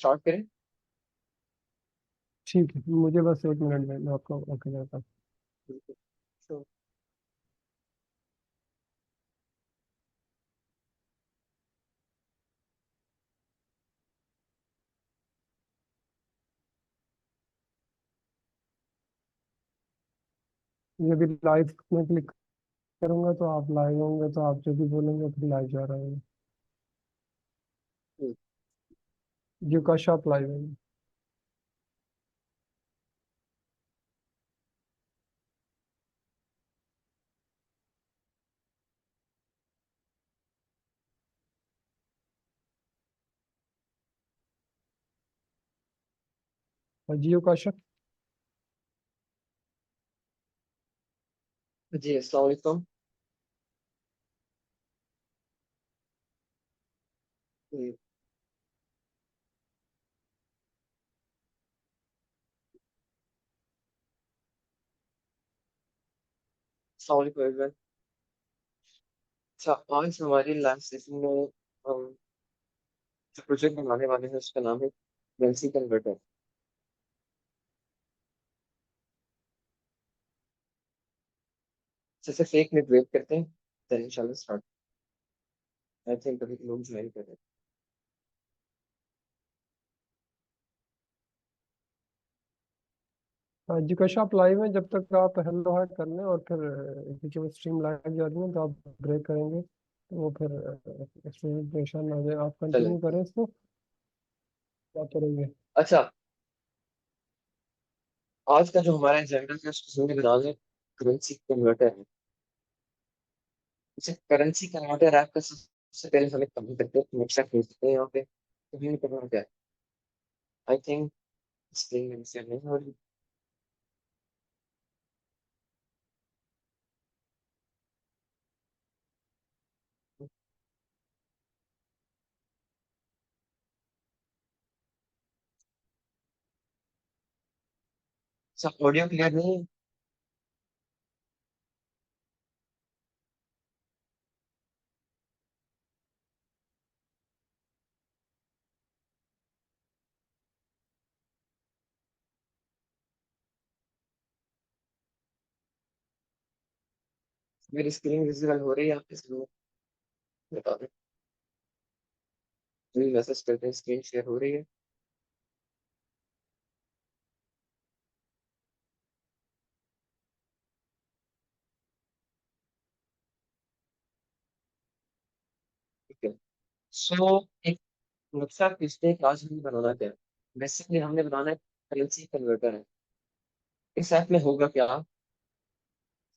Start करें? ठीक है, मुझे बस 1 मिनट में मैं आपको ओके करता हूँ। बिल्कुल। तो ये भी लाइव में क्लिक करूंगा तो आप लाइव होंगे, तो आप जो भी बोलेंगे फिर लाइव जा रहा है। हम्म, जी का शॉप लाइव है। और जियो का शॉप। जी अस्सलाम वालेकुम। हम्म, अस्सलाम वालेकुम एवरीवन। अच्छा, आज हमारी लास्ट सेशन में हम जो प्रोजेक्ट बनाने वाले हैं उसका नाम है करेंसी कन्वर्टर। सिर्फ एक मिनट वेट करते हैं, देन इंशाल्लाह स्टार्ट। आई थिंक अभी लोग ज्वाइन कर रहे हैं। हाँ, जी का शॉप लाइव है। जब तक आप हेलो हाय कर लें और फिर बीच में स्ट्रीम लाइव जाती है तो आप ब्रेक करेंगे, तो वो फिर स्ट्रीम परेशान हो जाए। आप चलें। कंटिन्यू करें इसको, क्या करेंगे। अच्छा, आज का जो हमारा एजेंडा है उसको बनाना है करेंसी कन्वर्टर है। जैसे करेंसी कन्वर्टर ऐप का सबसे पहले हमें कम करते हैं, नक्शा खींचते हैं यहाँ पे, तो हमें करना क्या है? आई थिंक स्क्रीन में से नहीं हो रही। सब ऑडियो क्लियर नहीं है? मेरी स्क्रीन विजिबल हो रही है आपके सामने? बता दें, जी मैसेज करते हैं, स्क्रीन शेयर हो रही है? ठीक है। सो एक नक्शा खींचते हैं कि आज हमें बनाना क्या है। बेसिकली हमने बनाना है करेंसी कन्वर्टर है। इस ऐप में होगा क्या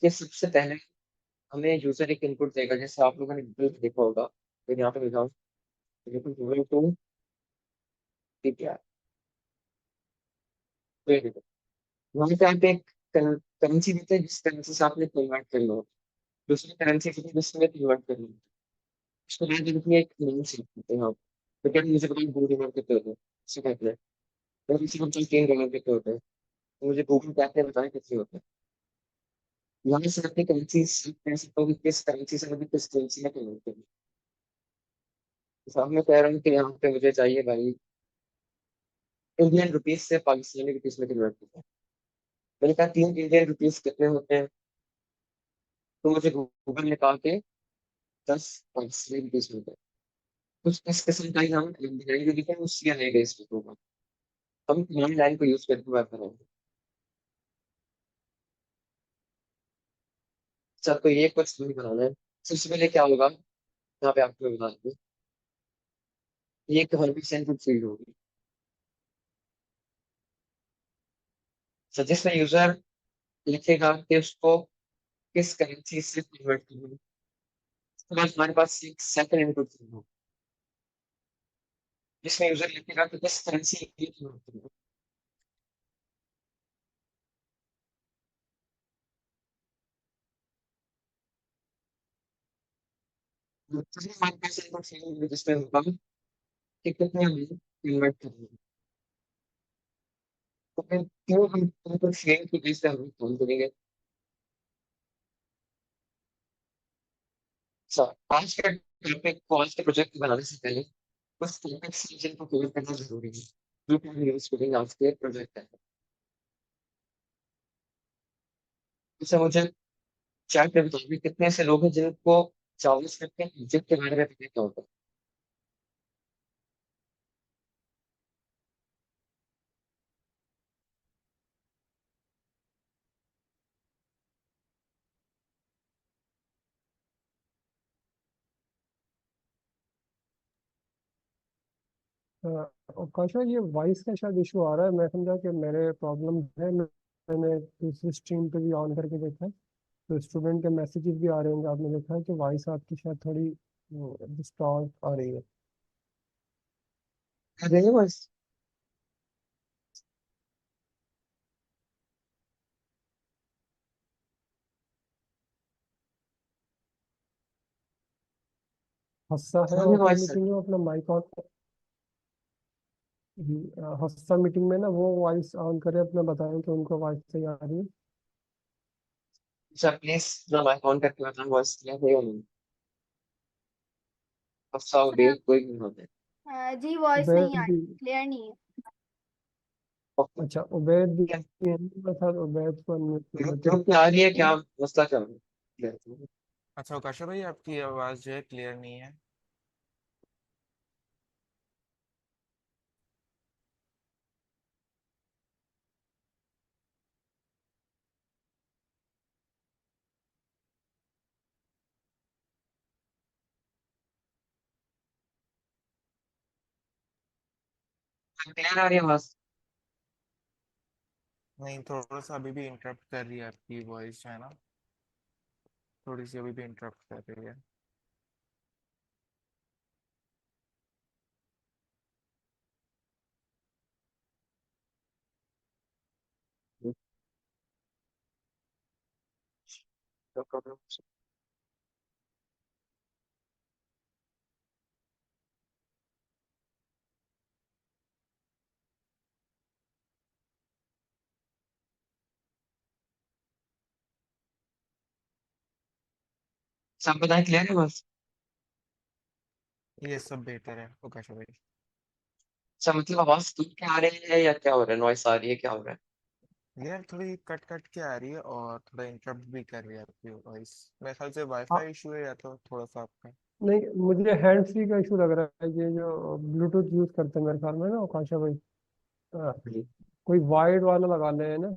कि सबसे पहले हमें यूजर एक इनपुट देगा, जैसे आप लोगों ने गूगल पे देखा होगा। फिर यहाँ पे लिखा गूगल टू पीटीआर, वहां पे आप एक करेंसी देते हैं जिस करेंसी से आपने कन्वर्ट करना हो, दूसरी करेंसी से जिसमें कन्वर्ट करना हो। उसके बाद अपनी एक नेम सेट करते हैं आप। तो क्या मुझे बताइए, $2 कितने होते हैं? इससे कहते हैं तो किसी को $3 कितने होते हैं, तो मुझे गूगल पे आपने बताया कितने होते हैं। यहाँ से अपनी करेंसी कह सकता हूँ कि किस करेंसी से मुझे किस करेंसी में कन्वर्ट करना है। तो साहब मैं कह रहा हूँ कि यहाँ पे मुझे चाहिए भाई इंडियन रुपीज से पाकिस्तानी रुपीज में कन्वर्ट करना है। मैंने कहा 3 इंडियन रुपीज कितने होते हैं, तो मुझे गूगल ने कहा कि 10 पाकिस्तानी रुपीज होते हैं। कुछ इस किस्म का ही हम डिजाइन जो लिखे हैं वो CNA बेस्ड होगा। हम कमांड लाइन को यूज करके वर्क करेंगे। अच्छा, तो ये कुछ नहीं बनाना है। सबसे पहले क्या होगा, यहाँ पे आपको बता दूं, ये एक 100% फील्ड होगी। तो जिसमें यूजर लिखेगा कि उसको किस करेंसी से कन्वर्ट करना है, उसके बाद हमारे पास एक सेकंड इनपुट होगा जिसमें यूजर लिखेगा कि किस करेंसी ये कन्वर्ट करना है। तो फिर हमारे पास इनपुट फील्ड होगी जिसमें होगा कि कितने हमें कन्वर्ट करना है। तो फिर क्यों हम इनपुट फील्ड की बेस पे हम काम करेंगे। अच्छा, आज के टॉपिक को, आज के प्रोजेक्ट बनाने से पहले उस टॉपिक्स जिनको कवर करना ज़रूरी है। जो कि हम यूज़ करेंगे आज के प्रोजेक्ट में। जैसे मुझे चैट पे बताइए कितने ऐसे लोग हैं जिनको जावास्क्रिप्ट के ऑब्जेक्ट के बारे में पता नहीं होता? और कौशल ये वॉइस का शायद इशू आ रहा है। मैं समझा कि मेरे प्रॉब्लम है। मैंने दूसरी स्ट्रीम पे भी ऑन करके देखा है, तो स्टूडेंट के मैसेजेस भी आ रहे होंगे। आपने देखा है कि वॉइस आपकी शायद थोड़ी डिस्टॉर्ट आ रही है। अरे ये बस हफ्सा है समझ में अपनी वॉइस मीटिंग में अपना माइक ऑन। हफ्सा मीटिंग में ना वो वॉइस ऑन करे अपना, बताएं कि उनको वॉइस सही आ रही है। अच्छा प्लीज़ अपना माइक ऑन करके बताना वॉइस क्लियर है या नहीं? अच्छा और सर देर कोई नहीं होता है। जी वॉइस नहीं उबैद आ भी। रही, क्लियर नहीं है। ओके, अच्छा उबैद भी क्या है मेरे साथ, उबैद को अनम्यूट कर ग्रुप लेते हैं। ग्रुप में आ रही है क्या? मसला क्या है? Clear। अच्छा उकाशा भाई, आपकी आवाज़ जो है क्लियर नहीं है। क्लियर आ रही है आवाज़? नहीं, थोड़ा सा अभी भी इंटरप्ट कर रही है आपकी वॉइस जो है ना, थोड़ी सी अभी भी इंटरप्ट कर रही है। No problem. सब बताएं क्लियर है बस? ये सब बेहतर है उकाशा भाई। अच्छा मतलब आवाज़ टूट के आ रही है या क्या हो रहा है? नॉइस आ रही है, क्या हो रहा है? यार थोड़ी कट कट के आ रही है और थोड़ा इंटरप्ट भी कर रही है आपकी वॉइस। मेरे ख्याल से हाँ, वाईफाई इशू है या तो थोड़ा सा आपका। नहीं मुझे हैंड फ्री का इशू लग रहा है। ये जो ब्लूटूथ यूज करते हैं मेरे ख्याल में ना आकाशा भाई, हाँ, जी। कोई वाइड वाला लगा ले है ना,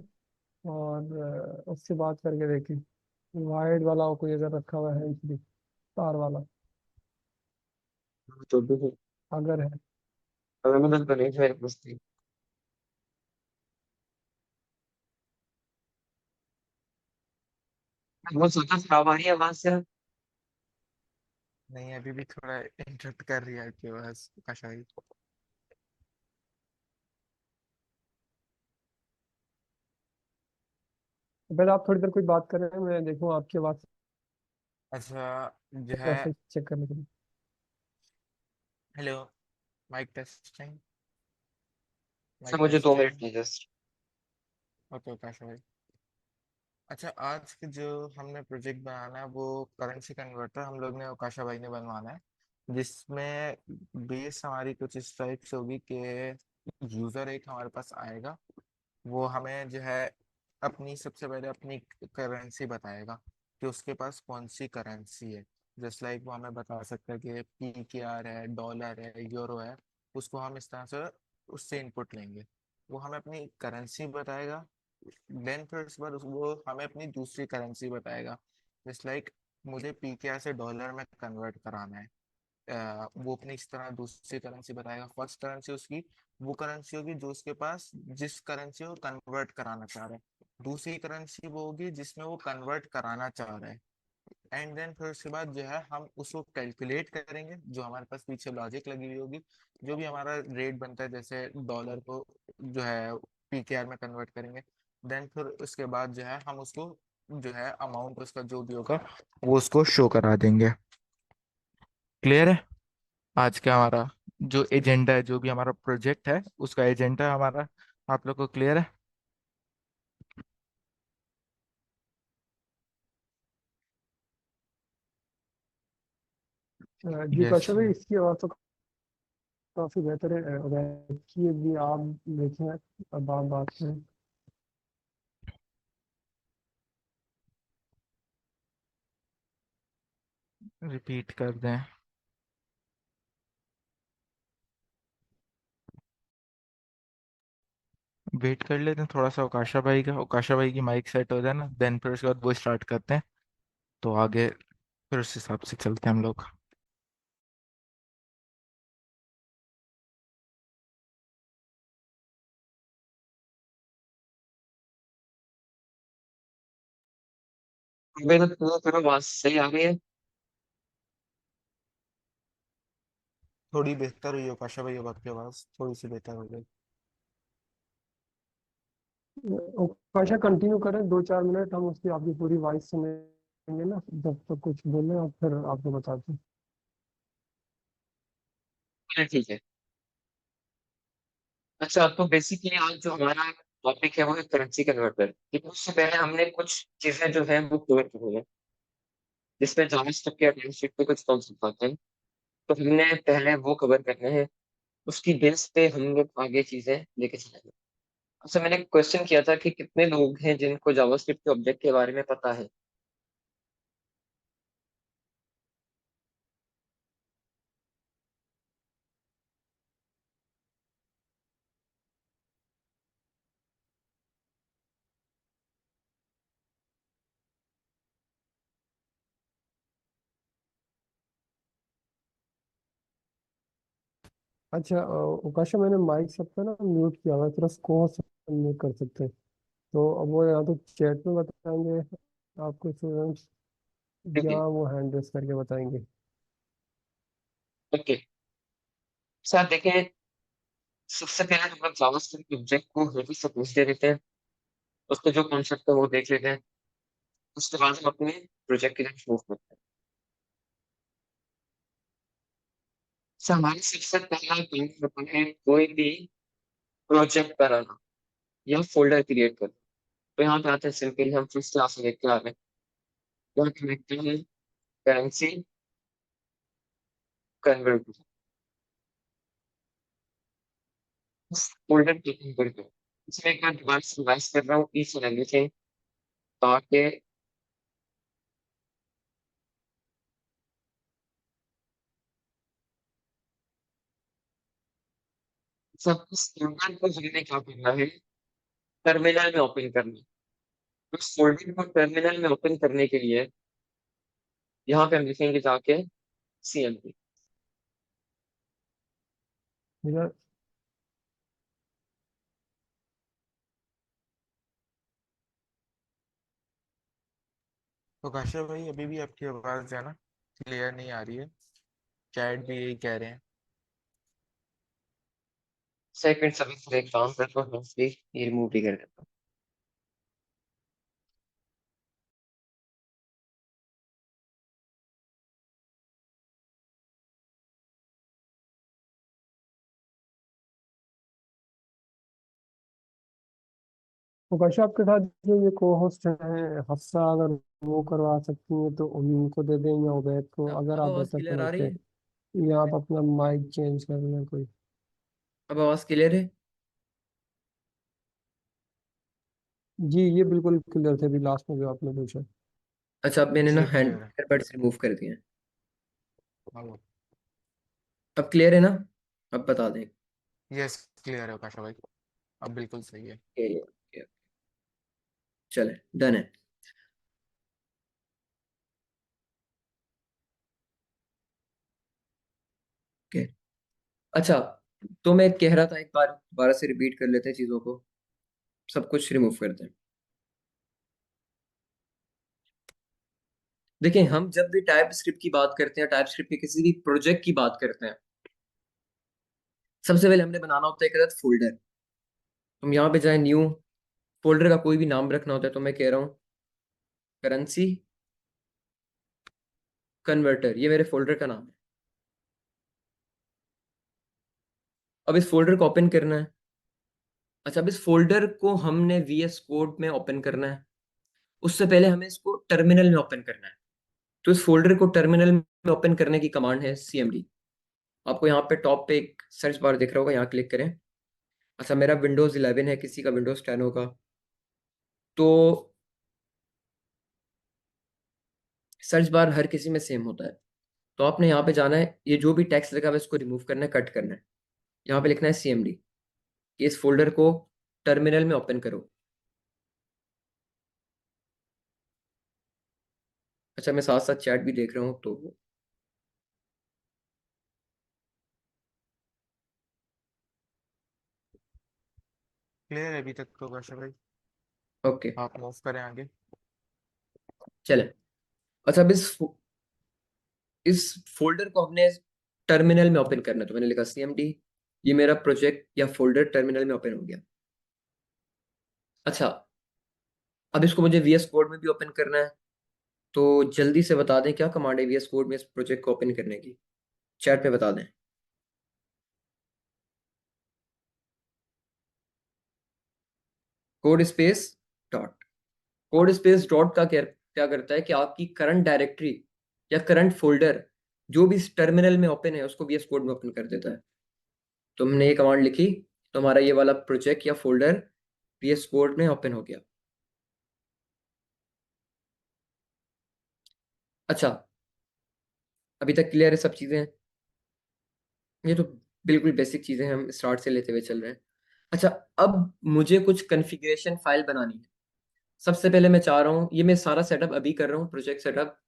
और उससे बात करके देखी। वाइड वाला हो कोई अगर रखा हुआ है हैंड फ्री तार वाला, तो भी है। अगर है। अगर मदद तो नहीं मेरे पास थी। वो सोचा खराब आ रही है आवाज़ से। नहीं, अभी भी थोड़ा इंटरप्ट कर रही है आपकी आवाज़ उकाशा भाई। पहले आप थोड़ी देर कोई बात कर रहे हैं, मैं देखूँ आपकी आवाज़ अच्छा जो है। मैसेज चेक करने के लिए। Hello, mike testing, sir mike मुझे 2 मिनट टेस्टिंग। चाहिए जस्ट। ओके उकाशा भाई। अच्छा, आज के जो हमने प्रोजेक्ट बनाना है वो करेंसी कन्वर्टर हम लोग ने उकाशा भाई ने बनवाना है, जिसमें बेस हमारी कुछ इस टाइप से होगी कि यूजर एक हमारे पास आएगा, वो हमें जो है अपनी सबसे पहले अपनी करेंसी बताएगा कि उसके पास कौन सी करेंसी है। जस्ट लाइक वो हमें बता सकता है कि PKR है, डॉलर है, यूरो है। उसको हम इस तरह से उससे इनपुट लेंगे। वो हमें अपनी करेंसी बताएगा। देन फिर उसके बाद वो हमें अपनी दूसरी करेंसी बताएगा। जस्ट लाइक मुझे PKR से डॉलर में कन्वर्ट कराना है। वो अपनी इस तरह दूसरी करेंसी बताएगा। फर्स्ट करेंसी उसकी वो करेंसी होगी जो उसके पास जिस करेंसी को कन्वर्ट कराना चाह रहा है। दूसरी करेंसी वो होगी जिसमें वो कन्वर्ट कराना चाह रहा है। एंड देन फिर उसके बाद जो है हम उसको कैलकुलेट करेंगे, जो हमारे पास पीछे लॉजिक लगी हुई होगी। जो भी हमारा रेट बनता है, जैसे डॉलर को जो है PKR में कन्वर्ट करेंगे। देन फिर उसके बाद जो है हम उसको जो है अमाउंट उसका जो भी होगा वो उसको शो करा देंगे। क्लियर है? आज का हमारा जो एजेंडा है, जो भी हमारा प्रोजेक्ट है उसका एजेंडा हमारा आप लोग को क्लियर है? जी यस। कौशल भाई, इसकी आवाज़ तो काफी बेहतर है। कि भी आप देखें, अब आप बात करें। रिपीट कर दें। वेट कर लेते हैं थोड़ा सा ओकाशा भाई की माइक सेट हो जाए ना, देन फिर उसके बाद वो स्टार्ट करते हैं, तो आगे फिर उस हिसाब से चलते हैं हम लोग। मेरे तो करो आवाज सही आ रही है। थोड़ी बेहतर हुई ओकाशा भाई, अब आपकी आवाज़ थोड़ी सी बेहतर हो गई। भाषा कंटिन्यू करें 2-4 मिनट, हम उसकी आपकी पूरी वॉइस सुनेंगे ना, जब तक कुछ बोले और फिर आपको बताते हैं। चलिए ठीक है। अच्छा, तो बेसिकली आज जो हमारा टॉपिक है वो है करेंसी कन्वर्टर। लेकिन उससे पहले हमने कुछ चीजें जो है वो कवर की है, जिसमें जावास्क्रिप्ट के अटेंशन पे कुछ कॉन्सेप्ट आते हैं, तो हमने पहले वो कवर करने हैं। उसकी बेस पे हम लोग आगे चीजें लेके चलेंगे। अच्छा, मैंने क्वेश्चन किया था कि कितने लोग हैं जिनको जावास्क्रिप्ट के ऑब्जेक्ट के बारे में पता है। अच्छा, उकाशा, मैंने माइक सबका ना म्यूट किया हुआ है, थोड़ा स्कोर म्यूट कर सकते हैं। तो अब वो या तो चैट में बताएंगे आपको स्टूडेंट्स, ठीक या है। वो हैंड रेस करके बताएंगे। ओके। सर देखें, सबसे पहले हम लोग जावास्क्रिप्ट ऑब्जेक्ट को हेवी से पूछ देते हैं। उसके जो कॉन्सेप्ट है वो देख लेते हैं। उसके बाद हम अपने प्रोजेक्ट की तरफ मूव करते हैं। सर हमारे सबसे पहला काम होता है कोई भी प्रोजेक्ट बनाना या फोल्डर क्रिएट करना। तो यहाँ पे आते हैं, सिंपली हम फर्स्ट क्लास में देख के आ रहे हैं। यहाँ पे लिखते हैं करेंसी कन्वर्टर, फोल्डर क्लिक करके इसमें एक बार डिवाइस रिवाइज कर रहा हूँ ईच एंड एवरीथिंग, ताकि सब इस फोल्डर को हमने क्या करना है, टर्मिनल में ओपन करना है। तो इस फोल्डर को टर्मिनल में ओपन करने के लिए यहाँ पे हम लिखेंगे जाके CMD। मेरा ओकाशा भाई अभी भी आपकी आवाज़ जो है ना क्लियर नहीं आ रही है, चैट भी यही कह रहे हैं। सेकंड सभी फिर एक काम करता हूँ, ये रिमूव भी कर देता हूँ। उकाशा, आपके साथ जो ये को होस्ट है हफ्सा, अगर वो करवा सकती हैं तो उनको दे दें, या उबैद को, अगर अब आप आवाज बेहतर क्लियर आ रही समझते है? हैं। या आप अपना माइक चेंज कर लें कोई। अब आवाज क्लियर है? जी, ये बिल्कुल क्लियर थे अभी लास्ट में जो आपने पूछा। अच्छा, अब मैंने ना जी अब हैंड क्लियर है। ईयरबड्स रिमूव कर दिए हैं। हाँ, अब क्लियर है ना? अब बता दें। यस क्लियर है ओकाशा भाई, अब बिल्कुल सही है। ओके, चले, डन है। ओके। अच्छा, तो मैं कह रहा था, एक बार दोबारा से रिपीट कर लेते हैं चीजों को, सब कुछ रिमूव करते हैं। देखिए, हम जब भी टाइप स्क्रिप्ट की बात करते हैं, टाइप स्क्रिप्ट के किसी भी प्रोजेक्ट की बात करते हैं, सबसे पहले हमने बनाना होता है एक फोल्डर। हम यहाँ पे जाए, न्यू, फोल्डर का कोई भी नाम रखना होता है, तो मैं कह रहा हूँ करेंसी कन्वर्टर, ये मेरे फोल्डर का नाम है। अब इस फोल्डर को ओपन करना है। अच्छा, अब इस फोल्डर को हमने VS कोड में ओपन करना है। उससे पहले हमें इसको टर्मिनल में ओपन करना है। तो इस फोल्डर को टर्मिनल में ओपन करने की कमांड है CMD। आपको यहाँ पे टॉप पे एक सर्च बार दिख रहा होगा, यहाँ क्लिक करें। अच्छा, मेरा विंडोज 11 है, किसी का विंडोज 10 होगा, तो सर्च बार हर किसी में सेम होता है। तो आपने यहाँ पे जाना है, ये जो भी टेक्स्ट लिखा हुआ है इसको रिमूव करना है, कट करना है। यहाँ पे लिखना है CMD, इस फोल्डर को टर्मिनल में ओपन करो। अच्छा, मैं साथ साथ चैट भी देख रहा हूँ, तो क्लियर है अभी तक तो कौशल भाई, ओके आप मूव करें आगे। चले। अच्छा, अब इस फोल्डर को हमने टर्मिनल में ओपन करना है, तो मैंने लिखा CMD, ये मेरा प्रोजेक्ट या फोल्डर टर्मिनल में ओपन हो गया। अच्छा, अब इसको मुझे VS कोड में भी ओपन करना है, तो जल्दी से बता दें क्या कमांड है VS कोड में इस प्रोजेक्ट को ओपन करने की, चैट पे बता दें। Code space dot. Code space dot का क्या क्या करता है कि आपकी करंट डायरेक्टरी या करंट फोल्डर जो भी इस टर्मिनल में ओपन है उसको VS कोड में ओपन कर देता है। तो हमने ये कमांड लिखी, तो हमारा ये वाला प्रोजेक्ट या फोल्डर VS कोड में ओपन हो गया। अच्छा, अभी तक क्लियर है सब चीजें? ये तो बिल्कुल बेसिक चीजें हैं, हम स्टार्ट से लेते हुए चल रहे हैं। अच्छा, अब मुझे कुछ कॉन्फ़िगरेशन फाइल बनानी है। सबसे पहले मैं चाह रहा हूँ, ये मैं सारा सेटअप अभी कर रहा हूँ, प्रोजेक्ट सेटअप,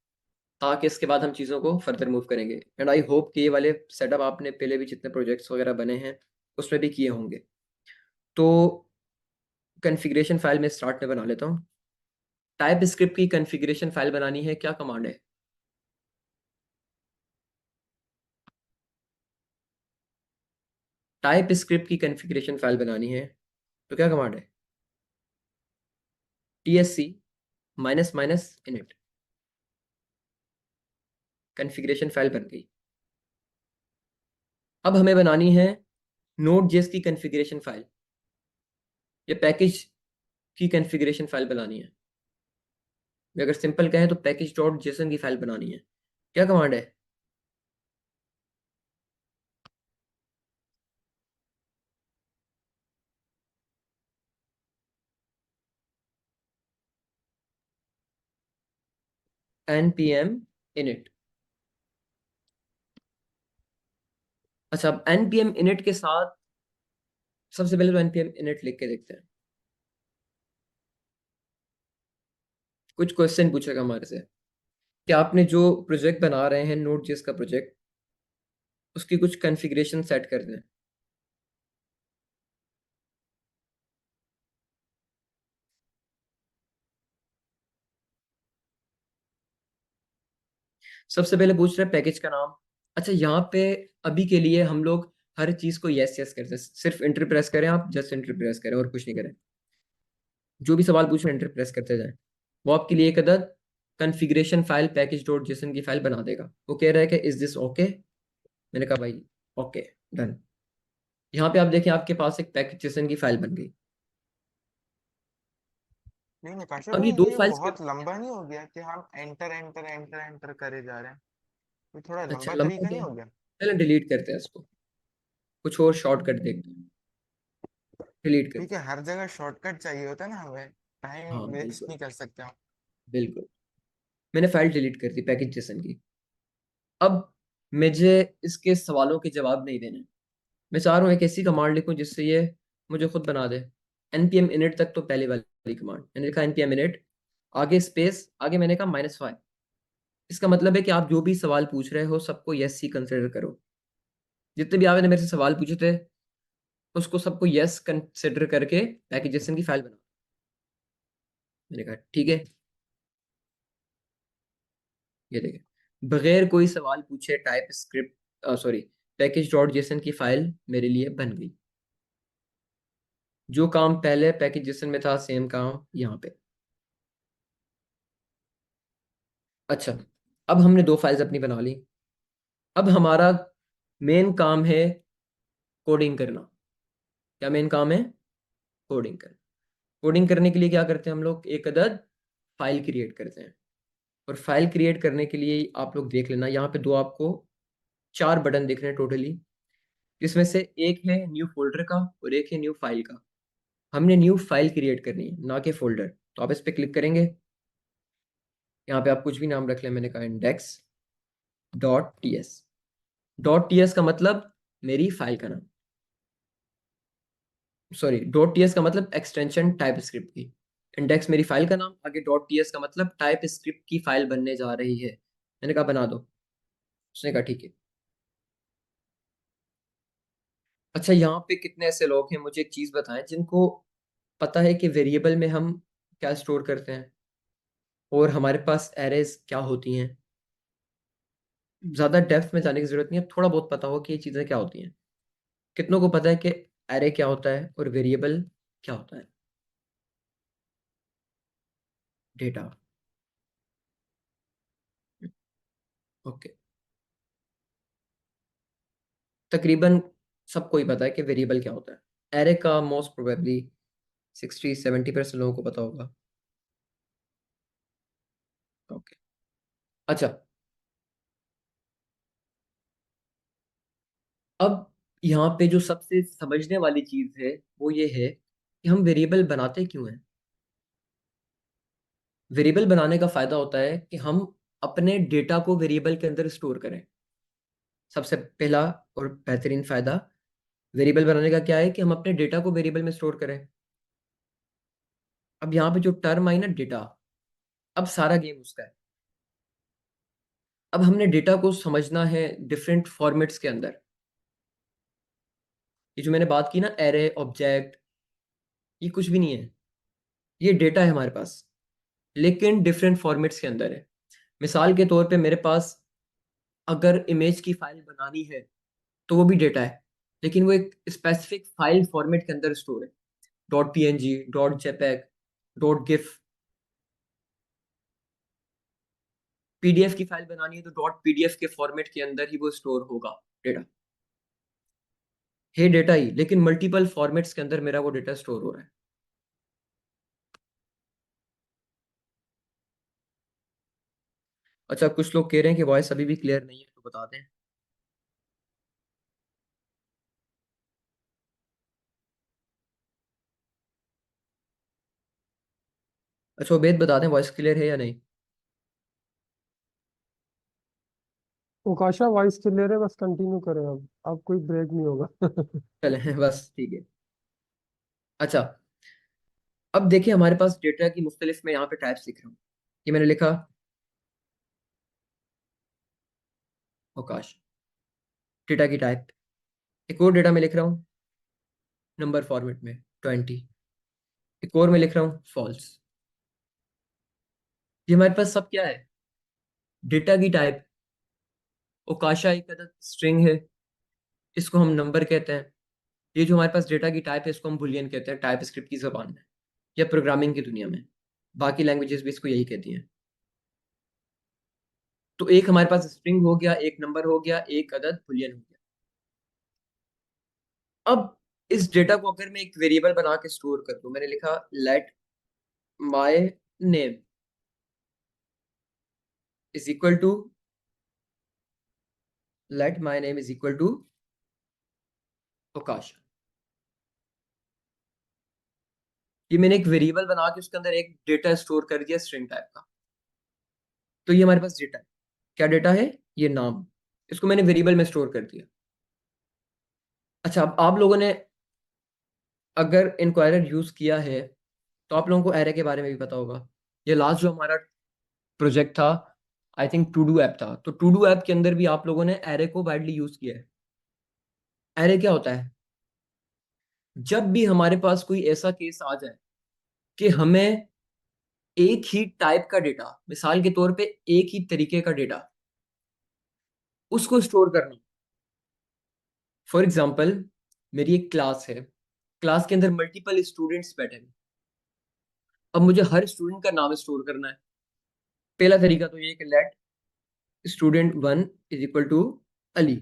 ताकि इसके बाद हम चीज़ों को फर्दर मूव करेंगे। एंड आई होप कि ये वाले सेटअप आपने पहले भी जितने प्रोजेक्ट्स वगैरह बने हैं उसमें भी किए होंगे। तो कॉन्फ़िगरेशन फाइल मैं स्टार्ट में बना लेता हूँ। टाइप स्क्रिप्ट की कॉन्फ़िगरेशन फाइल बनानी है, क्या कमांड है? टाइप स्क्रिप्ट की कॉन्फ़िगरेशन फाइल बनानी है तो क्या कमांड है? TSC --init। कॉन्फ़िगरेशन फाइल बन गई। अब हमें बनानी है Node.js की कॉन्फ़िगरेशन फाइल, ये पैकेज की कॉन्फ़िगरेशन फाइल बनानी है। अगर सिंपल कहें तो पैकेज डॉट जेसन की फाइल बनानी है। क्या कमांड है? npm init। अच्छा, अब npm init के साथ सबसे पहले तो npm init लिख के देखते हैं। कुछ क्वेश्चन पूछेगा हमारे से कि आपने जो प्रोजेक्ट बना रहे हैं Node.js का प्रोजेक्ट, उसकी कुछ कॉन्फ़िगरेशन सेट कर दें। सबसे पहले पूछ रहे हैं पैकेज का नाम। अच्छा, यहाँ पे अभी के लिए हम लोग हर चीज को यस यस करते हैं, सिर्फ एंटर प्रेस करें, आप जस्ट एंटर प्रेस करें और कुछ नहीं करें। जो भी सवाल पूछ रहे हैं एंटर प्रेस करते जाएं। वो आपके लिए एक अदद configuration file package dot JSON की फाइल बना देगा। वो कह रहा है कि इज दिस ओके? मैंने कहा भाई ओके, डन। यहाँ पे आप देखें आपके पास एक पैकेज जेसन की फाइल बन गई। नहीं नहीं काशा अब भाई, ये दो ये फाइल्स बहुत लंबा नहीं हो गया कि हम एंटर एंटर एंटर एंटर करे जा रहे हैं? ये थोड़ा अच्छा, लंबा लंबा हो तरीका नहीं गया, हो गया? चलो डिलीट करते हैं इसको, कुछ और शॉर्टकट देखते हैं, डिलीट ठीक करते है, हैं। हर जगह शॉर्टकट चाहिए होता है ना हमें, टाइम हाँ वेस्ट बिल्कुल, नहीं कर सकते हम। बिल्कुल। मैंने फाइल डिलीट कर दी पैकेज जेसन की। अब मुझे इसके सवालों के जवाब नहीं देने, मैं चाह रहा हूँ एक ऐसी कमांड लिखूं जिससे ये मुझे खुद बना दे। npm init तक तो पहले वाली कमांड मैंने लिखा, npm init आगे स्पेस, आगे मैंने कहा -5। इसका मतलब है कि आप जो भी सवाल पूछ रहे हो सबको यस ही कंसिडर करो। जितने भी आपने मेरे से सवाल पूछे थे उसको सबको यस कंसिडर करके पैकेजेसन की फाइल बना। मैंने कहा ठीक है, ये देखें बगैर कोई सवाल पूछे type script sorry package dot JSON की फाइल मेरे लिए बन गई। जो काम पहले पैकेज जेसन में था सेम काम यहाँ पे। अच्छा, अब हमने दो फाइल्स अपनी बना ली। अब हमारा मेन काम है कोडिंग करना। क्या मेन काम है? कोडिंग करना। कोडिंग करने के लिए क्या करते हैं हम लोग? एक अदद फाइल क्रिएट करते हैं। और फाइल क्रिएट करने के लिए आप लोग देख लेना, यहाँ पे दो आपको 4 बटन दिख रहे हैं टोटली, जिसमें से एक है न्यू फोल्डर का और एक है न्यू फाइल का। हमने न्यू फाइल क्रिएट करनी है, ना कि फोल्डर। तो आप इस पे क्लिक करेंगे, यहाँ पे आप कुछ भी नाम रख लें, मैंने कहा index dot T S. Dot T S का मतलब मेरी फाइल का नाम, सॉरी, डॉट टी एस का मतलब एक्सटेंशन टाइप स्क्रिप्ट की। इंडेक्स मेरी फाइल का नाम, आगे डॉट टी एस का मतलब टाइप स्क्रिप्ट की फाइल बनने जा रही है। मैंने कहा बना दो, उसने कहा ठीक है। अच्छा, यहाँ पे कितने ऐसे लोग हैं, मुझे एक चीज बताएं, जिनको पता है कि वेरिएबल में हम क्या स्टोर करते हैं और हमारे पास एरेज क्या होती हैं। ज्यादा डेप्थ में जाने की जरूरत नहीं है, थोड़ा बहुत पता हो कि ये चीजें क्या होती हैं। कितनों को पता है कि एरे क्या होता है और वेरिएबल क्या होता है? Data, okay. तकरीबन सबको ही पता है कि वेरिएबल क्या होता है। एरे का मोस्ट प्रोबेबली 60-70% लोगों को पता होगा। ओके, अच्छा। अब यहाँ पे जो सबसे समझने वाली चीज है वो ये है कि हम वेरिएबल बनाते क्यों हैं। वेरिएबल बनाने का फायदा होता है कि हम अपने डेटा को वेरिएबल के अंदर स्टोर करें। सबसे पहला और बेहतरीन फायदा वेरिएबल बनाने का क्या है कि हम अपने डेटा को वेरिएबल में स्टोर करें। अब यहाँ पे जो टर्म आई ना डेटा, अब सारा गेम उसका है। अब हमने डेटा को समझना है डिफरेंट फॉर्मेट्स के अंदर। ये जो मैंने बात की ना, एरे, ऑब्जेक्ट, ये कुछ भी नहीं है, ये डेटा है हमारे पास, लेकिन डिफरेंट फॉर्मेट्स के अंदर है। मिसाल के तौर पे मेरे पास अगर इमेज की फाइल बनानी है तो वो भी डेटा है, लेकिन वो एक स्पेसिफिक फाइल फॉर्मेट के अंदर स्टोर है। Dot P N G, dot JPEG, dot GIF. PDF की फाइल बनानी है तो डॉट पीडीएफ के फॉर्मेट के अंदर ही वो स्टोर होगा डेटा। है डेटा ही, लेकिन मल्टीपल फॉर्मेट्स के अंदर मेरा वो डेटा स्टोर हो रहा है। अच्छा, कुछ लोग कह रहे हैं कि वॉइस अभी भी क्लियर नहीं है, तो बता दें। अच्छा उबैद, बता दें वॉइस क्लियर है या नहीं। उकाशा वॉइस क्लियर है, बस कंटिन्यू करें। अब कोई ब्रेक नहीं होगा। चले बस ठीक है। अच्छा, अब देखिए हमारे पास डेटा की मुख्तलिफ, मैं यहाँ पे टाइप्स लिख रहा हूँ। ये मैंने लिखा अवकाश, डेटा की टाइप। एक और डेटा में लिख रहा हूँ नंबर फॉर्मेट में 20। एक और में लिख रहा हूँ फॉल्स। ये हमारे पास सब क्या है, डेटा की टाइप। अवकाशा एक अदद स्ट्रिंग है, इसको हम नंबर कहते हैं। ये जो हमारे पास डेटा की टाइप है इसको हम बुलियन कहते हैं, टाइप स्क्रिप्ट की जबान में या प्रोग्रामिंग की दुनिया में। बाकी लैंग्वेजेस भी इसको यही कहती हैं। तो एक हमारे पास स्ट्रिंग हो गया, एक नंबर हो गया, एक अदद बुलियन हो गया। अब इस डेटा को अगर मैं एक वेरिएबल बना के स्टोर कर दूं, मैंने लिखा let my name is equal to, let my name is equal to Prakash. ये मैंने एक वेरिएबल बना के उसके अंदर एक डेटा स्टोर कर दिया स्ट्रिंग टाइप का। तो ये हमारे पास डेटा है। क्या डेटा है? ये नाम, इसको मैंने वेरिएबल में स्टोर कर दिया। अच्छा, अब आप लोगों ने अगर इंक्वायरर यूज किया है तो आप लोगों को एरे के बारे में भी पता होगा। ये लास्ट जो हमारा प्रोजेक्ट था, I think to do app था, तो टू डू ऐप के अंदर भी आप लोगों ने एरे को वाइडली यूज किया है। एरे क्या होता है? जब भी हमारे पास कोई ऐसा केस आ जाए कि हमें एक ही टाइप का डेटा, मिसाल के तौर पे एक ही तरीके का डेटा, उसको स्टोर करना। फॉर एग्जाम्पल, मेरी एक क्लास है, क्लास के अंदर मल्टीपल स्टूडेंट्स बैठे हैं। अब मुझे हर स्टूडेंट का नाम स्टोर करना है। पहला तरीका तो ये कि let student 1 is equal to Ali,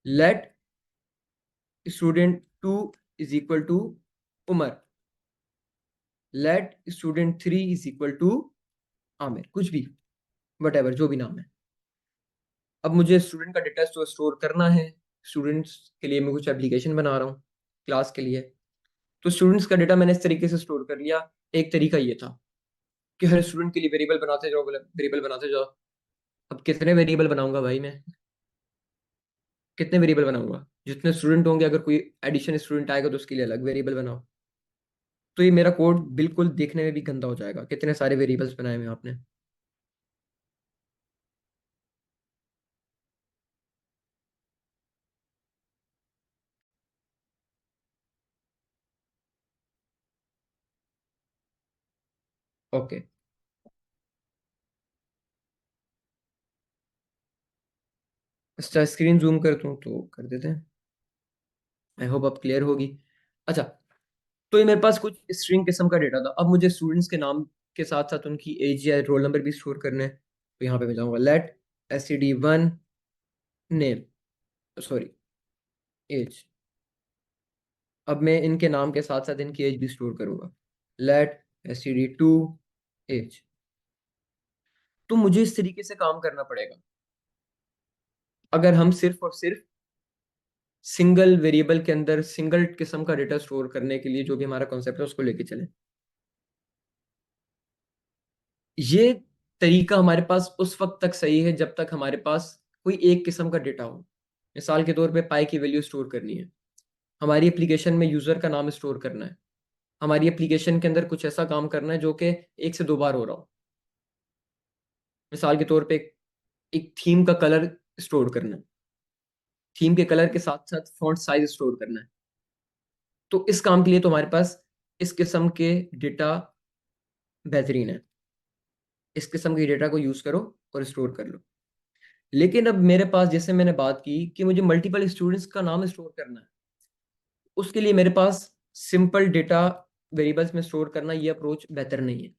let student 2 is equal to Umar, let student 3 is equal to Aamir, कुछ भी, वट जो भी नाम है। अब मुझे स्टूडेंट का डेटा स्टोर करना है। स्टूडेंट्स के लिए मैं कुछ एप्लीकेशन बना रहा हूँ क्लास के लिए। तो स्टूडेंट्स का डेटा मैंने इस तरीके से स्टोर कर लिया। एक तरीका ये था कि हर स्टूडेंट के लिए वेरिएबल बनाते जाओ। अब कितने वेरिएबल बनाऊंगा भाई मैं? कितने वेरिएबल बनाऊंगा? जितने स्टूडेंट होंगे, अगर कोई एडिशन स्टूडेंट आएगा तो उसके लिए अलग वेरिएबल बनाओ। तो ये मेरा कोड बिल्कुल देखने में भी गंदा हो जाएगा। कितने सारे वेरिएबल्स बनाए हुए हैं आपने। ओके, अच्छा स्क्रीन जूम कर दूं तो कर देते हैं। आई होप अब क्लियर होगी। अच्छा, तो ये मेरे पास कुछ स्ट्रिंग किस्म का डेटा था। अब मुझे स्टूडेंट्स के नाम के साथ साथ उनकी एज या रोल नंबर भी स्टोर करना है। तो यहाँ पे मैं जाऊंगा late std1 name, sorry as. अब मैं इनके नाम के साथ साथ इनकी एज भी स्टोर करूंगा। Let std2 age. तो मुझे इस तरीके से काम करना पड़ेगा अगर हम सिर्फ और सिर्फ सिंगल वेरिएबल के अंदर सिंगल किस्म का डेटा स्टोर करने के लिए जो भी हमारा कॉन्सेप्ट है उसको लेके चले। ये तरीका हमारे पास उस वक्त तक सही है जब तक हमारे पास कोई एक किस्म का डेटा हो। मिसाल के तौर पे पाई की वैल्यू स्टोर करनी है, हमारी एप्लीकेशन में यूजर का नाम स्टोर करना है, हमारी एप्लीकेशन के अंदर कुछ ऐसा काम करना है जो कि एक से दो बार हो रहा हो। मिसाल के तौर पे एक थीम का कलर स्टोर करना है, थीम के कलर के साथ साथ फॉन्ट साइज स्टोर करना है। तो इस काम के लिए तो हमारे पास इस किस्म के डेटा बेहतरीन है। इस किस्म के डेटा को यूज करो और स्टोर कर लो। लेकिन अब मेरे पास, जैसे मैंने बात की कि मुझे मल्टीपल स्टूडेंट्स का नाम स्टोर करना है, उसके लिए मेरे पास सिंपल डेटा वेरिएबल्स में स्टोर करना ये अप्रोच बेहतर नहीं है।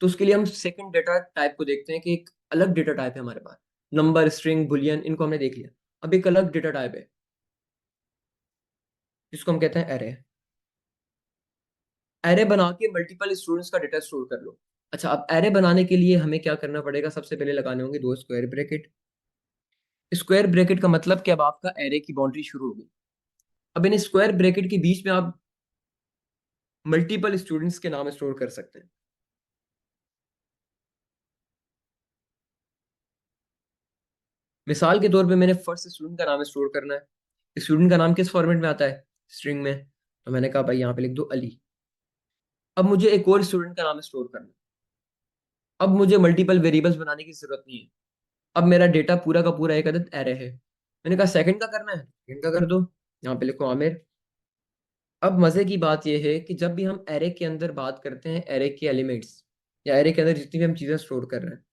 तो उसके लिए हम सेकंड डेटा टाइप को देखते हैं कि एक अलग डेटा टाइप है हमारे पास। नंबर, स्ट्रिंग, बुलियन, इनको हमने देख लिया। अब एक अलग डेटा टाइप है जिसको हम कहते हैं एरे। एरे बना के मल्टीपल स्टूडेंट्स का डेटा स्टोर कर लो। अच्छा, अब एरे बनाने के लिए हमें क्या करना पड़ेगा? सबसे पहले लगाने होंगे दो स्क्वायर ब्रैकेट। स्क्वायर ब्रैकेट का मतलब कि अब आपका एरे की बाउंड्री शुरू होगी। अब इन स्क्वायर ब्रैकेट के बीच में आप मल्टीपल स्टूडेंट्स के नाम स्टोर कर सकते हैं। मिसाल के तौर पे मैंने फर्स्ट स्टूडेंट का नाम स्टोर करना है। स्टूडेंट का नाम किस फॉर्मेट में आता है? स्ट्रिंग में। तो मैंने कहा भाई यहाँ पे लिख दो अली। अब मुझे एक और स्टूडेंट का नाम स्टोर करना है। अब मुझे मल्टीपल वेरिएबल्स बनाने की जरूरत नहीं है। अब मेरा डेटा पूरा का पूरा एक अदद एरे है। मैंने कहा सेकंड का करना है, सेकंड का कर दो। यहाँ पे लिखो आमिर। अब मजे की बात यह है कि जब भी हम एरे के अंदर बात करते हैं, एरे के एलिमेंट्स या एरे के अंदर जितनी भी हम चीजें स्टोर कर रहे हैं,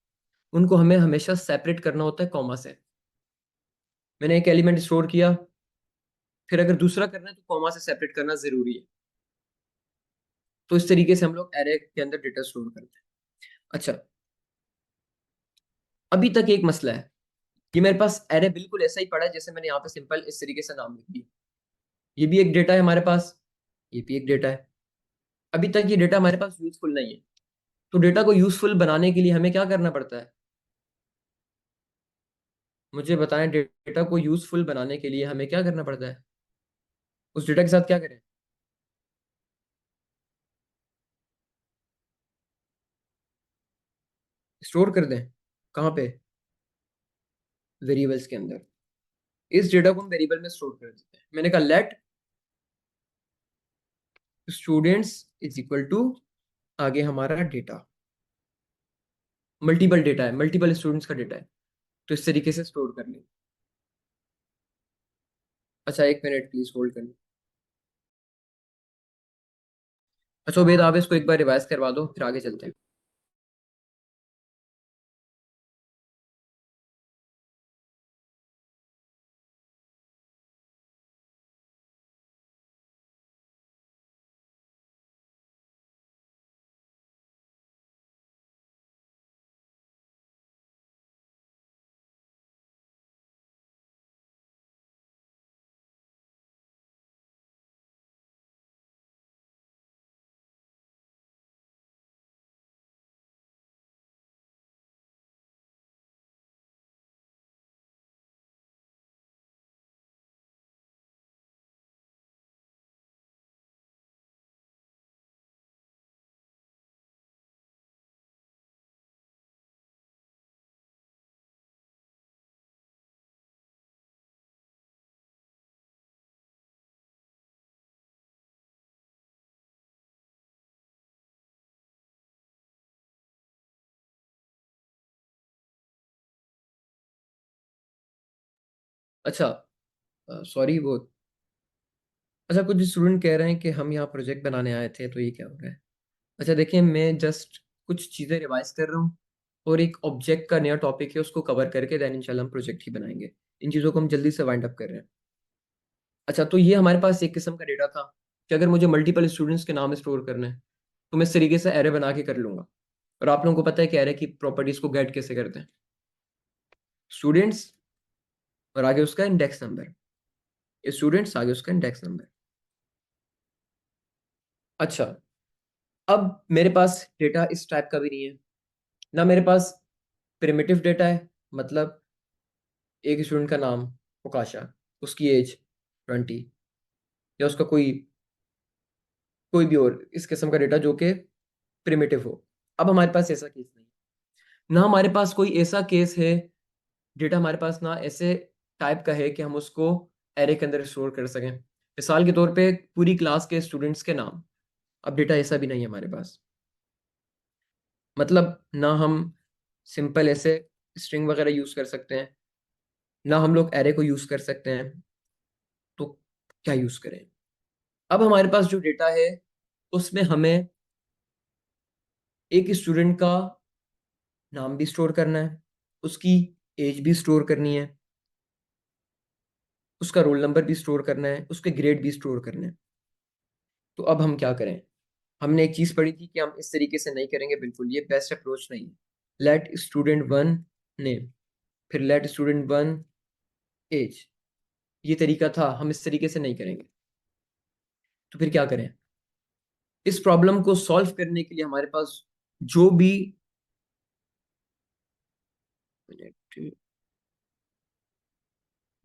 उनको हमें हमेशा सेपरेट करना होता है कॉमा से। मैंने एक एलिमेंट स्टोर किया, फिर अगर दूसरा करना है तो कॉमा से सेपरेट करना जरूरी है। तो इस तरीके से हम लोग एरे के अंदर डेटा स्टोर करते हैं। अच्छा, अभी तक एक मसला है कि मेरे पास एरे बिल्कुल ऐसा ही पड़ा है जैसे मैंने यहाँ पे सिंपल इस तरीके से नाम लिख दिया। ये भी एक डेटा है हमारे पास, ये भी एक डेटा है। अभी तक ये डेटा हमारे पास यूजफुल नहीं है। तो डेटा को यूजफुल बनाने के लिए हमें क्या करना पड़ता है? मुझे बताएं, डेटा को यूजफुल बनाने के लिए हमें क्या करना पड़ता है? उस डेटा के साथ क्या करें? स्टोर कर दें। कहाँ पे? वेरिएबल्स के अंदर। इस डेटा को हम वेरिएबल में स्टोर कर देते हैं। मैंने कहा let students is equal to, आगे हमारा डेटा, मल्टीपल डेटा है, मल्टीपल स्टूडेंट्स का डेटा है, तो इस तरीके से स्टोर कर लें। अच्छा, एक मिनट प्लीज होल्ड करना। अच्छा उबैद, आप इसको एक बार रिवाइज करवा दो, फिर आगे चलते हैं। अच्छा, सॉरी वो, अच्छा कुछ स्टूडेंट कह रहे हैं कि हम यहाँ प्रोजेक्ट बनाने आए थे, तो ये क्या हो रहा है? अच्छा देखिए, मैं जस्ट कुछ चीज़ें रिवाइज कर रहा हूँ, और एक ऑब्जेक्ट का नया टॉपिक है, उसको कवर करके देन इंशाल्लाह हम प्रोजेक्ट ही बनाएंगे। इन चीज़ों को हम जल्दी से वाइंड अप कर रहे हैं। अच्छा, तो ये हमारे पास एक किस्म का डेटा था कि अगर मुझे मल्टीपल स्टूडेंट्स के नाम स्टोर करने हैं, तो मैं इस तरीके से एरे बना के कर लूंगा। और आप लोगों को पता है कि एरे की प्रॉपर्टीज को गेट कैसे करते हैं? स्टूडेंट्स और आगे उसका इंडेक्स नंबर, स्टूडेंट्स आगे उसका इंडेक्स नंबर। अच्छा, अब मेरे पास डेटा इस टाइप का भी नहीं है ना, मेरे पास प्रिमिटिव डेटा है, मतलब एक स्टूडेंट का नाम उकाशा, उसकी एज 20, या उसका कोई कोई भी और इस किस्म का डेटा जो कि प्रिमिटिव हो। अब हमारे पास ऐसा केस नहीं है, ना हमारे पास कोई ऐसा केस है, डेटा हमारे पास ना ऐसे टाइप का है कि हम उसको एरे के अंदर स्टोर कर सकें। मिसाल के तौर पे पूरी क्लास के स्टूडेंट्स के नाम, अब डेटा ऐसा भी नहीं है हमारे पास। मतलब ना हम सिंपल ऐसे स्ट्रिंग वगैरह यूज कर सकते हैं, ना हम लोग एरे को यूज कर सकते हैं, तो क्या यूज करें? अब हमारे पास जो डेटा है, उसमें हमें एक स्टूडेंट का नाम भी स्टोर करना है, उसकी एज भी स्टोर करनी है, उसका रोल नंबर भी स्टोर करना है, उसके ग्रेड भी स्टोर करने हैं। तो अब हम क्या करें? हमने एक चीज पढ़ी थी कि हम इस तरीके से नहीं करेंगे, बिल्कुल ये बेस्ट अप्रोच नहीं है। लेट स्टूडेंट वन नेम, फिर लेट स्टूडेंट वन एज, ये तरीका था, हम इस तरीके से नहीं करेंगे। तो फिर क्या करें? इस प्रॉब्लम को सॉल्व करने के लिए हमारे पास जो भी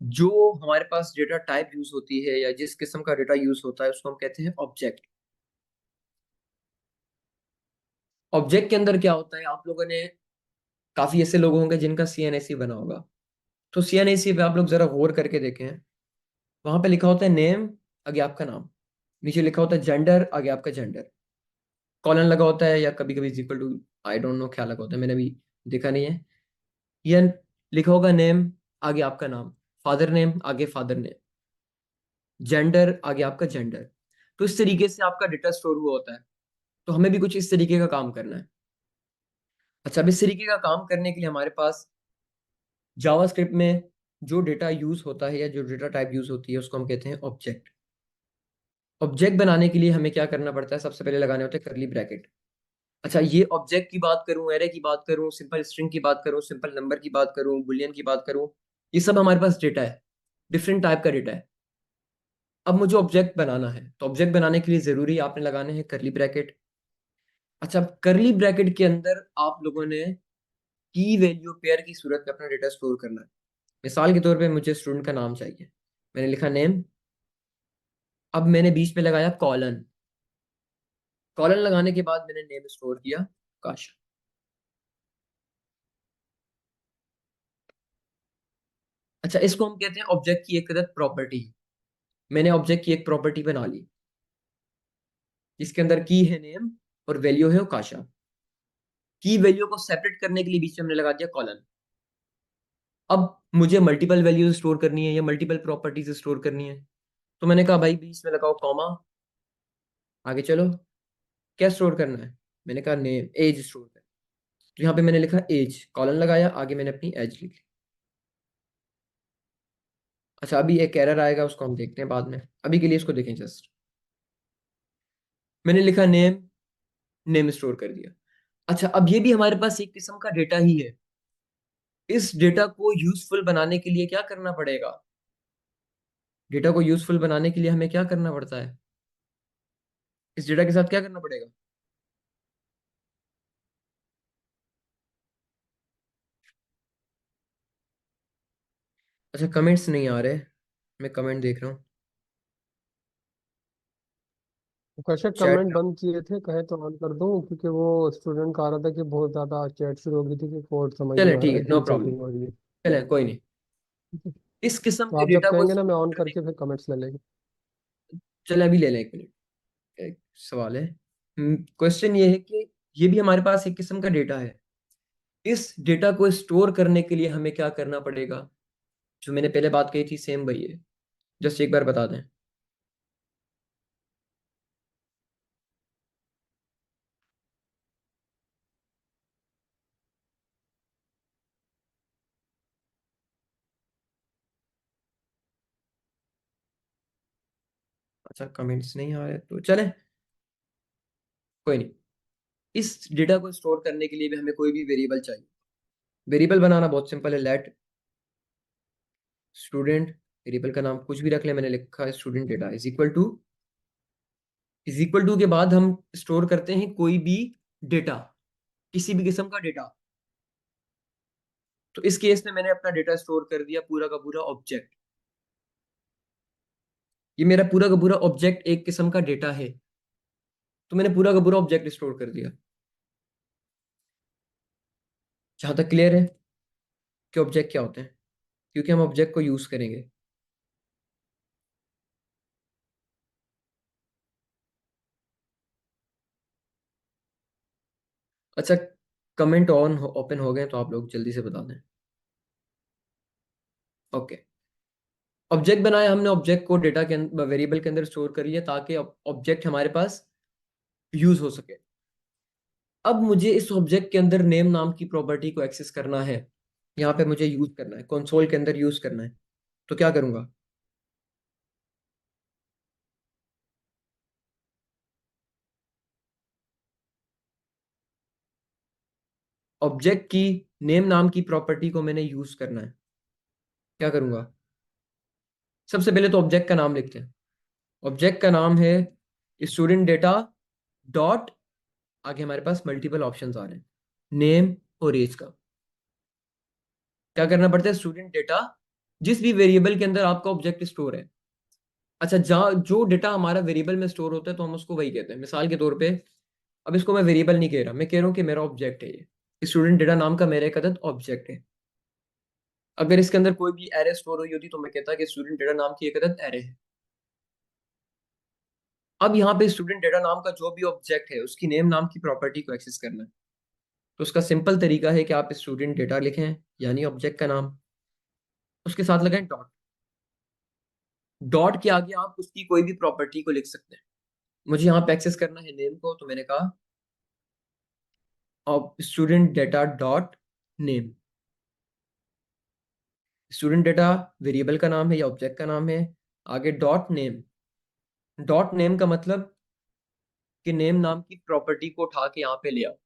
जो हमारे पास डेटा टाइप यूज होती है, या जिस किस्म का डेटा यूज होता है, उसको हम कहते हैं ऑब्जेक्ट। ऑब्जेक्ट के अंदर क्या होता है, आप लोगों ने, काफी ऐसे लोग होंगे जिनका सीएनएसी बना होगा, तो सीएनएसी पे आप लोग जरा गौर करके देखें, वहां पे लिखा होता है नेम, आगे आपका नाम, नीचे लिखा होता है जेंडर, आगे आपका जेंडर, कॉलन लगा होता है, या कभी कभी equal to, I don't know क्या लगा होता है, मैंने अभी देखा नहीं है। या लिखा होगा नेम, आगे आपका नाम, फादर नेम आगे फादर नेम, जेंडर आगे आपका जेंडर। तो इस तरीके से आपका डेटा स्टोर हुआ होता है। तो हमें भी कुछ इस तरीके का काम करना है। अच्छा, अब इस तरीके का काम करने के लिए हमारे पास जावास्क्रिप्ट में जो डेटा यूज होता है, या जो डेटा टाइप यूज होती है, उसको हम कहते हैं ऑब्जेक्ट। ऑब्जेक्ट बनाने के लिए हमें क्या करना पड़ता है? सबसे पहले लगाने होते हैं करली ब्रैकेट। अच्छा, ये ऑब्जेक्ट की बात करूं, एरे की बात करूं, सिंपल स्ट्रिंग की बात करूं, सिंपल नंबर की बात करूं, बुलियन की बात करूं, ये सब हमारे पास डेटा है, डिफरेंट टाइप का डेटा है। अब मुझे ऑब्जेक्ट बनाना है, तो ऑब्जेक्ट बनाने के लिए जरूरी आपने लगाने हैं करली ब्रैकेट। अच्छा, करली ब्रैकेट के अंदर आप लोगों ने की वैल्यू पेयर की सूरत में अपना डेटा स्टोर करना है। मिसाल के तौर पे मुझे स्टूडेंट का नाम चाहिए, मैंने लिखा नेम, अब मैंने बीच में लगाया कॉलन, कॉलन लगाने के बाद मैंने नेम स्टोर किया काश। अच्छा, इसको हम कहते हैं ऑब्जेक्ट की एक अदद प्रॉपर्टी। मैंने ऑब्जेक्ट की एक प्रॉपर्टी बना ली, जिसके अंदर की है नेम और वैल्यू है काशा। की वैल्यू को सेपरेट करने के लिए बीच में हमने लगा दिया कॉलन। अब मुझे मल्टीपल वैल्यूज स्टोर करनी है, या मल्टीपल प्रॉपर्टीज स्टोर करनी है, तो मैंने कहा भाई बीच में लगाओ कॉमा, आगे चलो, क्या स्टोर करना है? मैंने कहा नेम, एज स्टोर करना है। तो यहाँ पे मैंने लिखा एज, कॉलन लगाया, आगे मैंने अपनी एज लिखी। अच्छा, अभी एक एरर आएगा, उसको हम देखते हैं बाद में, अभी के लिए इसको देखें जस्ट। मैंने लिखा नेम, नेम स्टोर कर दिया। अच्छा, अब ये भी हमारे पास एक किस्म का डेटा ही है। इस डेटा को यूजफुल बनाने के लिए क्या करना पड़ेगा? डेटा को यूजफुल बनाने के लिए हमें क्या करना पड़ता है? इस डेटा के साथ क्या करना पड़ेगा? अच्छा, कमेंट्स नहीं आ रहे, मैं कमेंट देख रहा हूँ कश्यप चैट। कमेंट बंद किए थे, कहे तो ऑन कर दूं, क्योंकि वो स्टूडेंट का आ रहा था कि बहुत ज्यादा चैट शुरू हो गई थी कि कोड समझ नहीं चले आ ठीक रहा है, है, नो प्लीज प्रॉब्लम, चेकिंग हो रही है। चले कोई नहीं। इस किस्म तो के आप जब डेटा को कहेंगे ना, मैं स्टोर ऑन करने, करके फिर कमेंट्स ले लेंगे। चले अभी ले लें, एक मिनट। एक सवाल है, क्वेश्चन ये है कि ये भी हमारे पास एक किस्म का डेटा है। इस डेटा को स्टोर करने के लिए हमें क्या करना पड़ेगा? जो मैंने पहले बात कही थी सेम वही है, जस्ट एक बार बता दें। अच्छा कमेंट्स नहीं आ रहे तो चले, कोई नहीं। इस डेटा को स्टोर करने के लिए भी हमें कोई भी वेरिएबल चाहिए। वेरिएबल बनाना बहुत सिंपल है, लेट स्टूडेंट, वेरिएबल का नाम कुछ भी रख ले, मैंने लिखा है student data is equal to के बाद हम स्टोर करते हैं कोई भी डेटा, किसी भी किस्म का डेटा। तो इस केस में मैंने अपना डेटा स्टोर कर दिया पूरा का पूरा ऑब्जेक्ट। ये मेरा पूरा का पूरा ऑब्जेक्ट एक किस्म का डेटा है, तो मैंने पूरा का पूरा ऑब्जेक्ट स्टोर कर दिया। जहां तक क्लियर है कि ऑब्जेक्ट क्या होते हैं, क्योंकि हम ऑब्जेक्ट को यूज करेंगे। अच्छा कमेंट ऑन ओपन हो गए तो आप लोग जल्दी से बता दें। ओके, ऑब्जेक्ट बनाया हमने, ऑब्जेक्ट को डेटा के अंदर वेरिएबल के अंदर स्टोर कर लिया ताकि ऑब्जेक्ट हमारे पास यूज हो सके। अब मुझे इस ऑब्जेक्ट के अंदर नेम नाम की प्रॉपर्टी को एक्सेस करना है, यहाँ पे मुझे यूज करना है, कंसोल के अंदर यूज करना है। तो क्या करूंगा, ऑब्जेक्ट की नेम नाम की प्रॉपर्टी को मैंने यूज करना है। क्या करूंगा, सबसे पहले तो ऑब्जेक्ट का नाम लिखते हैं। ऑब्जेक्ट का नाम है स्टूडेंट डेटा डॉट, आगे हमारे पास मल्टीपल ऑप्शंस आ रहे हैं, नेम और एज का। क्या करना पड़ता है, स्टूडेंट डेटा, जिस भी वेरिएबल के अंदर आपका ऑब्जेक्ट स्टोर है। अच्छा, जहाँ जो डेटा हमारा वेरिएबल में स्टोर होता है तो हम उसको वही कहते हैं। मिसाल के तौर पे, अब इसको मैं वेरिएबल नहीं कह रहा, मैं कह रहा हूँ कि मेरा ऑब्जेक्ट है ये स्टूडेंट डेटा नाम का मेरा एक अदद ऑब्जेक्ट है। अगर इसके अंदर कोई भी एरे स्टोर हुई होती तो मैं कहता कि स्टूडेंट डेटा नाम की एक अदद एरे है। अब यहाँ पे स्टूडेंट डेटा नाम का जो भी ऑब्जेक्ट है उसकी नेम नाम की प्रॉपर्टी को एक्सेस करना है। तो उसका सिंपल तरीका है कि आप स्टूडेंट डेटा लिखें, यानी ऑब्जेक्ट का नाम, उसके साथ लगाएं डॉट। डॉट के आगे आप उसकी कोई भी प्रॉपर्टी को लिख सकते हैं। मुझे यहाँ पे एक्सेस करना है नेम को, तो मैंने कहा अब student data dot name. Student data variable का नाम है या ऑब्जेक्ट का नाम है, आगे डॉट नेम। डॉट नेम का मतलब कि नेम नाम की प्रॉपर्टी को उठा के यहाँ पे ले आओ।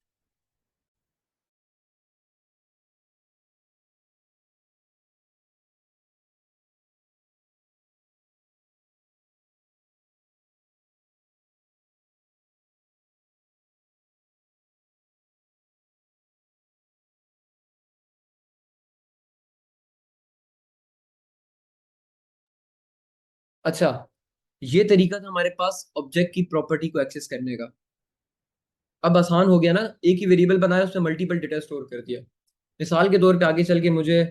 अच्छा, ये तरीका था हमारे पास ऑब्जेक्ट की प्रॉपर्टी को एक्सेस करने का। अब आसान हो गया ना, एक ही वेरिएबल बनाया उसमें मल्टीपल डेटा स्टोर कर दिया। मिसाल के तौर पे आगे चल के मुझे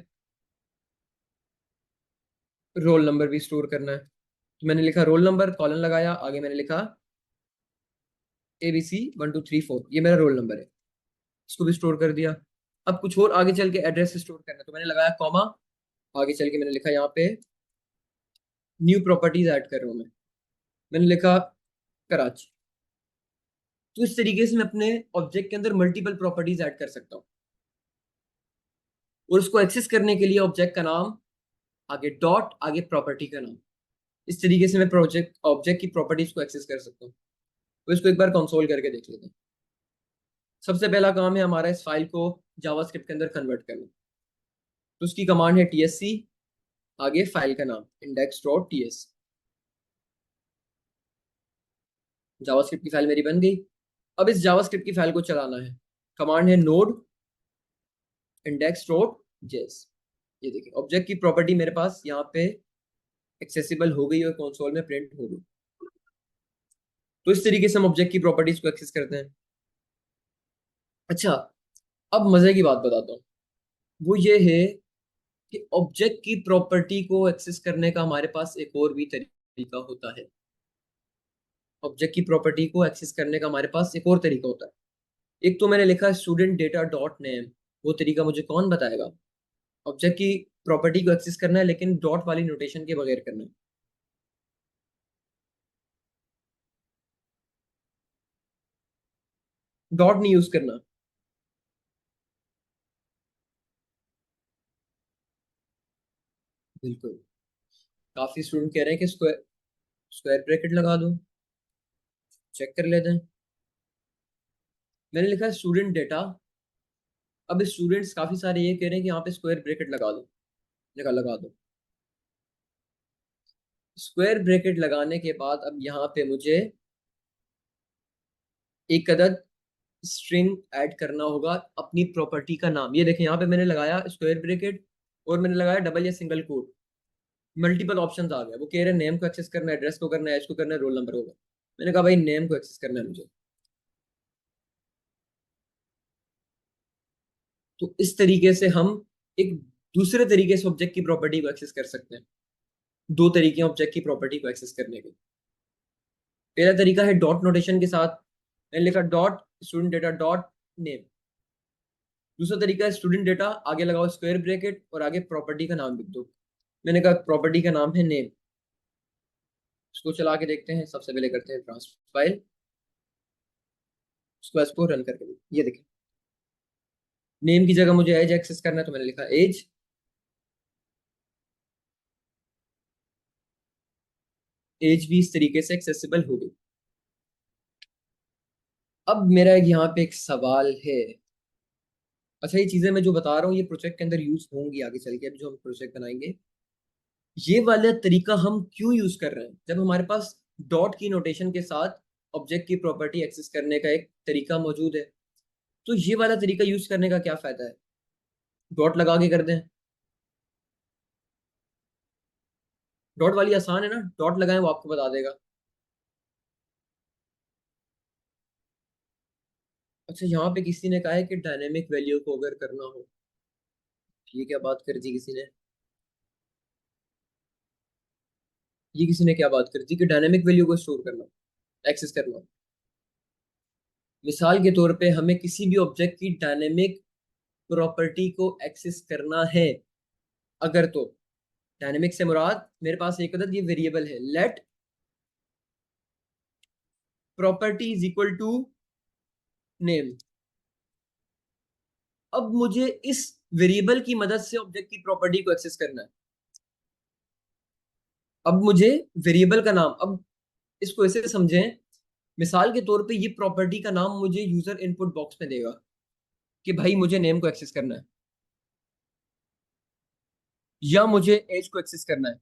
रोल नंबर भी स्टोर करना है, तो मैंने लिखा रोल नंबर, कॉलन लगाया, आगे मैंने लिखा ABC 1234, ये मेरा रोल नंबर है, इसको भी स्टोर कर दिया। अब कुछ और आगे चल के एड्रेस स्टोर करना है, तो मैंने लगाया कॉमा, आगे चल के मैंने लिखा यहाँ पे न्यू प्रॉपर्टीज ऐड कर रहा हूँ मैंने लिखा कराची। तो इस तरीके से मैं अपने ऑब्जेक्ट के अंदर मल्टीपल प्रॉपर्टीज ऐड कर सकता हूँ, और उसको एक्सेस करने के लिए ऑब्जेक्ट का नाम, आगे डॉट, आगे प्रॉपर्टी का नाम। इस तरीके से मैं प्रोजेक्ट ऑब्जेक्ट की प्रॉपर्टीज को एक्सेस कर सकता हूँ। तो इसको एक बार कंसोल करके देख लेते हैं। सबसे पहला काम है हमारा इस फाइल को जावास्क्रिप्ट के अंदर कन्वर्ट करना। तो उसकी कमांड है TSC, आगे फाइल का नाम index.ts। जावास्क्रिप्ट की फाइल मेरी बन गई। अब इस जावास्क्रिप्ट की फाइल को चलाना है, कमांड है node index.js। ये देखिए ऑब्जेक्ट की प्रॉपर्टी मेरे पास यहाँ पे एक्सेसिबल हो गई और कंसोल में प्रिंट हो गई। तो इस तरीके से हम ऑब्जेक्ट की प्रॉपर्टीज को एक्सेस करते हैं। अच्छा, अब मजे की बात बताता हूँ, वो ये है कि ऑब्जेक्ट की प्रॉपर्टी को एक्सेस करने का हमारे पास एक और भी तरीका होता है। ऑब्जेक्ट की प्रॉपर्टी को एक्सेस करने का हमारे पास एक और तरीका होता है। एक तो मैंने लिखा स्टूडेंट डेटा डॉट नेम, वो तरीका मुझे कौन बताएगा। ऑब्जेक्ट की प्रॉपर्टी को एक्सेस करना है, लेकिन डॉट वाली नोटेशन के बगैर करना है। डॉट नहीं यूज करना। बिल्कुल। काफी स्टूडेंट कह रहे हैं कि स्क्वायर स्क्वायर ब्रैकेट लगा दो, चेक कर लेते हैं। मैंने लिखा है स्टूडेंट डेटा। अब स्टूडेंट्स काफी सारे ये कह रहे हैं कि यहाँ पे स्क्वायर ब्रैकेट लगा दो। लगा दो। स्क्वायर ब्रैकेट लगाने के बाद अब यहाँ पे मुझे एक अदद स्ट्रिंग ऐड करना होगा अपनी प्रॉपर्टी का नाम। ये देखें, यहाँ पे मैंने लगाया स्क्वायर ब्रैकेट और मैंने लगाया डबल या सिंगल कोट। मल्टीपल ऑप्शंस आ गए। वो कह रहे हैं नेम को एक्सेस करना है, एड्रेस को करना है, एज को करना है, रोल नंबर होगा। मैंने कहा भाई नेम को एक्सेस करना है मुझे। तो इस तरीके से हम एक दूसरे तरीके से ऑब्जेक्ट की प्रॉपर्टी को एक्सेस कर सकते हैं। दो तरीके हैं ऑब्जेक्ट की प्रॉपर्टी को एक्सेस करने के। पहला तरीका है डॉट नोटेशन के साथ। मैंने लिखा dot student data dot name. दूसरा तरीका है स्टूडेंट डेटा, आगे लगाओ स्क्वायर ब्रैकेट और आगे प्रॉपर्टी का नाम लिख दो। मैंने कहा प्रॉपर्टी का नाम है नेम। इसको चला के देखते हैं। सबसे पहले करते हैं ट्रांसफर फाइल, उसको रन करके ये देखिए, नेम की जगह मुझे एज एक्सेस करना है तो मैंने लिखा एज। एज भी इस तरीके से एक्सेसिबल हो गई। अब मेरा यहाँ पे एक सवाल है। अच्छा, ये चीजें मैं जो बता रहा हूँ ये प्रोजेक्ट के अंदर यूज होंगी आगे चल के। अब जो हम प्रोजेक्ट बनाएंगे, ये वाला तरीका हम क्यों यूज कर रहे हैं? जब हमारे पास डॉट की नोटेशन के साथ ऑब्जेक्ट की प्रॉपर्टी एक्सेस करने का एक तरीका मौजूद है, तो ये वाला तरीका यूज करने का क्या फायदा है? डॉट लगा के कर दें। डॉट वाली आसान है ना, डॉट लगाएं वो आपको बता देगा। अच्छा, यहाँ पे किसी ने कहा है कि डायनेमिक वैल्यू को अगर करना हो, ये क्या बात कर दी किसी ने? ये किसी ने क्या बात कर दी कि डायनेमिक वैल्यू को स्टोर करना, एक्सेस करना? मिसाल के तौर पे हमें किसी भी ऑब्जेक्ट की डायनेमिक प्रॉपर्टी को एक्सेस करना है अगर, तो डायनेमिक से मुराद मेरे पास एक अदद ये वेरिएबल है, let property is equal to name. अब मुझे इस वेरिएबल की मदद से ऑब्जेक्ट की प्रॉपर्टी को एक्सेस करना है। अब मुझे वेरिएबल का नाम, अब इसको ऐसे समझें, मिसाल के तौर पे ये प्रॉपर्टी का नाम मुझे यूजर इनपुट बॉक्स में देगा कि भाई मुझे नेम को एक्सेस करना है या मुझे एज को एक्सेस करना है।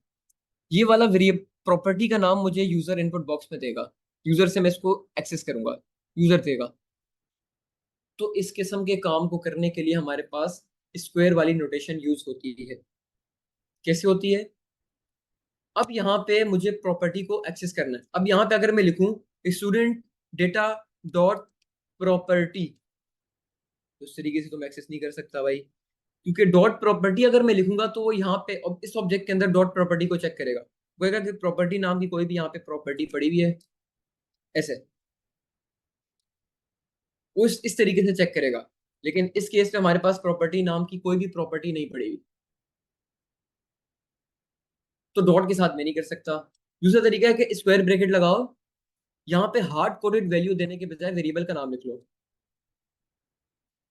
ये वाला वेरिएबल प्रॉपर्टी का नाम मुझे यूजर इनपुट बॉक्स में देगा। यूजर से मैं इसको एक्सेस करूंगा, यूजर देगा। तो इस किस्म के काम को करने के लिए हमारे पास स्क्वायर वाली नोटेशन यूज होती है। कैसे होती है? अब यहाँ पे मुझे प्रॉपर्टी को एक्सेस करना है। अब यहाँ पे अगर मैं लिखूं स्टूडेंट डेटा डॉट प्रॉपर्टी, तो इस तरीके से तो मैं एक्सेस नहीं कर सकता भाई, क्योंकि डॉट प्रॉपर्टी अगर मैं लिखूंगा तो वो यहाँ पे इस ऑब्जेक्ट के अंदर डॉट प्रॉपर्टी को चेक करेगा। वो कहेगा कि प्रॉपर्टी नाम की कोई भी यहाँ पे प्रॉपर्टी पड़ी हुई है, ऐसे वो इस तरीके से चेक करेगा। लेकिन इस केस में हमारे पास प्रॉपर्टी नाम की कोई भी प्रॉपर्टी नहीं पड़ी हुई, तो डॉट के साथ मैं नहीं कर सकता। दूसरा तरीका है कि स्क्वायर ब्रैकेट लगाओ, यहाँ पे हार्ड कोडेड वैल्यू देने के बजाय वेरिएबल का नाम लिख लो।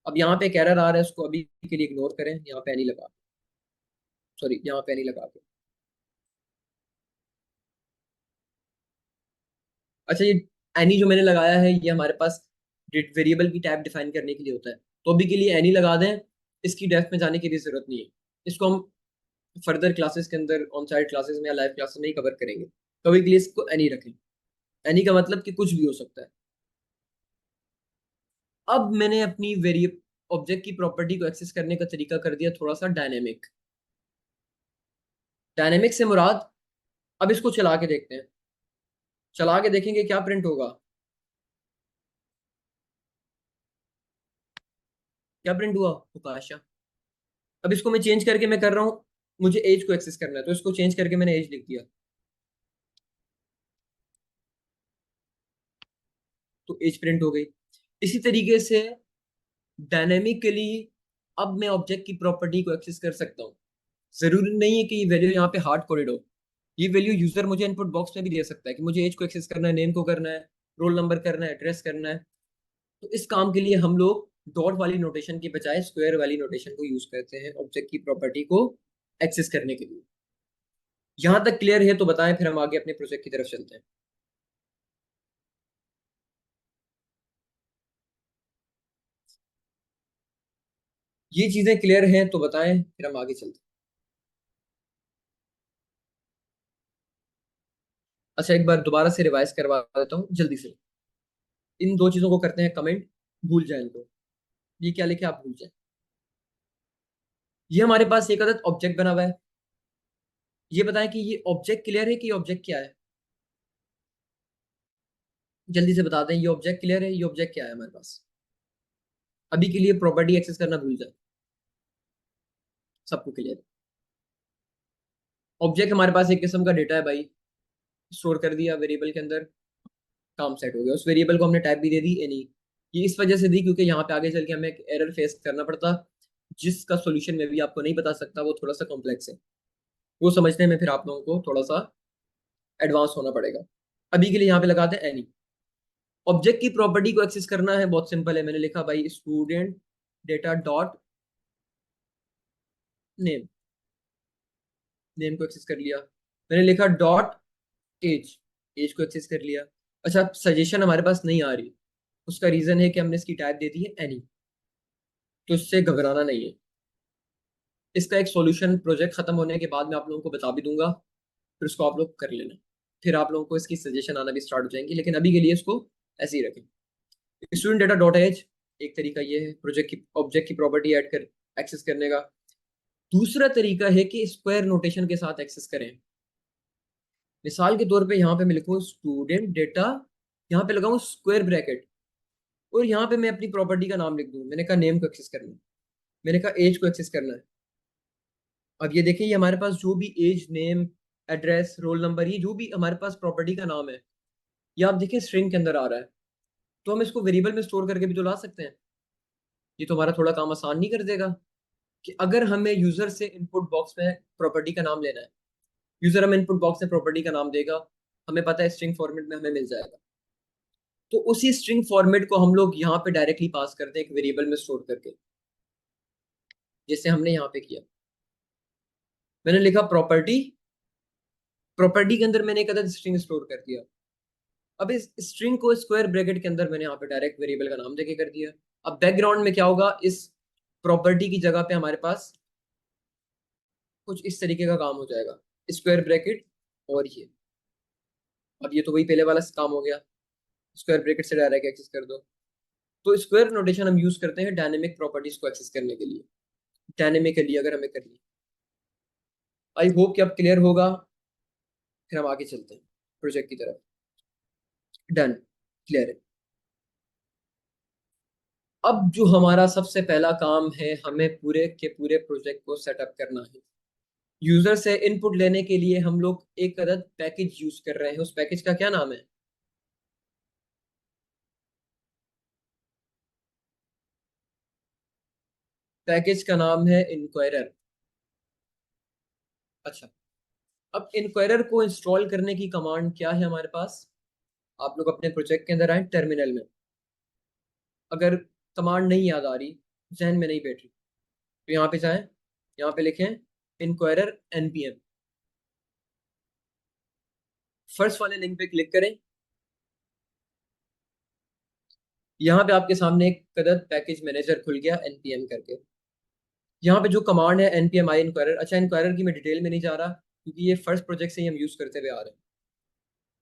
अब यहाँ पे एक एरर आ रहा है, उसको अभी के लिए इग्नोर करें। यहाँ पे नहीं लगा, सॉरी, यहाँ पे नहीं लगा के। अच्छा, ये एनी जो मैंने लगाया है ये हमारे पास वेरिएबल की टाइप डिफाइन करने के लिए होता है। तो अभी के लिए एनी लगा दें, इसकी डेप्थ में जाने की भी जरूरत नहीं है। इसको हम फर्दर क्लासेस के अंदर ऑन साइड क्लासेस में या लाइव क्लासेस में ही कवर करेंगे। कभी के लिए इसको एनी रखें। एनी का मतलब कि कुछ भी हो सकता है। अब मैंने अपनी वेरिएबल ऑब्जेक्ट की प्रॉपर्टी को एक्सेस करने का तरीका कर दिया थोड़ा सा डायनेमिक। डायनेमिक से मुराद, अब इसको चला के देखते हैं। चला के देखेंगे क्या प्रिंट होगा। क्या प्रिंट हुआ? उकाशा। अब इसको मैं चेंज करके मैं कर रहा हूँ, मुझे एज को एक्सेस करना है तो इसको चेंज करके मैंने एज लिख दिया, तो एज प्रिंट हो गई। इसी तरीके से डायनेमिकली अब मैं ऑब्जेक्ट की प्रॉपर्टी को एक्सेस कर सकता हूँ। जरूरी नहीं है कि ये वैल्यू यहाँ पे हार्ड कोडेड हो। ये वैल्यू यूजर मुझे इनपुट बॉक्स में भी दे सकता है कि मुझे एज को एक्सेस करना है, नेम को करना है, रोल नंबर करना है, एड्रेस करना है। तो इस काम के लिए हम लोग डॉट वाली नोटेशन की बजाय स्क्वायर वाली नोटेशन को यूज करते हैं ऑब्जेक्ट की प्रॉपर्टी को एक्सेस करने के लिए। यहां तक क्लियर है तो बताएं, फिर हम आगे अपने प्रोजेक्ट की तरफ चलते हैं। ये चीजें क्लियर हैं तो बताएं, फिर हम आगे चलते हैं। अच्छा, एक बार दोबारा से रिवाइज करवा देता हूँ जल्दी से। इन दो चीजों को करते हैं कमेंट, भूल जाए इनको। ये क्या लिखे आप भूल जाए। ये हमारे पास एक अदद ऑब्जेक्ट बना हुआ है। ये बताएं कि ये ऑब्जेक्ट क्लियर है कि ये ऑब्जेक्ट क्या है। जल्दी से बता दें, ये ऑब्जेक्ट क्लियर है, ये ऑब्जेक्ट क्या है हमारे पास। अभी के लिए प्रॉपर्टी एक्सेस करना भूल जाए, सबको क्लियर है। ऑब्जेक्ट हमारे पास एक किस्म का डेटा है भाई, स्टोर कर दिया वेरिएबल के अंदर, काम सेट हो गया। उस वेरिएबल को हमने टाइप भी दे दी एनी। ये इस वजह से दी क्योंकि यहाँ पे आगे चल के हमें एक एरर फेस करना पड़ता, जिसका सोल्यूशन में भी आपको नहीं बता सकता, वो थोड़ा सा कॉम्प्लेक्स है। वो समझने में फिर आप लोगों को थोड़ा सा एडवांस होना पड़ेगा। अभी के लिए यहाँ पे लगाते हैं एनी। ऑब्जेक्ट की प्रॉपर्टी को एक्सेस करना है, बहुत सिंपल है। मैंने लिखा भाई student data dot name, name को एक्सेस कर लिया। मैंने लिखा डॉट एज, एज को एक्सेस कर लिया। अच्छा, सजेशन हमारे पास नहीं आ रही, उसका रीजन है कि हमने इसकी टाइप दे दी है एनी, तो इससे घबराना नहीं है। इसका एक सॉल्यूशन प्रोजेक्ट खत्म होने के बाद मैं आप लोगों को बता भी दूंगा, फिर उसको आप लोग कर लेना। फिर आप लोगों को इसकी सजेशन आना भी स्टार्ट हो जाएंगी, लेकिन अभी के लिए इसको ऐसे ही रखें। स्टूडेंट डेटा डॉट एज एक तरीका ये है प्रोजेक्ट की ऑब्जेक्ट की प्रॉपर्टी ऐड कर एक्सेस करने का। दूसरा तरीका है कि स्क्वायर नोटेशन के साथ एक्सेस करें। मिसाल के तौर पे यहाँ पे मैं लिखूँ स्टूडेंट डेटा, यहाँ पे लगाऊं स्क्वायर ब्रैकेट, और यहाँ पे मैं अपनी प्रॉपर्टी का नाम लिख दूं। मैंने कहा नेम को एक्सेस करना है, मैंने कहा एज को एक्सेस करना है। अब ये देखिए, ये हमारे पास जो भी age, name, address, roll number, ये जो भी हमारे पास प्रॉपर्टी का नाम है, ये आप देखिए स्ट्रिंग के अंदर आ रहा है। तो हम इसको वेरिएबल में स्टोर करके भी तो ला सकते हैं। ये तो हमारा थोड़ा काम आसान नहीं कर देगा कि अगर हमें यूजर से इनपुट बॉक्स में प्रॉपर्टी का नाम लेना है, यूजर हमें इनपुट बॉक्स में प्रॉपर्टी का नाम देगा, हमें पता है स्ट्रिंग फॉर्मेट में हमें मिल जाएगा, तो उसी स्ट्रिंग फॉर्मेट को हम लोग यहाँ पे डायरेक्टली पास करते हैं एक वेरिएबल में स्टोर करके, जैसे हमने यहाँ पे किया। मैंने लिखा प्रॉपर्टी, प्रॉपर्टी के अंदर मैंने एक अदद स्ट्रिंग स्टोर कर दिया। अब इस स्ट्रिंग को स्क्वायर ब्रैकेट के अंदर मैंने यहाँ पे डायरेक्ट वेरिएबल का नाम देके कर दिया। अब बैकग्राउंड में क्या होगा, इस प्रॉपर्टी की जगह पे हमारे पास कुछ इस तरीके का काम हो जाएगा, स्क्वायर ब्रैकेट और ये। अब ये तो वही पहले वाला काम हो गया, स्क्वायर ब्रैकेट से डायरेक्ट एक्सेस कर दो। तो स्क्वायर नोटेशन हम यूज करते हैं डायनेमिक प्रॉपर्टीज को एक्सेस करने के लिए, डायनेमिकली अगर हमें करनी। आई होप कि अब क्लियर होगा। फिर हम आगे चलते हैं प्रोजेक्ट की तरफ। डन, क्लियर है। अब जो हमारा सबसे पहला काम है, हमें पूरे के पूरे प्रोजेक्ट को सेटअप करना है। यूजर से इनपुट लेने के लिए हम लोग एक अदद पैकेज यूज कर रहे हैं। उस पैकेज का क्या नाम है? पैकेज का नाम है इंक्वायरर। अच्छा, अब इंक्वायरर को इंस्टॉल करने की कमांड क्या है हमारे पास? आप लोग अपने प्रोजेक्ट के अंदर आए, टर्मिनल में। अगर कमांड नहीं याद आ रही, जहन में नहीं बैठ रही, तो यहाँ पे जाएं, यहाँ पे लिखें इंक्वायरर npm। फर्स्ट वाले लिंक पे क्लिक करें। यहाँ पे आपके सामने एक कदर पैकेज मैनेजर खुल गया npm करके। यहाँ पे जो कमांड है npm i इंक्वायरर। अच्छा, इंक्वायरर की मैं डिटेल में नहीं जा रहा क्योंकि ये फर्स्ट प्रोजेक्ट से ही हम यूज करते हुए आ रहे हैं।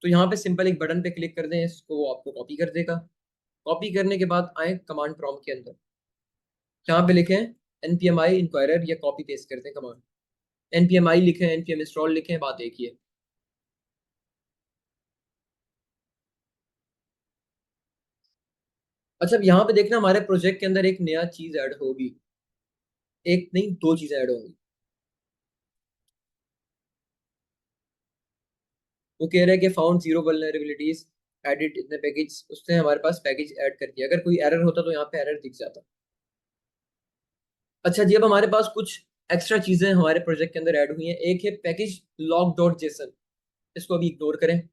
तो यहाँ पे सिंपल एक बटन पे क्लिक कर दें, इसको वो आपको कॉपी कर देगा। कॉपी करने के बाद आए कमांड प्रॉम्प्ट के अंदर, यहाँ पे लिखें npm i इंक्वायरर, या कॉपी पेस्ट करते हैं कमांड। npm i लिखें, npm इंस्टॉल लिखें, बात एक ही है। अच्छा, अब यहाँ पे देखना हमारे प्रोजेक्ट के अंदर एक नया चीज ऐड होगी, एक नहीं दो चीजें ऐड होंगी। वो कह रहे हैं कि फाउंड जीरो वल्नरेबिलिटीज, एडिट इतने पैकेज, उसने हमारे पास पैकेज ऐड कर दिया। अगर कोई एरर होता तो यहाँ पे एरर दिख जाता। अच्छा जी, अब हमारे पास कुछ एक्स्ट्रा चीजें हमारे प्रोजेक्ट के अंदर ऐड हुई हैं। एक है पैकेज लॉग डॉट जेसन, इसको अभी इग्नोर करें,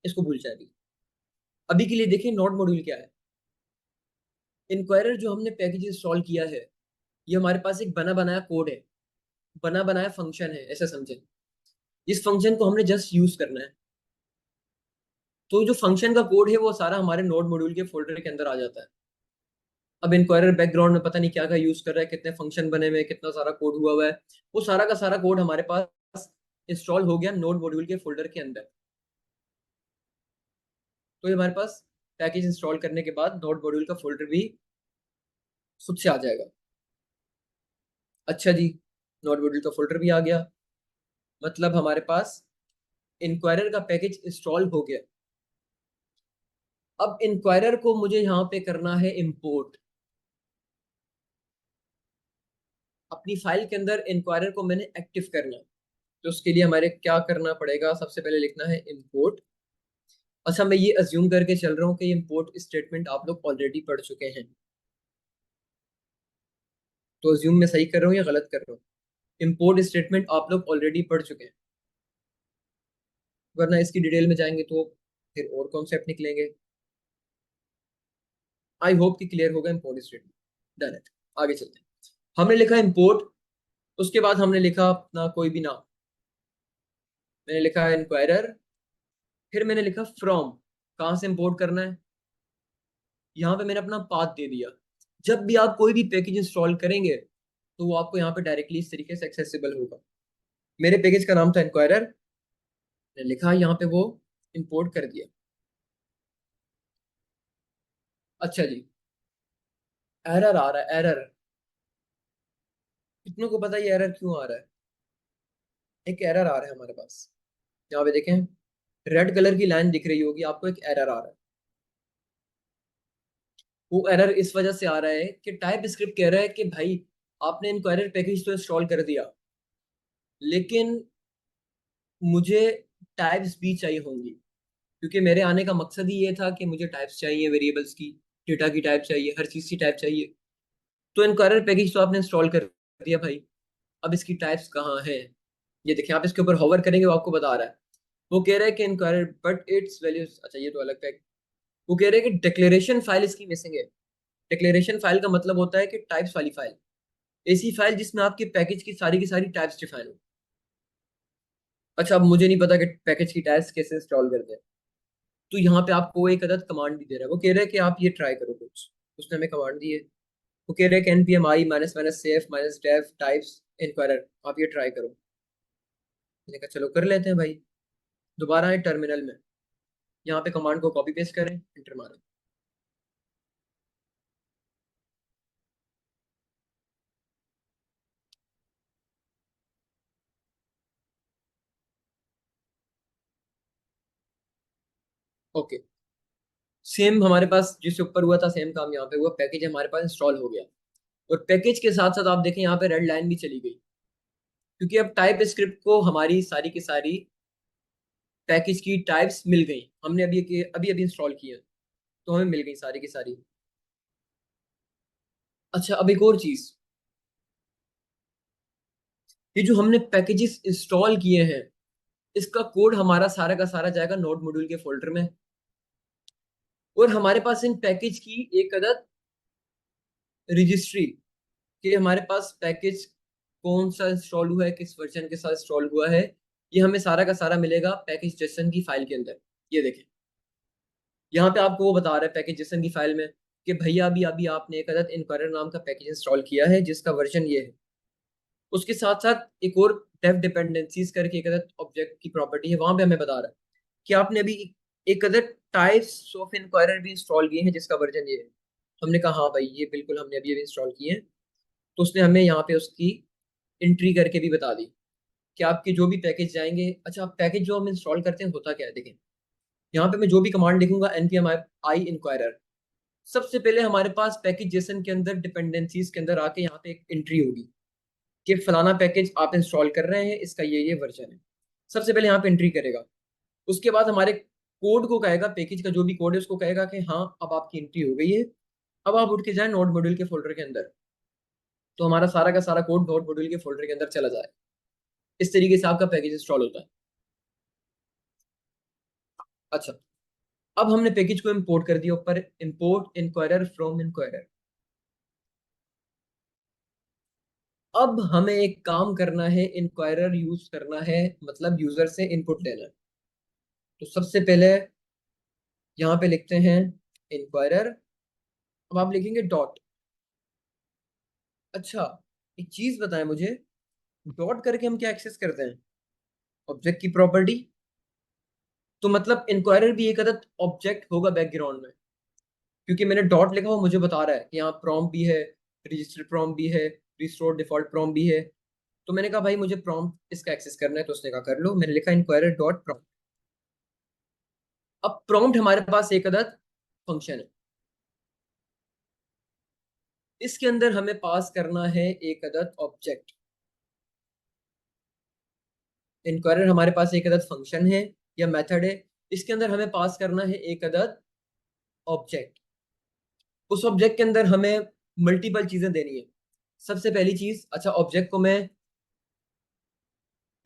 इसको भूल जाए अभी। अभी के लिए देखिए नोड मॉड्यूल क्या है। इंक्वायरर जो हमने पैकेज इंस्टॉल किया है, ये हमारे पास एक बना बनाया कोड है, बना बनाया फंक्शन है, ऐसा समझें। इस फंक्शन को हमने जस्ट यूज करना है। तो जो फंक्शन का कोड है वो सारा हमारे नोड मॉड्यूल के फोल्डर के अंदर आ जाता है। अब इंक्वायरर बैकग्राउंड में पता नहीं क्या क्या यूज कर रहा है, कितने फंक्शन बने हुए हैं, कितना सारा कोड हुआ हुआ है, वो सारा का सारा कोड हमारे पास इंस्टॉल हो गया नोड मॉड्यूल के फोल्डर के अंदर। तो ये हमारे पास पैकेज इंस्टॉल करने के बाद नोड मॉड्यूल का फोल्डर भी खुद से आ जाएगा। अच्छा जी, नोड मॉड्यूल का फोल्डर भी आ गया, मतलब हमारे पास इंक्वायरर का पैकेज इंस्टॉल हो गया। अब इंक्वायरर को मुझे यहाँ पे करना है इंपोर्ट। अपनी फाइल के अंदर इंक्वायरर को मैंने एक्टिव करना है, तो उसके लिए हमारे क्या करना पड़ेगा, सबसे पहले लिखना है इंपोर्ट। अच्छा, मैं ये अज्यूम करके चल रहा हूँ कि ये इंपोर्ट स्टेटमेंट आप लोग ऑलरेडी पढ़ चुके हैं, तो अज्यूम मैं सही कर रहा हूँ या गलत कर रहा हूँ? इंपोर्ट स्टेटमेंट आप लोग ऑलरेडी पढ़ चुके हैं, वरना इसकी डिटेल में जाएंगे तो फिर और कॉन्सेप्ट निकलेंगे। आई होप कि क्लियर होगा इंपोर्ट स्टेटमेंट। डन है, आगे चलते हैं। हमने लिखा इंपोर्ट, उसके बाद हमने लिखा अपना कोई भी नाम। मैंने लिखा इंक्वायरर, फिर मैंने लिखा फ्रॉम, कहाँ से इंपोर्ट करना है। यहाँ पे मैंने अपना पाथ दे दिया। जब भी आप कोई भी पैकेज इंस्टॉल करेंगे तो वो आपको यहाँ पे डायरेक्टली इस तरीके से एक्सेसिबल होगा। मेरे पैकेज का नाम था इंक्वायरर, मैंने लिखा यहाँ पे, वो इंपोर्ट कर दिया। अच्छा जी, एरर आ रहा है, एरर। कितनों को पता है ये एरर क्यों आ रहा है? एक एरर आ रहा है हमारे पास, यहाँ पे देखें, रेड कलर की लाइन दिख रही होगी आपको, एक एरर आ रहा है। वो एरर इस वजह से आ रहा है कि टाइप स्क्रिप्ट कह रहा है कि भाई आपने इंक्वायरर पैकेज तो इंस्टॉल कर दिया, लेकिन मुझे टाइप्स भी चाहिए होंगी, क्योंकि मेरे आने का मकसद ही ये था कि मुझे टाइप्स चाहिए, वेरिएबल्स की, डेटा की टाइप चाहिए, हर चीज़ की टाइप चाहिए। तो इंक्वायरर पैकेज तो आपने इंस्टॉल कर दिया भाई, अब इसकी टाइप्स कहाँ है? ये देखिए, आप इसके ऊपर होवर करेंगे वो आपको बता रहा है। वो कह रहा है कि इंक्वायरर बट इट्स वैल्यूज, अच्छा ये तो अलग पैक। वो कह रहे हैं कि डिक्लेरेशन फाइल इसकी मिसिंग है। डिक्लेरेशन फाइल का मतलब होता है कि टाइप्स वाली फाइल, ऐसी फाइल जिसमें आपके पैकेज की सारी टाइप्स डिफाइन हो। अच्छा, अब मुझे नहीं पता कि पैकेज की टाइप्स कैसे इंस्टॉल करते हैं, तो यहाँ पे आपको वो एक अदद कमांड भी दे रहा है। वो कह रहा है कि आप ये ट्राई करो कुछ, उसने हमें कमांड दी है। वो कह रहा है कि npm i minus minus save minus dev types inquirer, आप ये ट्राई करो। मैंने कहा चलो कर लेते हैं भाई। दोबारा आए टर्मिनल में, यहाँ पे कमांड को कॉपी पेस्ट करें, एंटर मारें। ओके, सेम हमारे पास जिससे ऊपर हुआ था सेम काम यहाँ पे हुआ, पैकेज हमारे पास इंस्टॉल हो गया। और पैकेज के साथ साथ आप देखें यहाँ पे रेड लाइन भी चली गई, क्योंकि अब टाइप स्क्रिप्ट को हमारी सारी की सारी पैकेज की टाइप्स मिल गई। हमने अभी अभी अभी इंस्टॉल किया, तो हमें मिल गई सारी की सारी। अच्छा, अब एक और चीज, ये जो हमने पैकेजेस इंस्टॉल किए हैं, इसका कोड हमारा सारा का सारा जाएगा नोड मॉड्यूल के फोल्डर में। और हमारे पास इन पैकेज की एक अदद रजिस्ट्री, कि हमारे पास पैकेज कौन सा इंस्टॉल हुआ है, किस वर्जन के साथ इंस्टॉल हुआ है, ये हमें सारा का सारा मिलेगा पैकेज जेसन की फाइल के अंदर। ये देखें, यहाँ पे आपको वो बता रहा है पैकेज जेसन की फाइल में कि भैया अभी अभी आपने एक अदद इनक्वायरर नाम का पैकेज इंस्टॉल किया है जिसका वर्जन ये है। उसके साथ साथ एक और डेव डिपेंडेंसीज करके एक अदद ऑब्जेक्ट की प्रॉपर्टी है, वहां पे हमें बता रहा है कि आपने अभी एक अदद टाइप्स ऑफ इनक्वायरर भी इंस्टॉल किए हैं जिसका वर्जन ये है। हमने कहा हाँ भाई, ये बिल्कुल हमने अभी अभी इंस्टॉल किए हैं। तो उसने हमें यहाँ पे उसकी एंट्री करके भी बता दी कि आपके जो भी पैकेज जाएंगे। अच्छा, पैकेज जो हम इंस्टॉल करते हैं होता क्या है, देखें यहाँ पे मैं जो भी कमांड लिखूंगा npm i इंक्वायरर, सबसे पहले हमारे पास पैकेज जेसन के अंदर डिपेंडेंसीज के अंदर आके यहाँ पे एक एंट्री होगी कि फलाना पैकेज आप इंस्टॉल कर रहे हैं, इसका ये वर्जन है। सबसे पहले यहाँ पे एंट्री करेगा, उसके बाद हमारे कोड को कहेगा, पैकेज का जो भी कोड है उसको कहेगा कि हाँ अब आपकी एंट्री हो गई है, अब आप उठ के जाए नोड मॉड्यूल के फोल्डर के अंदर। तो हमारा सारा का सारा कोड डॉट मॉड्यूल के फोल्डर के अंदर चला जाए। इस तरीके से आपका पैकेज इंस्टॉल होता है। अच्छा, अब हमने पैकेज को इंपोर्ट कर दिया ऊपर, इंपोर्ट इंक्वायरर फ्रॉम इंक्वायरर। अब हमें एक काम करना है, इंक्वायरर यूज करना है, मतलब यूजर से इनपुट लेना है। तो सबसे पहले यहाँ पे लिखते हैं इंक्वायरर, अब आप लिखेंगे डॉट। अच्छा, एक चीज बताएं मुझे, डॉट करके हम क्या एक्सेस करते हैं? ऑब्जेक्ट की प्रॉपर्टी। तो मतलब इंक्वायरर भी एक अदद ऑब्जेक्ट होगा बैकग्राउंड में, क्योंकि मैंने डॉट लिखा हुआ मुझे बता रहा है कि यहाँ प्रॉम्प्ट भी है, रजिस्टर प्रॉम्प्ट भी है, रिस्टोर डिफॉल्ट प्रॉम्प्ट भी है। तो मैंने कहा भाई मुझे प्रॉम्प्ट इसका एक्सेस करना है, तो उसने कहा कर लो। मैंने लिखा इंक्वायरर डॉट प्रॉम्प्ट। अब प्रॉम्प्ट हमारे पास एक अदद फंक्शन है, इसके अंदर हमें पास करना है एक अदद ऑब्जेक्ट। इंक्वायरर हमारे पास एक अदद फंक्शन है या मेथड है, इसके अंदर हमें पास करना है एक अदद ऑब्जेक्ट। उस ऑब्जेक्ट के अंदर हमें मल्टीपल चीजें देनी है। सबसे पहली चीज, अच्छा ऑब्जेक्ट को मैं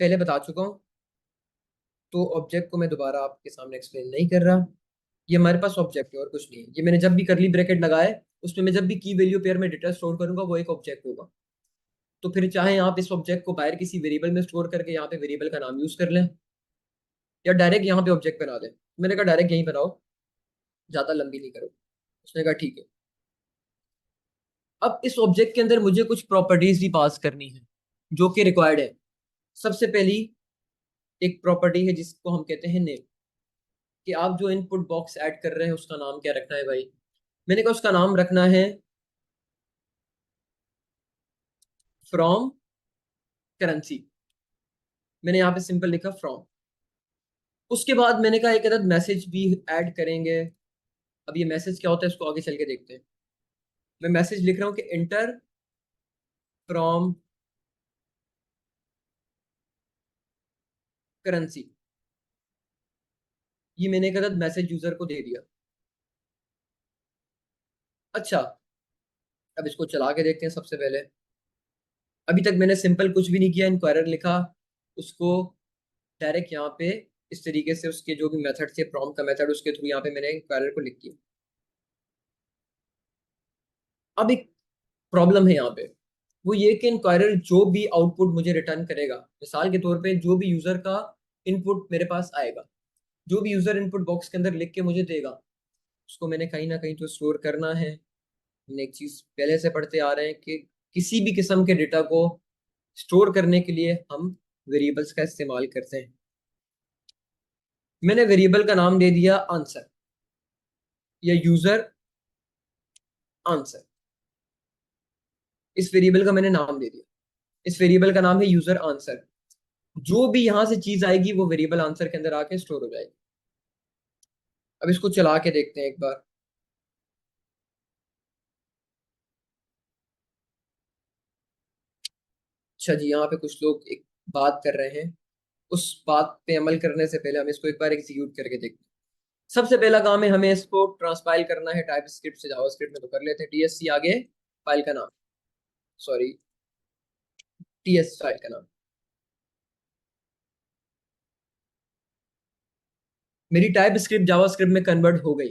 पहले बता चुका हूं, तो ऑब्जेक्ट को मैं दोबारा आपके सामने एक्सप्लेन नहीं कर रहा। ये हमारे पास ऑब्जेक्ट है और कुछ नहीं है। ये मैंने जब भी करली ब्रैकेट लगाए, उसमें मैं जब भी की वैल्यू पेयर में डेटा स्टोर करूंगा वो एक ऑब्जेक्ट होगा। तो फिर चाहे आप इस ऑब्जेक्ट को बाहर किसी वेरिएबल में स्टोर करके यहाँ पे वेरिएबल का नाम यूज कर लें, या डायरेक्ट यहाँ पे ऑब्जेक्ट बना दें। मैंने कहा डायरेक्ट यहीं बनाओ, ज्यादा लंबी नहीं करो। उसने कहा ठीक है। अब इस ऑब्जेक्ट के अंदर मुझे कुछ प्रॉपर्टीज भी पास करनी है जो कि रिक्वायर्ड है। सबसे पहली एक प्रॉपर्टी है जिसको हम कहते हैं नेम, कि आप जो इनपुट बॉक्स ऐड कर रहे हैं उसका नाम क्या रखना है भाई। मैंने कहा उसका नाम रखना है फ्रॉम करेंसी। मैंने यहाँ पे सिंपल लिखा फ्रॉम। उसके बाद मैंने कहा एक अदद मैसेज भी ऐड करेंगे। अब ये मैसेज क्या होता है इसको आगे चल के देखते हैं। मैं मैसेज लिख रहा हूँ कि इंटर फ्रॉम करेंसी। ये मैंने एक अदद मैसेज यूजर को दे दिया। अच्छा, अब इसको चला के देखते हैं। सबसे पहले अभी तक मैंने सिंपल कुछ भी नहीं किया, इंक्वायरर लिखा, उसको डायरेक्ट यहाँ पे इस तरीके से उसके जो भी मेथड थे, प्रॉम्प्ट का मेथड, उसके थ्रू यहाँ पे मैंने इंक्वायरर को लिख दिया। अब एक प्रॉब्लम है यहाँ पे, वो ये कि इंक्वायरर जो भी आउटपुट मुझे रिटर्न करेगा, मिसाल के तौर पे जो भी यूजर का इनपुट मेरे पास आएगा, जो भी यूजर इनपुट बॉक्स के अंदर लिख के मुझे देगा, उसको मैंने कहीं ना कहीं तो स्टोर करना है। हमने एक चीज पहले से पढ़ते आ रहे हैं कि किसी भी किस्म के डेटा को स्टोर करने के लिए हम वेरिएबल्स का इस्तेमाल करते हैं। मैंने वेरिएबल का नाम दे दिया आंसर या यूजर आंसर। इस वेरिएबल का मैंने नाम दे दिया, इस वेरिएबल का नाम है यूजर आंसर। जो भी यहां से चीज आएगी वो वेरिएबल आंसर के अंदर आके स्टोर हो जाएगी। अब इसको चला के देखते हैं एक बार। अच्छा जी, यहाँ पे कुछ लोग एक बात कर रहे हैं, उस बात पे अमल करने से पहले हम इसको एक बार एग्जीक्यूट करके देखते हैं। सबसे पहला काम है हमें इसको ट्रांसपाइल करना है टाइप स्क्रिप्ट से जावास्क्रिप्ट में। तो कर लेते हैं TSC आगे फाइल का नाम, सॉरी TS फाइल का नाम। मेरी टाइप स्क्रिप्ट जावास्क्रिप्ट में कन्वर्ट हो गई।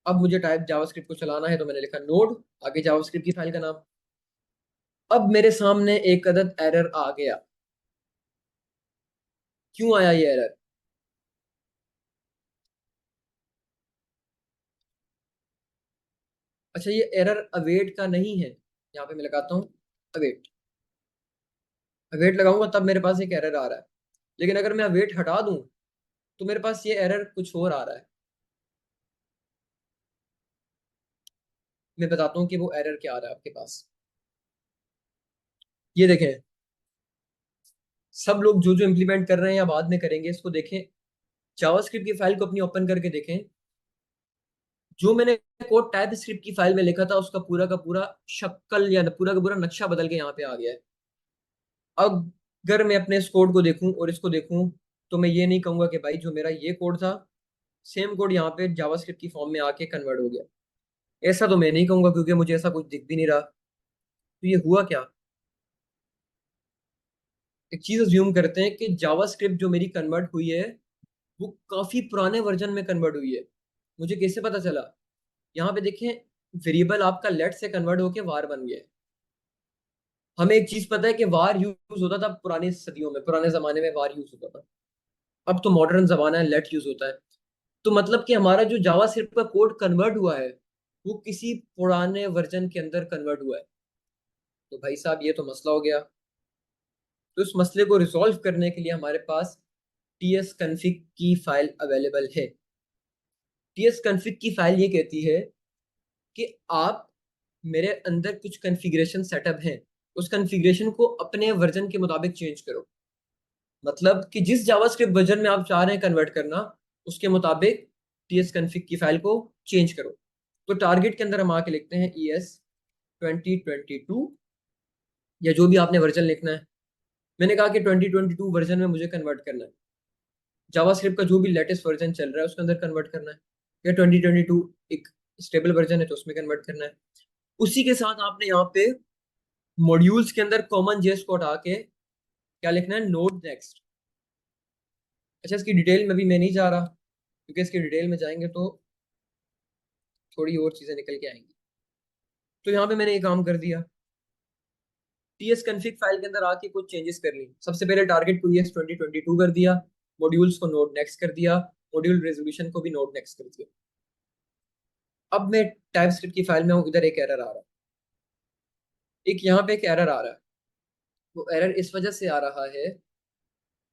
अब मुझे टाइप जावास्क्रिप्ट को चलाना है, तो मैंने लिखा नोड आगे जावास्क्रिप्ट की फाइल का नाम। अब मेरे सामने एक अदद एरर आ गया। क्यों आया ये एरर? अच्छा, ये एरर अवेट का नहीं है। यहाँ पे मैं लगाता हूँ अवेट। अवेट लगाऊंगा तब मेरे पास एक एरर आ रहा है, लेकिन अगर मैं अवेट हटा दूं तो मेरे पास ये एरर कुछ और आ रहा है। मैं बताता हूँ कि वो एरर क्या आ रहा है आपके पास। ये देखें, सब लोग जो जो इम्प्लीमेंट कर रहे हैं या बाद में करेंगे इसको देखें। जावास्क्रिप्ट की फाइल को अपनी ओपन करके देखें। जो मैंने कोड टाइप स्क्रिप्ट की फाइल में लिखा था उसका पूरा का पूरा शक्ल या पूरा का पूरा नक्शा बदल के यहाँ पे आ गया है। अब अगर मैं अपने इस कोड को देखूं और इसको देखूं, तो मैं ये नहीं कहूंगा कि भाई जो मेरा ये कोड था सेम कोड यहाँ पे जावास्क्रिप्ट की फॉर्म में आके कन्वर्ट हो गया। ऐसा तो मैं नहीं कहूंगा क्योंकि मुझे ऐसा कुछ दिख भी नहीं रहा। तो ये हुआ क्या? एक चीज अज्यूम करते हैं कि जावास्क्रिप्ट जो मेरी कन्वर्ट हुई है वो काफी पुराने वर्जन में कन्वर्ट हुई है। मुझे कैसे पता चला? यहाँ पे देखें, वेरिएबल आपका लेट से कन्वर्ट होके वार बन गया है। हमें एक चीज पता है कि वार यूज होता था पुरानी सदियों में, पुराने जमाने में वार यूज होता था। अब तो मॉडर्न जमाना है, लेट यूज होता है। तो मतलब कि हमारा जो जावास्क्रिप्ट का कोड कन्वर्ट हुआ है वो किसी पुराने वर्जन के अंदर कन्वर्ट हुआ है। तो भाई साहब ये तो मसला हो गया। तो इस मसले को रिजॉल्व करने के लिए हमारे पास टीएस कन्फिग की फाइल अवेलेबल है। टीएस कन्फिग की फाइल ये कहती है कि आप मेरे अंदर कुछ कॉन्फ़िगरेशन सेटअप हैं, उस कॉन्फ़िगरेशन को अपने वर्जन के मुताबिक चेंज करो। मतलब कि जिस जावास्क्रिप्ट वर्जन में आप चाह रहे हैं कन्वर्ट करना, उसके मुताबिक टीएस कन्फिग की फाइल को चेंज करो। तो टारगेट के अंदर हम आके लिखते हैं ES 2022 या जो भी आपने वर्जन लिखना है। मैंने कहा कि 2022 वर्जन में मुझे कन्वर्ट करना है। जावास्क्रिप्ट का जो भी लेटेस्ट वर्जन चल रहा है उसके अंदर कन्वर्ट करना है, या 2022 एक स्टेबल वर्जन है तो उसमें कन्वर्ट करना है। उसी के साथ आपने यहाँ पे मॉड्यूल्स के अंदर कॉमन जेएस को हटा के क्या लिखना है, नोड नेक्स्ट। अच्छा, इसकी डिटेल में भी मैं नहीं जा रहा क्योंकि इसकी डिटेल में जाएंगे तो थोड़ी और चीजें निकल के आएंगी। तो यहाँ पे मैंने ये काम कर दिया, टीएस कन्फिग फाइल के अंदर आके कुछ चेंजेस कर ली। सबसे पहले टारगेट को ES 2022 कर दिया, मॉड्यूल्स को नोड नेक्स्ट कर दिया, मॉड्यूल रेजोल्यूशन को भी नोड नेक्स्ट कर दिया। अब मैं टाइपस्क्रिप्ट की फाइल में हूँ, इधर एक एरर आ रहा है, एक यहाँ पे एक एरर आ रहा है। वो एरर इस वजह से आ रहा है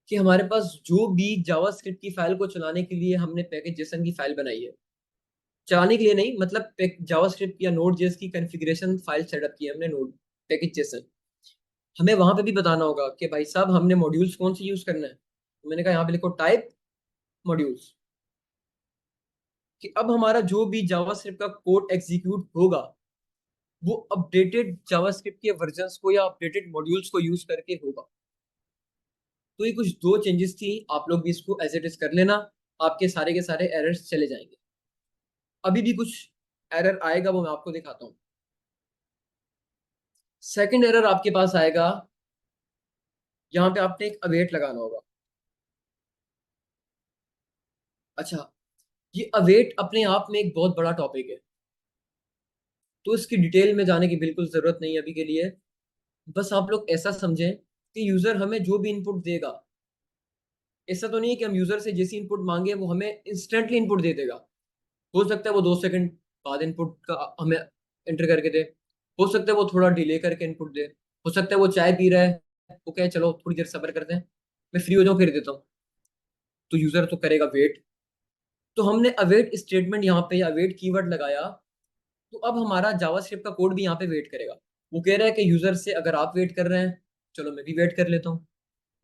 कि हमारे पास जो भी जावास्क्रिप्ट की फाइल को चलाने के लिए हमने पैकेज जेसन की फाइल बनाई है, चलाने के लिए नहीं, मतलब जावास्क्रिप्ट या नोड जेएस की कॉन्फ़िगरेशन फाइल सेटअप की है हमने नोड पैकेज जेसन, हमें वहां पे भी बताना होगा कि भाई साहब हमने मॉड्यूल्स कौन से यूज करना है। तो मैंने कहा यहाँ पे लिखो टाइप मॉड्यूल्स, कि अब हमारा जो भी जावास्क्रिप्ट का कोड एग्जीक्यूट होगा वो अपडेटेड जावास्क्रिप्ट के वर्जन्स को या अपडेटेड मॉड्यूल्स को यूज करके होगा। तो ये कुछ दो चेंजेस थी, आप लोग भी इसको एज इट इज कर लेना, आपके सारे के सारे एरर्स चले जाएंगे। अभी भी कुछ एरर आएगा वो मैं आपको दिखाता हूँ। सेकंड एरर आपके पास आएगा, यहाँ पे आपने एक अवेट लगाना होगा। अच्छा, ये अवेट अपने आप में एक बहुत बड़ा टॉपिक है, तो इसकी डिटेल में जाने की बिल्कुल जरूरत नहीं है अभी के लिए। बस आप लोग ऐसा समझें कि यूजर हमें जो भी इनपुट देगा, ऐसा तो नहीं है कि हम यूजर से जैसी इनपुट मांगे वो हमें इंस्टेंटली इनपुट दे देगा। हो सकता है वो 2 सेकंड बाद इनपुट का हमें एंटर करके दे, हो सकता है वो थोड़ा डिले करके इनपुट दे, हो सकता है वो चाय पी रहा है, वो कहे चलो थोड़ी देर सब्र करते हैं, मैं फ्री हो जाऊँ फिर देता हूँ। तो यूजर तो करेगा वेट। तो हमने अवेट स्टेटमेंट यहाँ पे अवेट कीवर्ड लगाया, तो अब हमारा जावास्क्रिप्ट का कोड भी यहाँ पे वेट करेगा। वो कह रहा है कि यूजर से अगर आप वेट कर रहे हैं, चलो मैं भी वेट कर लेता हूँ,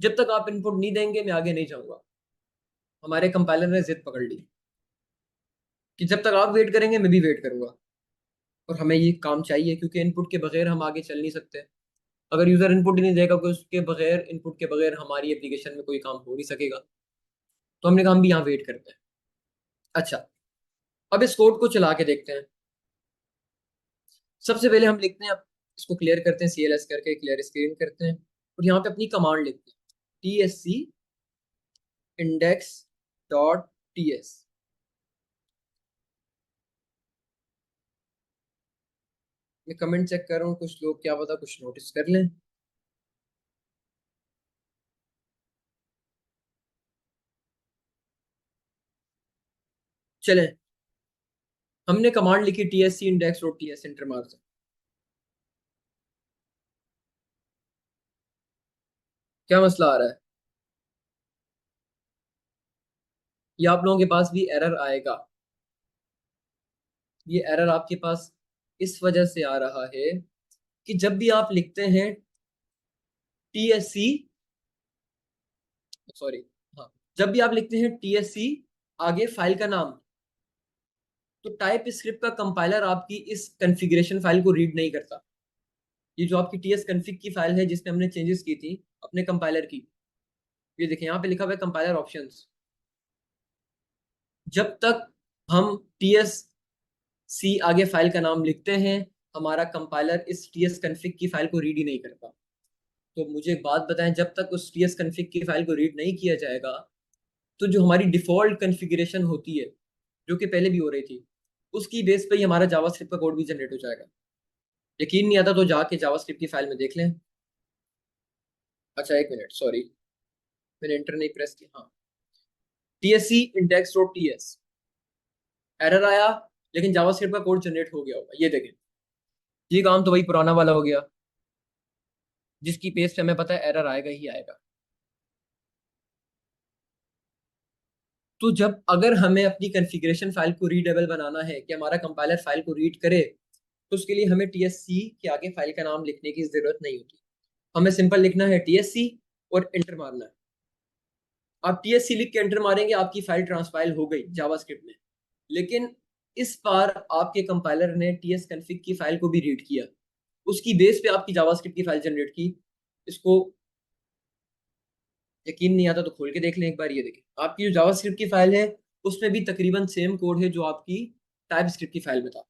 जब तक आप इनपुट नहीं देंगे मैं आगे नहीं जाऊंगा। हमारे कंपाइलर ने जिद पकड़ ली कि जब तक आप वेट करेंगे मैं भी वेट करूंगा, और हमें ये काम चाहिए क्योंकि इनपुट के बगैर हम आगे चल नहीं सकते। अगर यूजर इनपुट ही नहीं देगा कि उसके बगैर, इनपुट के बगैर हमारी एप्लीकेशन में कोई काम हो नहीं सकेगा। तो हमने कहा हम भी यहाँ वेट करते हैं। अच्छा, अब इस कोड को चला के देखते हैं। सबसे पहले हम लिखते हैं, अब इसको क्लियर करते हैं, CLS करके क्लियर स्क्रीन करते हैं और यहाँ पे अपनी कमांड लिखते हैं TSC index.ts। मैं कमेंट चेक कर रहा हूँ, कुछ लोग क्या पता कुछ नोटिस कर लें। चलें, हमने कमांड लिखी TSC index.ts, एंटर मार दें। क्या मसला आ रहा है? ये आप लोगों के पास भी एरर आएगा। ये एरर आपके पास इस वजह से आ रहा है कि जब भी आप लिखते हैं TSC, सॉरी, हाँ, जब भी आप लिखते हैं TSC आगे फाइल का नाम, तो टाइप स्क्रिप्ट का कंपाइलर आपकी इस कॉन्फ़िगरेशन फाइल को रीड नहीं करता। ये जो आपकी TS config की फाइल है जिसमें हमने चेंजेस की थी अपने कंपाइलर की, ये देखिए यहाँ पे लिखा हुआ है कंपाइलर ऑप्शंस। जब तक हम TS सी आगे फाइल का नाम लिखते हैं, हमारा कंपाइलर इस टीएस कन्फिग की फाइल को रीड ही नहीं करता। तो मुझे एक बात बताएं, जब तक उस टीएस कन्फिग की फाइल को रीड नहीं किया जाएगा तो जो हमारी डिफॉल्ट कॉन्फ़िगरेशन होती है, जो कि पहले भी हो रही थी, उसकी बेस पे ही हमारा जावास्क्रिप्ट का कोड भी जनरेट हो जाएगा। यकीन नहीं आता तो जाके जावास्क्रिप्ट की फाइल में देख लें। अच्छा एक मिनट, सॉरी, मैंने एंटर नहीं प्रेस किया। हाँ, tsc index.ts एरर आया, लेकिन जावास्क्रिप्ट का कोड जनरेट हो गया होगा। ये देखें, ये काम तो वही पुराना वाला हो गया, जिसकी पेज पे हमें पता है एरर आएगा ही आएगा। तो जब अगर हमें अपनी कॉन्फ़िगरेशन फाइल को रीडेबल बनाना है कि हमारा कंपाइलर फाइल को रीड करे, तो उसके लिए हमें tsc के आगे फाइल का नाम लिखने की जरूरत नहीं होती। हमें सिंपल लिखना है tsc और एंटर मारना है। आप tsc लिख के एंटर मारेंगे, आपकी फाइल ट्रांसपाइल हो गई जावास्क्रिप्ट में। लेकिन इस बार आपके कंपाइलर ने tsconfig की फाइल को भी रीड किया, उसकी बेस पे आपकी जावास्क्रिप्ट की फाइल जनरेट की। इसको यकीन नहीं आता तो खोल के देख लें एक बार। ये देखें, आपकी जो जावास्क्रिप्ट की फाइल है उसमें भी तकरीबन सेम कोड है जो आपकी टाइपस्क्रिप्ट की फाइल में था।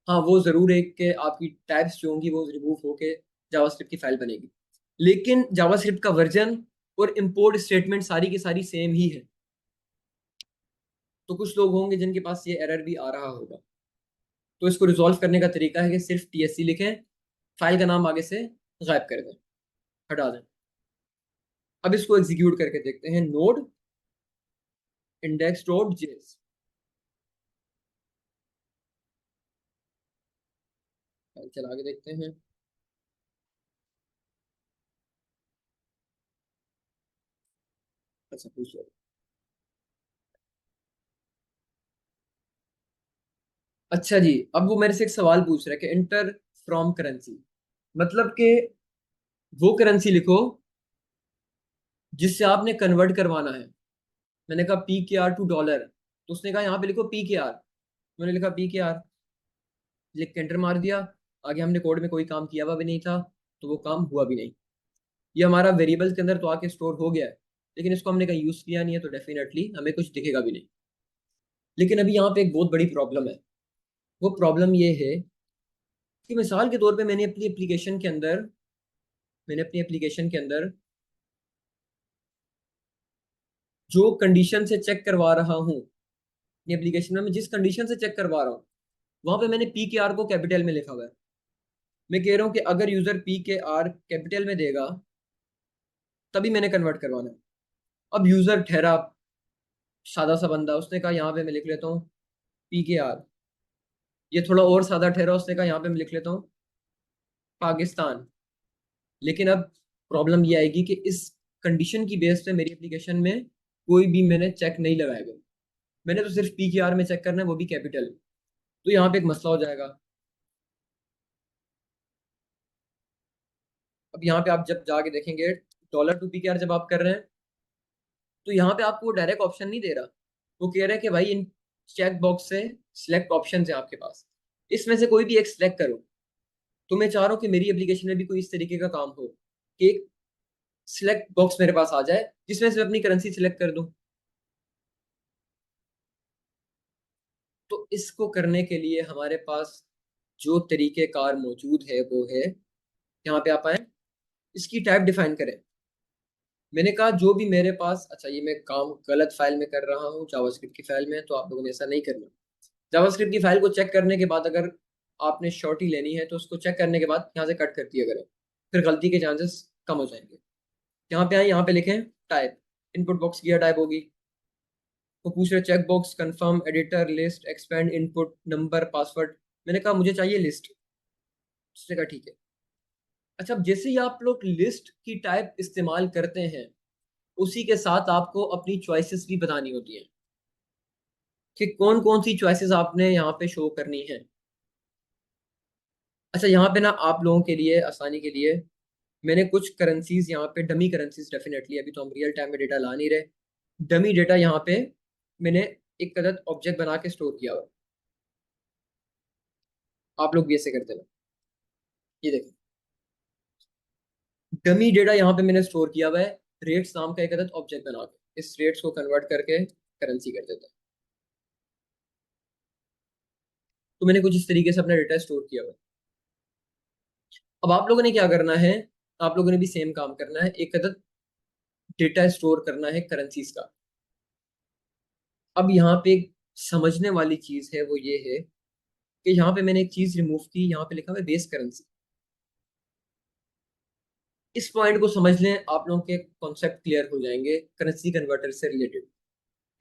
हाँ, वो जरूर है कि आपकी टाइप्स जो होंगी वो रिमूव होके जावास्क्रिप्ट की फाइल बनेगी, लेकिन जावास्क्रिप्ट का वर्जन और इंपोर्ट स्टेटमेंट सारी की सारी सेम ही है। तो कुछ लोग होंगे जिनके पास ये एरर भी आ रहा होगा। तो इसको रिजॉल्व करने का तरीका है कि सिर्फ tsc लिखें, फाइल का नाम आगे से गायब कर दें, हटा दें। अब इसको एग्जीक्यूट करके देखते हैं। नोड index.js, फाइल चला के देखते हैं। अच्छा पूछ लो। अच्छा जी, अब वो मेरे से एक सवाल पूछ रहा है कि इंटर फ्रॉम करेंसी, मतलब कि वो करेंसी लिखो जिससे आपने कन्वर्ट करवाना है। मैंने कहा PKR to $, तो उसने कहा यहाँ पे लिखो PKR। मैंने लिखा PKR, लिख के एंटर मार दिया। आगे हमने कोड में कोई काम किया हुआ भी नहीं था, तो वो काम हुआ भी नहीं। ये हमारा वेरिएबल्स के अंदर तो आके स्टोर हो गया है, लेकिन इसको हमने कहीं यूज किया नहीं है, तो डेफिनेटली हमें कुछ दिखेगा भी नहीं। लेकिन अभी यहाँ पे एक बहुत बड़ी प्रॉब्लम है। वो प्रॉब्लम ये है कि मिसाल के तौर पे मैंने अपनी एप्लीकेशन के अंदर जो कंडीशन से चेक करवा रहा हूँ, अपनी एप्लीकेशन में मैं जिस कंडीशन से चेक करवा रहा हूँ, वहां पे मैंने PKR को कैपिटल में लिखा हुआ है। मैं कह रहा हूँ कि अगर यूजर PKR कैपिटल में देगा तभी मैंने कन्वर्ट करवाना है। अब यूजर ठहरा सादा सा बंदा, उसने कहा यहाँ पे मैं लिख लेता हूँ PKR। ये थोड़ा और सादा ठहरा, उसने कहा यहाँ पे मैं लिख लेता हूँ पाकिस्तान। लेकिन अब प्रॉब्लम ये आएगी कि इस कंडीशन की बेस पे मेरी एप्लीकेशन में कोई भी मैंने चेक नहीं लगाया गया। मैंने तो सिर्फ PKR में चेक करना है, वो भी कैपिटल। तो यहाँ पे एक मसला हो जाएगा। अब यहाँ पे आप जब जाके देखेंगे $2 जब आप कर रहे हैं, तो यहाँ पे आपको डायरेक्ट ऑप्शन नहीं दे रहा। वो कह रहा है कि भाई इन चेक बॉक्स से सिलेक्ट ऑप्शन है आपके पास, इसमें से कोई भी एक सिलेक्ट करो। तो मैं चाह रहा हूँ कि मेरी एप्लीकेशन में भी कोई इस तरीके का काम हो कि एक सिलेक्ट बॉक्स मेरे पास आ जाए जिसमें से मैं अपनी करेंसी सिलेक्ट कर दूं। तो इसको करने के लिए हमारे पास जो तरीकेकार मौजूद है वो है, यहाँ पे आप आए, इसकी टाइप डिफाइन करें। मैंने कहा जो भी मेरे पास, अच्छा ये मैं काम गलत फाइल में कर रहा हूँ जावास्क्रिप्ट की फाइल में, तो आप लोगों ने ऐसा नहीं करना। जावास्क्रिप्ट की फाइल को चेक करने के बाद अगर आपने शॉर्टी लेनी है तो उसको चेक करने के बाद यहाँ से कट कर दिया करें, फिर गलती के चांसेस कम हो जाएंगे। यहाँ पे आए, यहाँ पे लिखें टाइप, इनपुट बॉक्स की टाइप होगी। वो पूछ रहे check box confirm editor list expand input number password. मैंने कहा मुझे चाहिए लिस्ट। उसने कहा ठीक है। अच्छा, अब जैसे ही आप लोग लिस्ट की टाइप इस्तेमाल करते हैं, उसी के साथ आपको अपनी चॉइसेस भी बतानी होती हैं कि कौन कौन सी चॉइसेस आपने यहाँ पे शो करनी है। अच्छा, यहाँ पे ना आप लोगों के लिए आसानी के लिए मैंने कुछ करेंसीज यहाँ पे, डमी करेंसीज डेफिनेटली, अभी तो हम रियल टाइम में डेटा ला नहीं रहे, डमी डेटा यहाँ पे मैंने एक अदद ऑब्जेक्ट बना के स्टोर किया हुआ है। आप लोग भी ऐसे करते हैं। ये देखो, डमी डेटा यहाँ पे मैंने स्टोर किया हुआ है रेट्स नाम का एक अदद ऑब्जेक्ट बना के। इस रेट्स को कन्वर्ट करके करेंसी कर देते हैं। तो मैंने कुछ इस तरीके से अपना डेटा स्टोर किया हुआ है। अब आप लोगों ने क्या करना है, आप लोगों ने भी सेम काम करना है, एक अदद डेटा स्टोर करना है करेंसीज का। अब यहाँ पे एक समझने वाली चीज है, वो ये है कि यहाँ पे मैंने एक चीज रिमूव की, यहाँ पे लिखा हुआ है बेस करेंसी। इस पॉइंट को समझ लें, आप लोगों के कॉन्सेप्ट क्लियर हो जाएंगे करेंसी कन्वर्टर से रिलेटेड,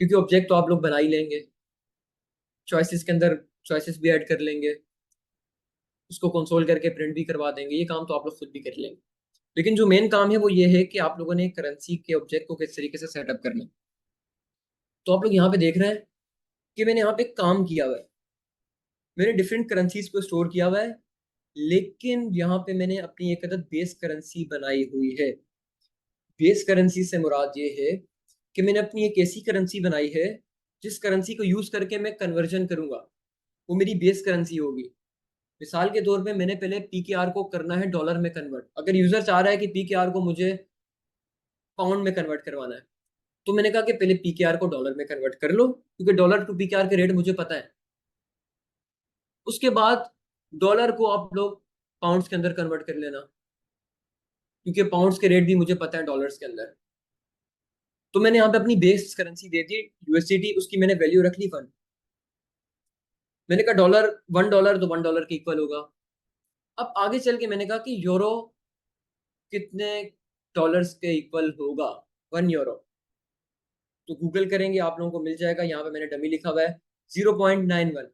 क्योंकि ऑब्जेक्ट तो आप लोग बना ही लेंगे, चॉइसेस के अंदर चॉइसेस भी ऐड कर लेंगे, उसको कंसोल करके प्रिंट भी करवा देंगे, ये काम तो आप लोग खुद भी कर लेंगे। लेकिन जो मेन काम है वो ये है कि आप लोगों ने करेंसी के ऑब्जेक्ट को किस तरीके से सेटअप करना है। तो आप लोग यहाँ पे देख रहे हैं कि मैंने यहाँ पे काम किया हुआ है, मैंने डिफरेंट करेंसीज को स्टोर किया हुआ है, लेकिन यहाँ पे मैंने अपनी एक अदद बेस करेंसी बनाई हुई है। बेस करेंसी से मुराद ये है कि मैंने अपनी एक ऐसी करेंसी बनाई है जिस करेंसी को यूज करके मैं कन्वर्जन करूंगा, वो मेरी बेस करेंसी होगी। मिसाल के तौर पे मैंने पहले पीकेआर को करना है डॉलर में कन्वर्ट। अगर यूजर चाह रहा है कि पीकेआर को मुझे पाउंड में कन्वर्ट करवाना है, तो मैंने कहा कि पहले पीकेआर को डॉलर में कन्वर्ट कर लो, क्योंकि डॉलर टू पीकेआर के रेट मुझे पता है। उसके बाद डॉलर को आप लोग पाउंड्स के अंदर कन्वर्ट कर लेना, क्योंकि पाउंड्स के रेट भी मुझे पता है डॉलर्स के अंदर। तो मैंने यहाँ पे अपनी बेस करेंसी दे दी यूएसडीटी, उसकी मैंने वैल्यू रख ली 1। मैंने कहा डॉलर $1 तो $1 के इक्वल होगा। अब आगे चल के मैंने कहा कि यूरो कितने डॉलर्स के इक्वल होगा, 1 यूरो। तो गूगल करेंगे, आप लोगों को मिल जाएगा। यहाँ पे मैंने डमी लिखा हुआ है 0.91।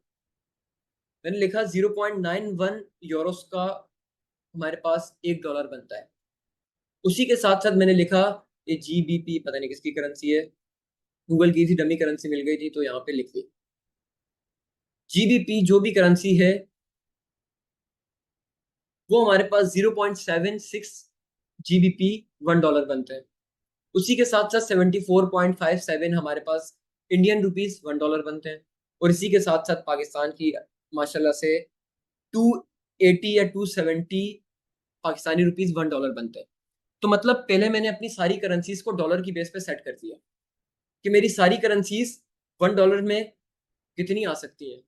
मैंने लिखा 0.91 यूरोस का हमारे पास $1 बनता है। उसी के साथ साथ मैंने लिखा ये जीबीपी, पता नहीं किसकी करेंसी है, गूगल की थी, डमी करेंसी मिल गई थी तो यहाँ पे लिख दी। जीबीपी जो भी करेंसी है वो हमारे पास 0.76 जीबीपी $1 बनते हैं। उसी के साथ साथ 74.57 हमारे पास इंडियन रुपीस $1 बनते हैं। और इसी के साथ साथ पाकिस्तान की माशाल्लाह से 280 या 270 पाकिस्तानी रुपीस $1 बनते हैं। तो मतलब पहले मैंने अपनी सारी करेंसीज को डॉलर की बेस पे सेट कर दिया कि मेरी सारी करेंसीज $1 में कितनी आ सकती हैं।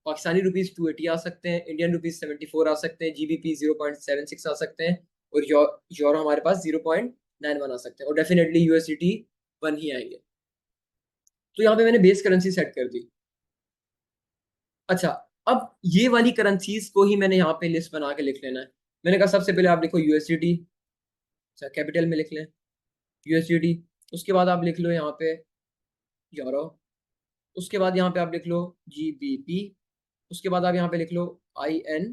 पाकिस्तानी रुपीस 280 आ सकते हैं, इंडियन रुपीस 74 आ सकते हैं, जीबीपी 0.76 आ सकते हैं, और यूरो हमारे पास 0.91 आ सकते हैं, और डेफिनेटली यूएसडीटी 1 ही आएंगे। तो यहाँ पे मैंने बेस करेंसी सेट कर दी। अच्छा, अब ये वाली करेंसीज को ही मैंने यहाँ पे लिस्ट बना के लिख लेना है। मैंने कहा सबसे पहले आप लिखो यूएसडीटी, अच्छा कैपिटल में लिख लें यूएसडीटी। उसके बाद आप लिख लो यहाँ पे यूरो। उसके बाद यहाँ पे आप लिख लो जीबीपी। उसके बाद आप यहाँ पे लिख लो IN,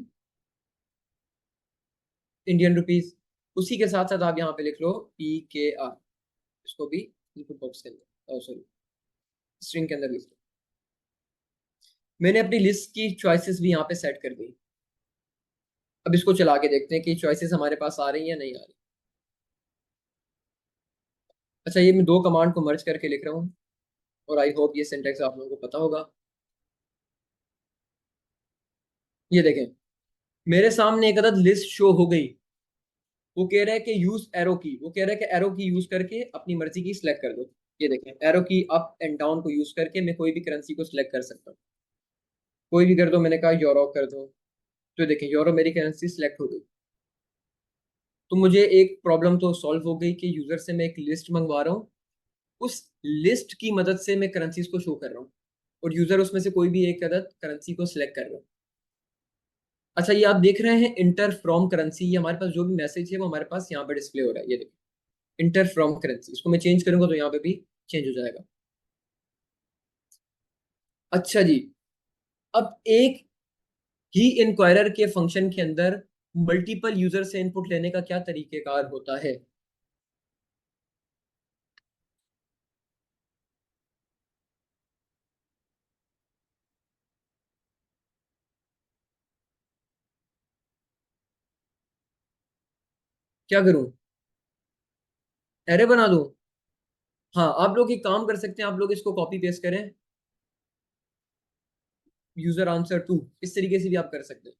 इंडियन रुपीस। उसी के साथ साथ आप यहाँ पे लिख लो PKR, इसको भी इनपुट बॉक्स के अंदर, सॉरी स्ट्रिंग के अंदर लिख लो। मैंने अपनी लिस्ट की चॉइसेस भी यहाँ पे सेट कर दी। अब इसको चला के देखते हैं कि चॉइसेस हमारे पास आ रही हैं या नहीं आ रही। अच्छा, ये मैं 2 कमांड को मर्ज करके लिख रहा हूँ, और आई होप ये सिंटेक्स आप लोगों को पता होगा। ये देखें, मेरे सामने एक अदद लिस्ट शो हो गई। वो कह रहा है कि यूज एरो की, वो कह रहा है कि एरो की यूज करके अपनी मर्जी की सिलेक्ट कर दो। ये देखें, एरो की अप एंड डाउन को यूज करके मैं कोई भी करेंसी को सिलेक्ट कर सकता हूँ। कोई भी कर दो, मैंने कहा यूरो कर दो, तो देखें यूरो मेरी करेंसी सिलेक्ट हो गई। तो मुझे एक प्रॉब्लम तो सॉल्व हो गई कि यूजर से मैं एक लिस्ट मंगवा रहा हूँ, उस लिस्ट की मदद से मैं करेंसीज को शो कर रहा हूँ, और यूजर उसमें से कोई भी एक अदद करेंसी को सिलेक्ट कर रहा हूँ। अच्छा, ये आप देख रहे हैं इंटर फ्रॉम करेंसी, ये हमारे पास जो भी मैसेज है वो हमारे पास यहाँ पे डिस्प्ले हो रहा है। ये देखिए इंटर फ्रॉम करेंसी, इसको मैं चेंज करूंगा तो यहाँ पे भी चेंज हो जाएगा। अच्छा जी, अब एक ही इंक्वायरर के फंक्शन के अंदर मल्टीपल यूजर से इनपुट लेने का क्या तरीकेकार होता है। क्या करूं, एरे बना दूं? हाँ, आप लोग एक काम कर सकते हैं, आप लोग इसको कॉपी पेस्ट करें, यूजर आंसर 2, इस तरीके से भी आप कर सकते हैं।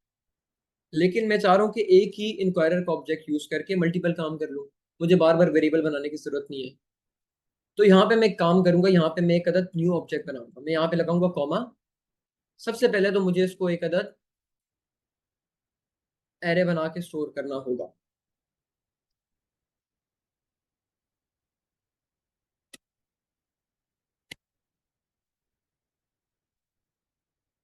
लेकिन मैं चाह रहा हूँ कि एक ही इंक्वायरर का ऑब्जेक्ट यूज करके मल्टीपल काम कर लूँ, मुझे बार बार वेरिएबल बनाने की जरूरत नहीं है। तो यहाँ पे मैं एक काम करूंगा, यहाँ पे मैं एक अदद न्यू ऑब्जेक्ट बनाऊंगा। मैं यहाँ पे लगाऊंगा कॉमा, सबसे पहले तो मुझे इसको एक अदद एरे बना के स्टोर करना होगा।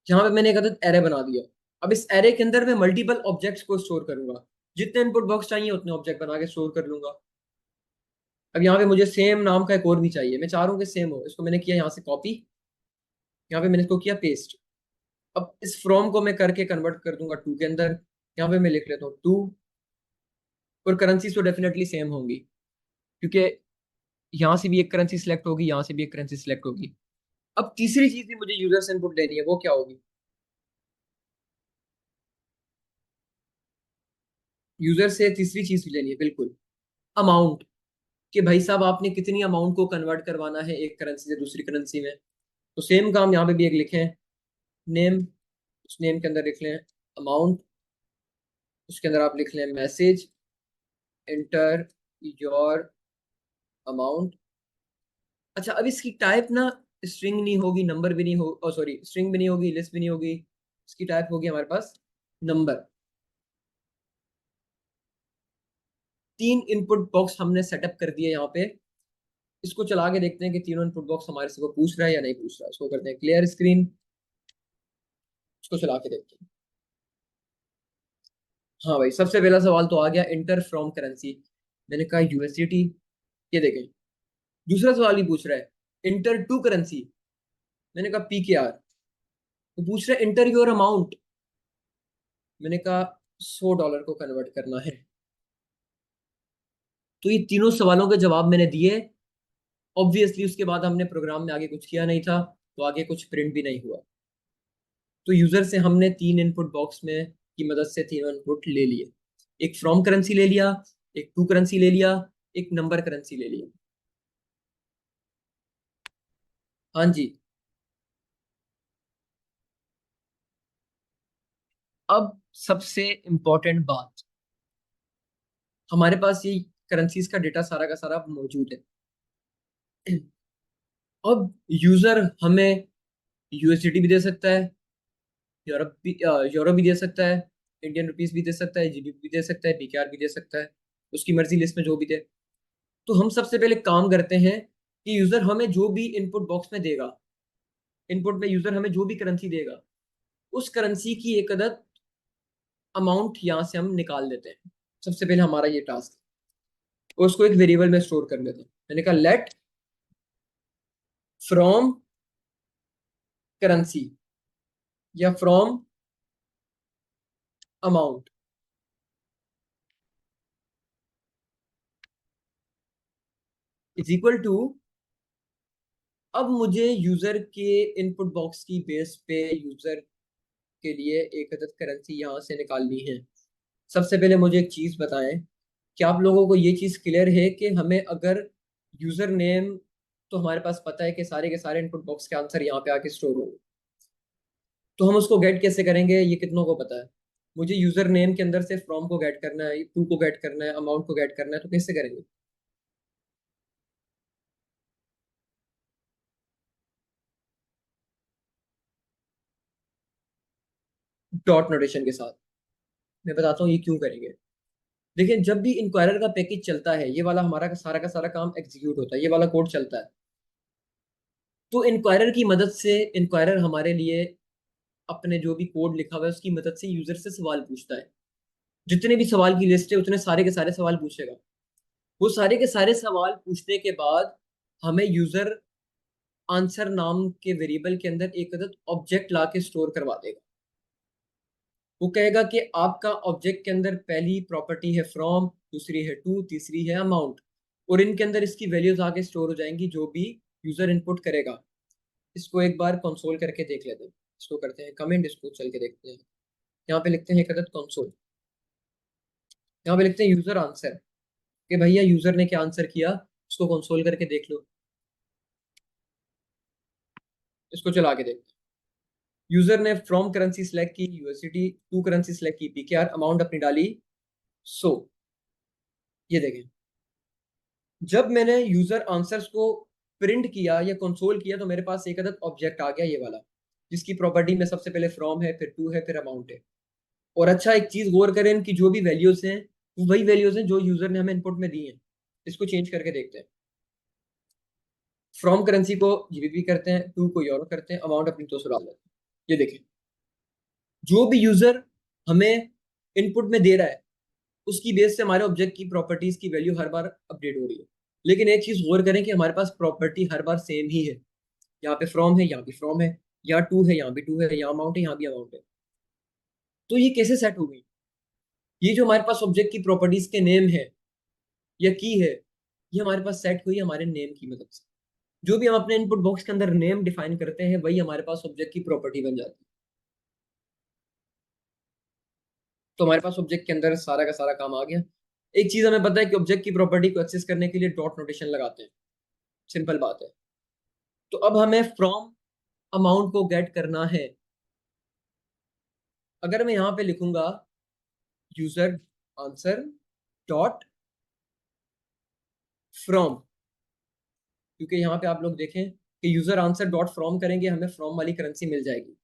जहां पे मैंने एक अदद एरे बना दिया। अब इस एरे के अंदर मैं मल्टीपल ऑब्जेक्ट्स को स्टोर करूंगा, जितने इनपुट बॉक्स चाहिए उतने ऑब्जेक्ट बना के स्टोर कर लूंगा। अब यहाँ पे मुझे सेम नाम का एक और भी चाहिए, मैं चाह रहा हूँ कि सेम हो। इसको मैंने किया यहाँ से कॉपी, यहाँ पे मैंने इसको किया पेस्ट। अब इस फ्रॉम को मैं करके कन्वर्ट कर दूंगा टू के अंदर। यहाँ पे मैं लिख लेता हूँ टू, और करेंसी तो डेफिनेटली सेम होंगी, क्योंकि यहाँ से भी एक करेंसी सिलेक्ट होगी, यहाँ से भी एक करेंसी सिलेक्ट होगी। अब तीसरी चीज भी मुझे यूजर से इनपुट लेनी है, वो क्या होगी? यूजर से तीसरी चीज भी लेनी है, बिल्कुल, अमाउंट। कि भाई साहब आपने कितनी अमाउंट को कन्वर्ट करवाना है एक करेंसी से दूसरी करेंसी में। तो सेम काम यहाँ पे भी एक लिखे, नेम, उस नेम के अंदर लिख लें अमाउंट, उसके अंदर आप लिख लें मैसेज, एंटर योर अमाउंट। अच्छा, अब इसकी टाइप ना स्ट्रिंग नहीं होगी, नंबर भी नहीं हो, सॉरी, स्ट्रिंग भी नहीं होगी, लिस्ट भी नहीं होगी। इसकी टाइप होगी हमारे पास नंबर। 3 इनपुट बॉक्स हमने सेटअप कर दिए यहाँ पे। इसको चला के देखते हैं कि तीनों इनपुट बॉक्स हमारे से को पूछ रहा है या नहीं पूछ रहा है। इसको करते हैं क्लियर स्क्रीन, इसको चला के देखते हैं। हाँ भाई, सबसे पहला सवाल तो आ गया, इंटर फ्रॉम करेंसी। मैंने कहा यूएसडीटी, ये देखें। दूसरा सवाल ही पूछ रहा है इंटर टू करेंसी, मैंने कहा पीकेआर। तो पूछ रहा है इंटर योर अमाउंट, मैंने कहा $100 को कन्वर्ट करना है। तो ये तीनों सवालों के जवाब मैंने दिए। ऑब्वियसली उसके बाद हमने प्रोग्राम में आगे कुछ किया नहीं था, तो आगे कुछ प्रिंट भी नहीं हुआ। तो यूजर से हमने 3 इनपुट बॉक्स में की मदद से तीनों इनपुट ले लिए। एक फ्रॉम करेंसी ले लिया, एक टू करेंसी ले लिया, एक नंबर करेंसी ले लिया। हाँ जी। अब सबसे इंपॉर्टेंट बात, हमारे पास ये करेंसीज का डेटा सारा का सारा मौजूद है। अब यूजर हमें यूएसडीटी भी दे सकता है, यूरो भी दे सकता है, इंडियन रुपीस भी दे सकता है, जीबी भी दे सकता है, पीकेआर भी दे सकता है, उसकी मर्जी, लिस्ट में जो भी दे। तो हम सबसे पहले काम करते हैं कि यूजर हमें जो भी इनपुट बॉक्स में देगा, इनपुट में यूजर हमें जो भी करेंसी देगा, उस करेंसी की एक अदद अमाउंट यहाँ से हम निकाल देते हैं। सबसे पहले हमारा ये टास्क है, और उसको एक वेरिएबल में स्टोर कर लेते हैं। मैंने कहा लेट फ्रॉम करेंसी या from amount is equal to, अब मुझे यूजर के इनपुट बॉक्स की बेस पे यूजर के लिए एक अदद करेंसी यहाँ से निकालनी है। सबसे पहले मुझे एक चीज बताएं, कि आप लोगों को ये चीज क्लियर है कि हमें अगर यूजर नेम, तो हमारे पास पता है कि सारे के सारे इनपुट बॉक्स के आंसर यहाँ पे आके स्टोर होंगे, तो हम उसको गेट कैसे करेंगे? ये कितनों को पता है? मुझे यूजर नेम के अंदर से फ्रॉम को गेट करना है, टू को गेट करना है, अमाउंट को गेट करना है, तो कैसे करेंगे? डॉट नोटेशन के साथ। मैं बताता हूँ ये क्यों करेंगे। देखिए, जब भी इंक्वायरर का पैकेज चलता है, ये वाला हमारा का सारा काम एग्जीक्यूट होता है, ये वाला कोड चलता है, तो इंक्वायरर की मदद से इंक्वायरर हमारे लिए अपने जो भी कोड लिखा हुआ है उसकी मदद से यूजर से सवाल पूछता है। जितने भी सवाल की लिस्ट है उतने सारे के सारे सवाल पूछेगा। वो सारे के सारे सवाल पूछने के बाद हमें यूजर आंसर नाम के वेरिएबल के अंदर एक अदद ऑब्जेक्ट ला के स्टोर करवा देगा। वो कहेगा कि आपका ऑब्जेक्ट के अंदर पहली प्रॉपर्टी है फ्रॉम, दूसरी है टू, तीसरी है अमाउंट, और इनके अंदर इसकी वैल्यूज आके स्टोर हो जाएंगी जो भी यूजर इनपुट करेगा। इसको एक बार कंसोल करके देख लेते हैं। इसको करते हैं कमेंट, इसको चल के देखते हैं। यहाँ पे लिखते हैं एक अदद कंसोल, यहाँ पे लिखते हैं यूजर आंसर, कि भैया यूजर ने क्या आंसर किया, उसको कंसोल करके देख लो। इसको चला के देखते हैं। यूजर ने फ्रॉम करेंसी सिलेक्ट की यूएसडीटी, टू करेंसी सिलेक्ट की पीकेआर, अमाउंट अपनी डाली 100। ये देखें, जब मैंने यूजर आंसर्स को प्रिंट किया या कंसोल किया तो मेरे पास एक अदद ऑब्जेक्ट आ गया, ये वाला। जिसकी प्रॉपर्टी में सबसे पहले फ्रॉम है, फिर टू है, फिर अमाउंट है। और अच्छा एक चीज गौर करें कि जो भी वैल्यूज हैं वो वही वैल्यूज हैं जो यूजर ने हमें इनपुट में दी हैं। इसको चेंज करके देखते हैं। फ्रॉम करेंसी को जीबीपी करते हैं, टू को यूरो करते हैं, अमाउंट अपनी तो डाल देते हैं। ये देखें, जो भी यूजर हमें इनपुट में दे रहा है उसकी बेस से हमारे ऑब्जेक्ट की प्रॉपर्टीज की वैल्यू हर बार अपडेट हो रही है। लेकिन एक चीज गौर करें कि हमारे पास प्रॉपर्टी हर बार सेम ही है। यहाँ पे फ्रॉम है, यहाँ भी फ्रॉम है, यहाँ टू है, यहाँ भी टू है, यहाँ अमाउंट है, यहाँ भी अमाउंट है। तो ये कैसे सेट हो गई? ये जो हमारे पास ऑब्जेक्ट की प्रॉपर्टीज के नेम है या की है, ये हमारे पास सेट हुई हमारे नेम की मदद से। जो भी हम अपने इनपुट बॉक्स के अंदर नेम डिफाइन करते हैं वही हमारे पास ऑब्जेक्ट की प्रॉपर्टी बन जाती है। तो हमारे पास ऑब्जेक्ट के अंदर सारा का सारा काम आ गया। एक चीज हमें पता है कि ऑब्जेक्ट की प्रॉपर्टी को एक्सेस करने के लिए डॉट नोटेशन लगाते हैं, सिंपल बात है। तो अब हमें फ्रॉम अमाउंट को गेट करना है। अगर मैं यहां पे लिखूंगा यूजर आंसर डॉट फ्रॉम, क्योंकि यहाँ पे आप लोग देखें कि यूजर आंसर डॉट फ्रॉम करेंगे हमें फ्रॉम वाली करेंसी मिल जाएगी।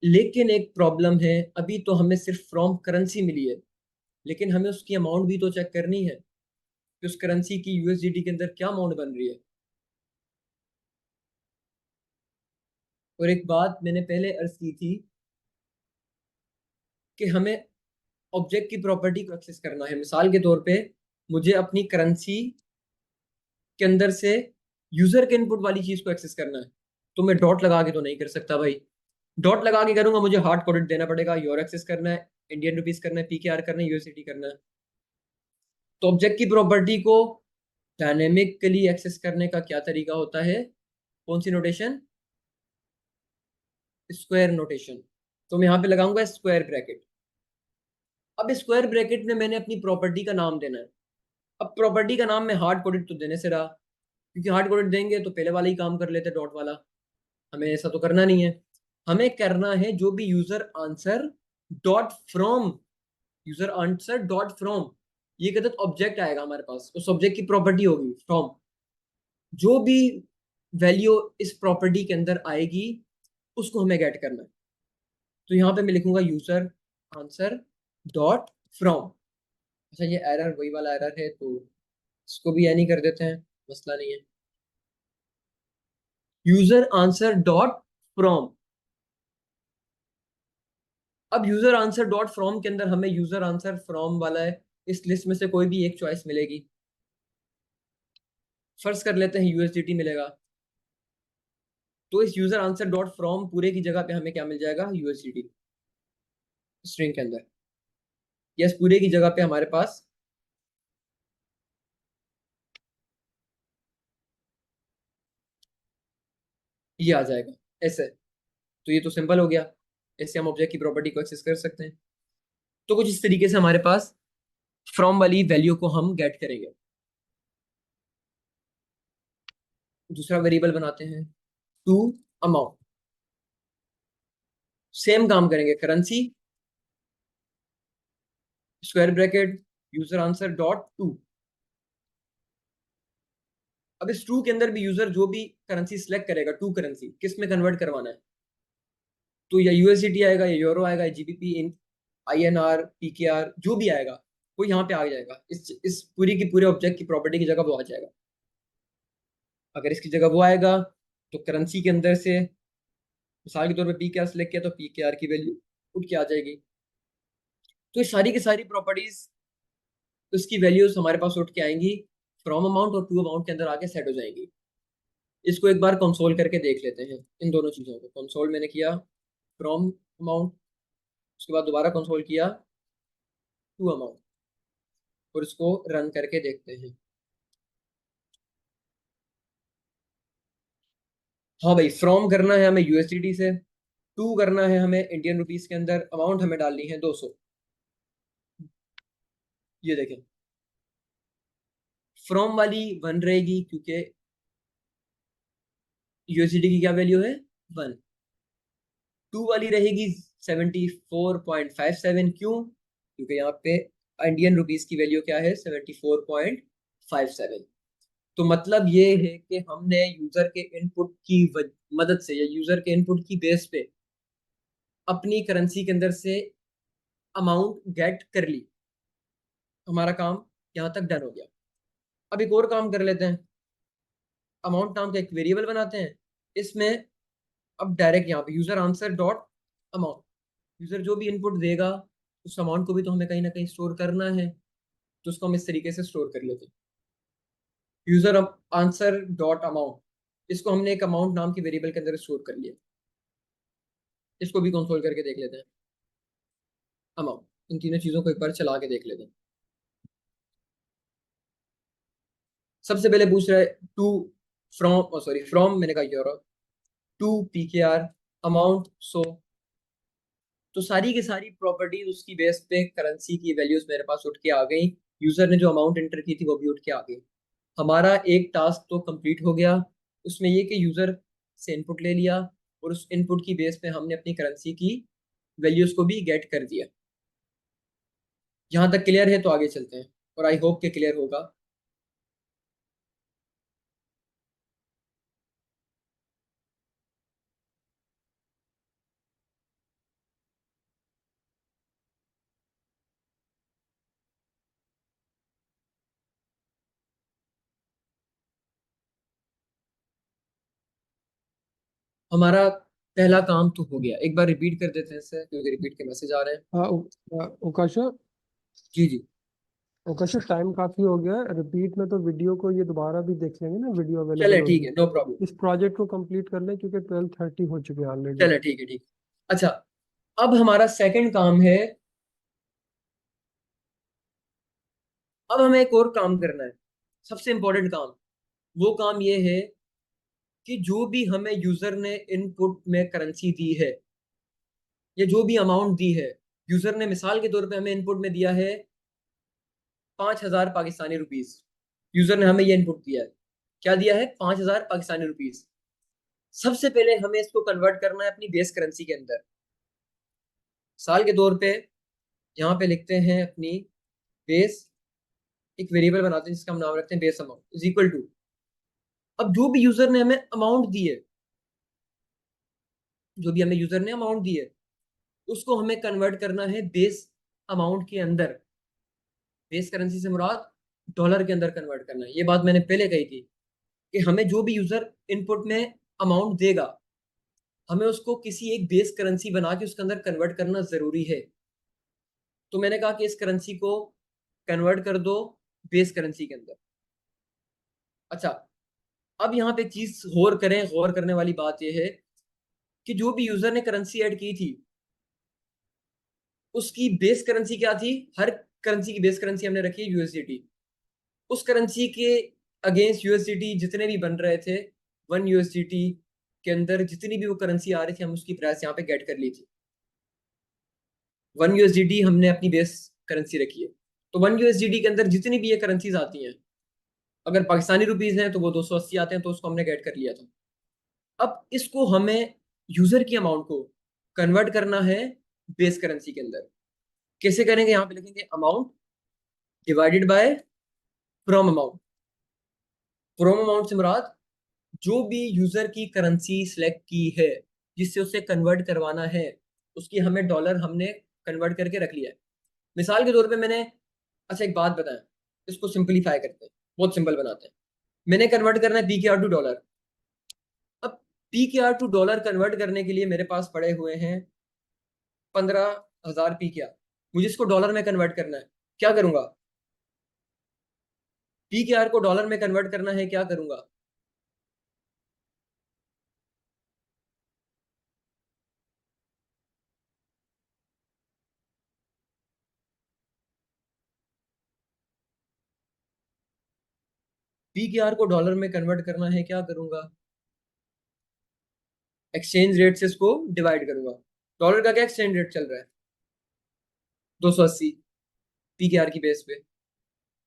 लेकिन एक प्रॉब्लम है, अभी तो हमें सिर्फ फ्रॉम करेंसी मिली है, लेकिन हमें उसकी अमाउंट भी तो चेक करनी है कि उस करेंसी की यूएसडीटी के अंदर क्या अमाउंट बन रही है। और एक बात मैंने पहले अर्ज की थी कि हमें ऑब्जेक्ट की प्रॉपर्टी को एक्सेस करना है। मिसाल के तौर पे मुझे अपनी करेंसी के अंदर से यूजर के इनपुट वाली चीज को एक्सेस करना है, तो मैं डॉट लगा के तो नहीं कर सकता भाई। डॉट लगा के करूंगा मुझे हार्ड कोडेड देना पड़ेगा, यूरो एक्सेस करना है, इंडियन रुपीस करना है, पीकेआर करना है, यूएसडीटी करना है। तो ऑब्जेक्ट की प्रॉपर्टी को डायनेमिकली एक्सेस करने का क्या तरीका होता है? कौन सी नोटेशन? Square notation. तो मैं यहाँ पे लगाऊंगा स्क्वायर ब्रैकेट। अब स्क्वायर ब्रैकेट में मैंने अपनी प्रॉपर्टी का नाम देना है। अब प्रॉपर्टी का नाम मैं हार्ड कोडेड तो देने से रहा, क्योंकि हार्ड कोडेड देंगे तो पहले वाला ही काम कर लेते डॉट वाला। हमें ऐसा तो करना नहीं है। हमें करना है जो भी user answer dot from, user answer dot from, ये कहते ऑब्जेक्ट आएगा हमारे पास, उस ऑब्जेक्ट की प्रॉपर्टी होगी फ्रॉम। जो भी वैल्यू इस प्रॉपर्टी के अंदर आएगी उसको हमें गेट करना है। तो यहाँ पे मैं लिखूंगा यूजर आंसर डॉट फ्रॉम। अच्छा ये एरर वही वाला एरर है तो इसको भी यानी कर देते हैं, मसला नहीं है। User answer dot from. अब यूजर आंसर डॉट फ्रॉम के अंदर हमें यूजर आंसर फ्रॉम वाला है, इस लिस्ट में से कोई भी एक चॉइस मिलेगी। फर्ज कर लेते हैं यूएसडीटी मिलेगा, तो इस यूजर आंसर डॉट फ्रॉम पूरे की जगह पे हमें क्या मिल जाएगा? यूएसडीटी स्ट्रिंग के अंदर। यस, पूरे की जगह पे हमारे पास ये आ जाएगा ऐसे। तो ये तो सिंपल हो गया, ऐसे हम ऑब्जेक्ट की प्रॉपर्टी को एक्सेस कर सकते हैं। तो कुछ इस तरीके से हमारे पास फ्रॉम वाली वैल्यू को हम गेट करेंगे। दूसरा वेरिएबल बनाते हैं टू अमाउंट। सेम काम करेंगे, currency square bracket user answer dot to. अब इस टू के अंदर भी यूजर जो भी करेंसी सिलेक्ट करेगा, टू करेंसी किस में कन्वर्ट करवाना है, तो या यूएसडीटी आएगा, या यूरो आएगा, या जीबीपी, इन आईएनआर, पीकेआर, जो भी आएगा वो यहाँ पे आ जाएगा। इस पूरी की पूरे ऑब्जेक्ट की प्रॉपर्टी की जगह वो आ जाएगा। अगर इसकी जगह वो आएगा तो करेंसी के अंदर से मिसाल के तौर पे पीकेआर सिलेक्ट किया तो पीकेआर की वैल्यू उठ के आ जाएगी। तो ये सारी की सारी प्रॉपर्टीज, उसकी वैल्यूज हमारे पास उठ के आएंगी, फ्रॉम अमाउंट और टू अमाउंट के अंदर आके सेट हो जाएंगी। इसको एक बार कंसोल करके देख लेते हैं। इन दोनों चीजों को कंसोल मैंने किया फ्रॉम अमाउंट, उसके बाद दोबारा कंसोल किया टू अमाउंट, और इसको रन करके देखते हैं। हाँ भाई, फ्रॉम करना है हमें यूएसडीटी से, टू करना है हमें इंडियन रुपीस के अंदर, अमाउंट हमें डालनी है 200। ये देखें फ्रॉम वाली वन रहेगी क्योंकि यूएसडीटी की क्या वैल्यू है? 1। टू वाली रहेगी 74.57। क्यों? क्योंकि यहाँ पे इंडियन रुपीस की वैल्यू क्या है? 74.57। तो मतलब ये है कि हमने यूजर के इनपुट की मदद से या यूजर के इनपुट की बेस पे अपनी करेंसी के अंदर से अमाउंट गेट कर ली। हमारा काम यहाँ तक डन हो गया। अब एक और काम कर लेते हैं। अमाउंट नाम का एक वेरिएबल बनाते हैं। इसमें अब डायरेक्ट यहाँ पे user answer dot amount, user जो भी इनपुट देगा उस अमाउंट को भी तो हमें कहीं ना कहीं स्टोर करना है, तो उसको हम इस तरीके से स्टोर कर लेते हैं। यूजर आंसर डॉट अमाउंट, इसको हमने एक अमाउंट नाम की वेरिएबल के अंदर स्टोर कर लिया। इसको भी कंसोल करके देख लेते हैं। अमाउंट, इन तीनों चीजों को एक बार चला के देख लेते हैं। सबसे पहले पूछ रहा है टू फ्रॉम, सॉरी फ्रॉम मैंने कहा euro to PKR amount so. तो सारी की सारी प्रॉपर्टीज उसकी बेस पे करेंसी की वैल्यूज मेरे पास उठ के आ गई। यूजर ने जो अमाउंट एंटर की थी वो भी उठ के आ गई। हमारा एक टास्क तो कंप्लीट हो गया। उसमें ये कि यूजर से इनपुट ले लिया और उस इनपुट की बेस पे हमने अपनी करेंसी की वैल्यूज को भी गेट कर दिया। यहाँ तक क्लियर है? तो आगे चलते हैं और आई होप के क्लियर होगा। हमारा पहला काम तो हो गया। एक बार रिपीट कर देते हैं सर, क्योंकि रिपीट के मैसेज आ रहे हैं। उकाशा जी जी उकाशा टाइम काफी हो गया है। रिपीट में तो वीडियो को ये दोबारा भी देख लेंगे ना, वीडियो अवेलेबल चले ठीक होगी। है, नो प्रॉब्लम। इस प्रोजेक्ट को कंप्लीट कर लें क्योंकि 12:30 हो चुके हैं ऑलरेडी। चले ठीक है, ठीक। अच्छा, अब हमारा सेकंड काम है। अब हमें एक और काम करना है, सबसे इंपॉर्टेंट काम। वो काम ये है कि जो भी हमें यूजर ने इनपुट में करेंसी दी है या जो भी अमाउंट दी है, यूजर ने मिसाल के तौर पे हमें इनपुट में दिया है 5,000 पाकिस्तानी रुपीज। यूजर ने हमें ये इनपुट दिया है। क्या दिया है? 5,000 पाकिस्तानी रुपीज। सबसे पहले हमें इसको कन्वर्ट करना है अपनी बेस करेंसी के अंदर। साल के तौर पे यहाँ पे लिखते हैं अपनी बेस, एक वेरिएबल बनाते हैं जिसका हम नाम रखते हैं base amount is equal to. अब जो भी यूजर ने हमें अमाउंट दी है, जो भी हमें यूजर ने अमाउंट दी है, उसको हमें कन्वर्ट करना है बेस अमाउंट के अंदर। बेस करेंसी से मुराद डॉलर के अंदर कन्वर्ट करना है। ये बात मैंने पहले कही थी कि हमें जो भी यूजर इनपुट में अमाउंट देगा, हमें उसको किसी एक बेस करेंसी बना के उसके अंदर कन्वर्ट करना जरूरी है। तो मैंने कहा कि इस करेंसी को कन्वर्ट कर दो बेस करेंसी के अंदर। अच्छा, अब यहाँ पे चीज गौर करें, गौर करने वाली बात यह है कि जो भी यूजर ने करेंसी ऐड की थी उसकी बेस करेंसी क्या थी? हर करेंसी की बेस करेंसी हमने रखी है USDT। उस करेंसी के अगेंस्ट USDT जितने भी बन रहे थे, 1 USDT के अंदर जितनी भी वो करेंसी आ रही थी, हम उसकी प्राइस यहाँ पे गेट कर ली थी। 1 USDT हमने अपनी बेस करेंसी रखी है। तो 1 USDT के अंदर जितनी भी ये करेंसीज आती हैं, अगर पाकिस्तानी रुपीज हैं तो वो 280 आते हैं, तो उसको हमने गेट कर लिया था। अब इसको हमें यूजर की अमाउंट को कन्वर्ट करना है बेस करेंसी के अंदर। कैसे करेंगे? यहाँ पे लिखेंगे amount divided by from amount. From amount से मुराद जो भी यूजर की करेंसी सिलेक्ट की है जिससे उसे कन्वर्ट करवाना है, उसकी हमें डॉलर हमने कन्वर्ट करके रख लिया है। मिसाल के तौर पे मैंने, अच्छा एक बात बताएं, इसको सिंपलीफाई करते हैं, बहुत सिंपल बनाते हैं। मैंने कन्वर्ट करना है PKR टू डॉलर। अब PKR टू डॉलर कन्वर्ट करने के लिए मेरे पास पड़े हुए हैं 15,000 PKR। मुझे इसको डॉलर में कन्वर्ट करना है, क्या करूंगा? PKR को डॉलर में कन्वर्ट करना है, क्या करूंगा? PKR को डॉलर में कन्वर्ट करना है, क्या करूंगा? एक्सचेंज रेट से इसको डिवाइड करूंगा। डॉलर का क्या एक्सचेंज रेट चल रहा है? 280 PKR की बेस पे।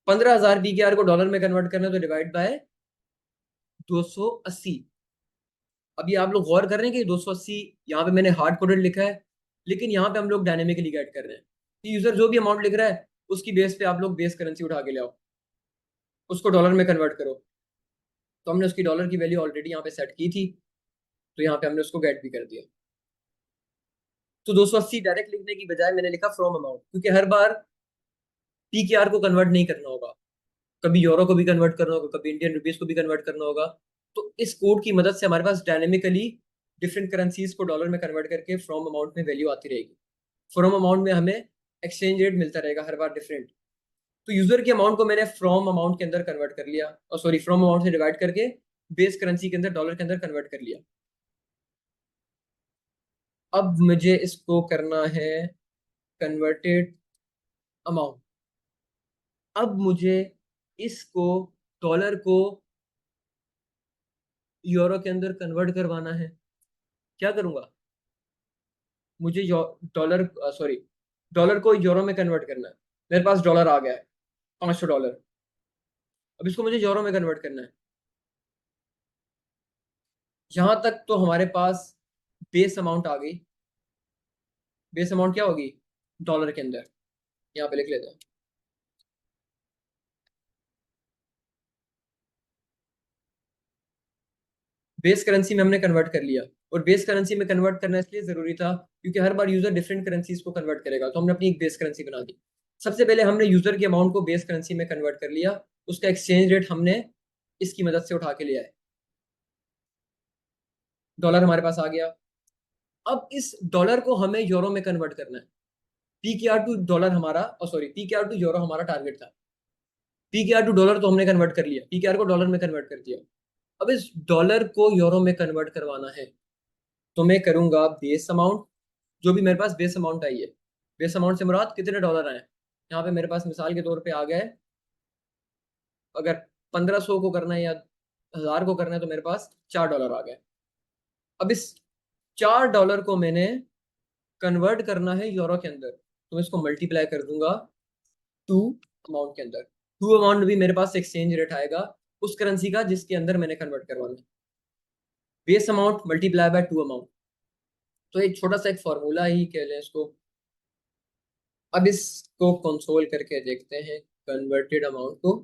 15,000 PKR को डॉलर में कन्वर्ट करना है तो डिवाइड बाय 280। अभी आप लोग गौर कर रहे हैं कि 280 यहाँ पे मैंने हार्ड कोडेड लिखा है, लेकिन यहाँ पे हम लोग डायनेमिकली गेट कर रहे हैं कि यूजर जो भी अमाउंट लिख रहा है उसकी बेस पे आप लोग बेस करेंसी उठा के ले आओ, उसको डॉलर में कन्वर्ट करो। तो हमने उसकी डॉलर की वैल्यू ऑलरेडी यहाँ पे सेट की थी, तो यहाँ पे हमने उसको गेट भी कर दिया। तो 280 डायरेक्ट लिखने की बजाय मैंने लिखा फ्रॉम अमाउंट, क्योंकि हर बार पी के आर को कन्वर्ट नहीं करना होगा, कभी यूरो को भी कन्वर्ट करना होगा, कभी इंडियन रुपीज को भी कन्वर्ट करना होगा। तो इस कोड की मदद से हमारे पास डायनेमिकली डिफरेंट करेंसीज को डॉलर में कन्वर्ट करके फ्रॉम अमाउंट में वैल्यू आती रहेगी। फ्रॉम अमाउंट में हमें एक्सचेंज रेट मिलता रहेगा हर बार डिफरेंट। तो यूजर के अमाउंट को मैंने फ्रॉम अमाउंट के अंदर कन्वर्ट कर लिया, और सॉरी फ्रॉम अमाउंट से डिवाइड करके बेस करेंसी के अंदर डॉलर के अंदर कन्वर्ट कर लिया। अब मुझे इसको करना है कन्वर्टेड अमाउंट। अब मुझे इसको डॉलर को यूरो के अंदर कन्वर्ट करवाना है। क्या करूंगा, मुझे डॉलर सॉरी डॉलर को यूरो में कन्वर्ट करना है। मेरे पास डॉलर आ गया है $500। अब इसको मुझे यूरो में कन्वर्ट करना है। यहां तक तो हमारे पास बेस अमाउंट आ गई। बेस अमाउंट क्या होगी डॉलर के अंदर, यहाँ पे लिख लेते हैं। बेस करेंसी में हमने कन्वर्ट कर लिया, और बेस करेंसी में कन्वर्ट करना इसलिए जरूरी था क्योंकि हर बार यूजर डिफरेंट करेंसीज को कन्वर्ट करेगा, तो हमने अपनी एक बेस करेंसी बना दी। सबसे पहले हमने यूजर के अमाउंट को बेस करेंसी में कन्वर्ट कर लिया, उसका एक्सचेंज रेट हमने इसकी मदद से उठा के लिया है। डॉलर हमारे पास आ गया। अब इस डॉलर को हमें यूरो में कन्वर्ट करना है। पी के आर टू डॉलर हमारा, सॉरी पी के आर टू यूरो हमारा टारगेट था। पी के आर टू डॉलर तो हमने कन्वर्ट कर लिया, पी के आर को डॉलर में कन्वर्ट कर दिया। अब इस डॉलर को यूरो में कन्वर्ट करवाना है, तो मैं करूंगा बेस अमाउंट, जो भी मेरे पास बेस अमाउंट आई है। बेस अमाउंट से मुराद कितने डॉलर आए, यहाँ पे मेरे पास मिसाल के तौर पे आ गया है, अगर 1500 को करना है या 1000 को करना है तो मेरे पास $4 आ गए। अब इस $4 को मैंने कन्वर्ट करना है यूरो के अंदर, तो मैं इसको मल्टीप्लाई कर दूंगा टू अमाउंट के अंदर। टू अमाउंट भी मेरे पास एक्सचेंज रेट आएगा उस करेंसी का जिसके अंदर मैंने कन्वर्ट करवाना है। Base amount multiply by two amount, तो एक छोटा सा एक फॉर्मूला ही कह लें इसको। अब इसको कंसोल करके देखते हैं कन्वर्टेड अमाउंट को।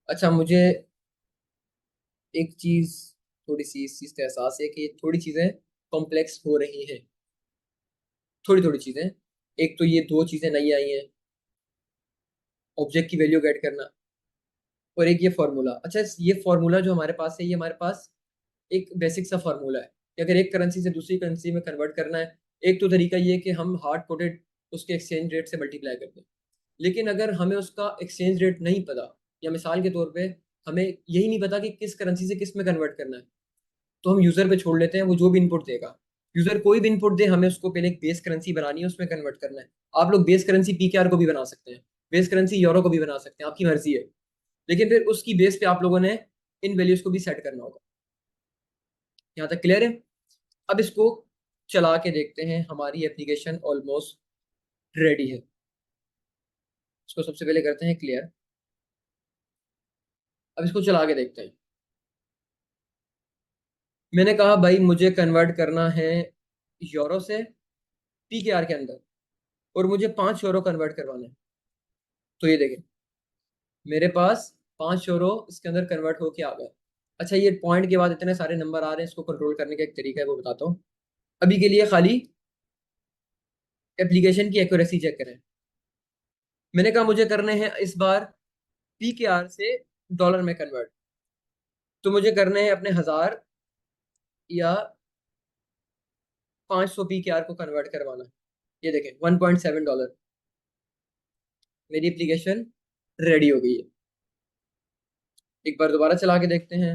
अच्छा, मुझे एक चीज थोड़ी सी इस चीज का एहसास है कि थोड़ी चीजें कॉम्प्लेक्स हो रही हैं, थोड़ी थोड़ी चीजें। एक तो ये दो चीजें नई आई हैं, ऑब्जेक्ट की वैल्यू गेट करना, और एक ये फॉर्मूला। अच्छा, ये फॉर्मूला जो हमारे पास है, ये हमारे पास एक बेसिक सा फॉर्मूला है कि अगर एक करेंसी से दूसरी करेंसी में कन्वर्ट करना है, एक तो तरीका ये है कि हम हार्ड कोडेड उसके एक्सचेंज रेट से मल्टीप्लाई कर दें। लेकिन अगर हमें उसका एक्सचेंज रेट नहीं पता, या मिसाल के तौर पे हमें यही नहीं पता कि किस करेंसी से किस में कन्वर्ट करना है, तो हम यूजर पे छोड़ लेते हैं, वो जो भी इनपुट देगा। यूजर कोई भी इनपुट दे, हमें उसको पहले एक बेस करेंसी बनानी है, उसमें कन्वर्ट करना है। आप लोग बेस करेंसी पीकेआर को भी बना सकते हैं, बेस करेंसी यूरो को भी बना सकते हैं, आपकी मर्जी है। लेकिन फिर उसकी बेस पे आप लोगों ने इन वैल्यूज को भी सेट करना होगा। यहाँ तक क्लियर है? अब इसको चला के देखते हैं। हमारी एप्लीकेशन ऑलमोस्ट रेडी है। इसको सबसे पहले करते हैं क्लियर। अब इसको चला के देखते हैं। मैंने कहा भाई मुझे कन्वर्ट करना है यूरो से पीकेआर के अंदर, और मुझे 5 यूरो कन्वर्ट करवाना है। तो ये देखें, मेरे पास 5 यूरो इसके अंदर कन्वर्ट होके आ गए। अच्छा, ये पॉइंट के बाद इतने सारे नंबर आ रहे हैं, इसको कंट्रोल करने का एक तरीका है, वो बताता हूँ। अभी के लिए खाली एप्लीकेशन की एक्यूरेसी चेक करें। मैंने कहा मुझे करने हैं इस बार पीकेआर से डॉलर में कन्वर्ट, तो मुझे करने हैं अपने 1000 या 500 पीकेआर को कन्वर्ट करवाना है। ये देखें $1.7। मेरी एप्लीकेशन रेडी हो गई है। एक बार दोबारा चला के देखते हैं।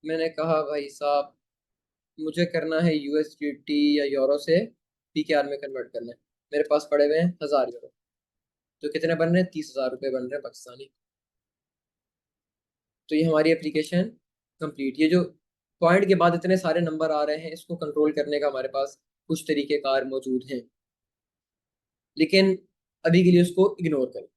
मैंने कहा भाई साहब मुझे करना है यूएसडीटी या यूरो से पीकेआर में कन्वर्ट करना है। मेरे पास पड़े हुए हैं 1000 यूरो, तो कितने बन रहे हैं? 30,000 रुपये बन रहे हैं पाकिस्तानी। तो ये हमारी एप्लीकेशन कंप्लीट। ये जो पॉइंट के बाद इतने सारे नंबर आ रहे हैं, इसको कंट्रोल करने का हमारे पास कुछ तरीकेकार मौजूद हैं, लेकिन अभी के लिए उसको इग्नोर करें।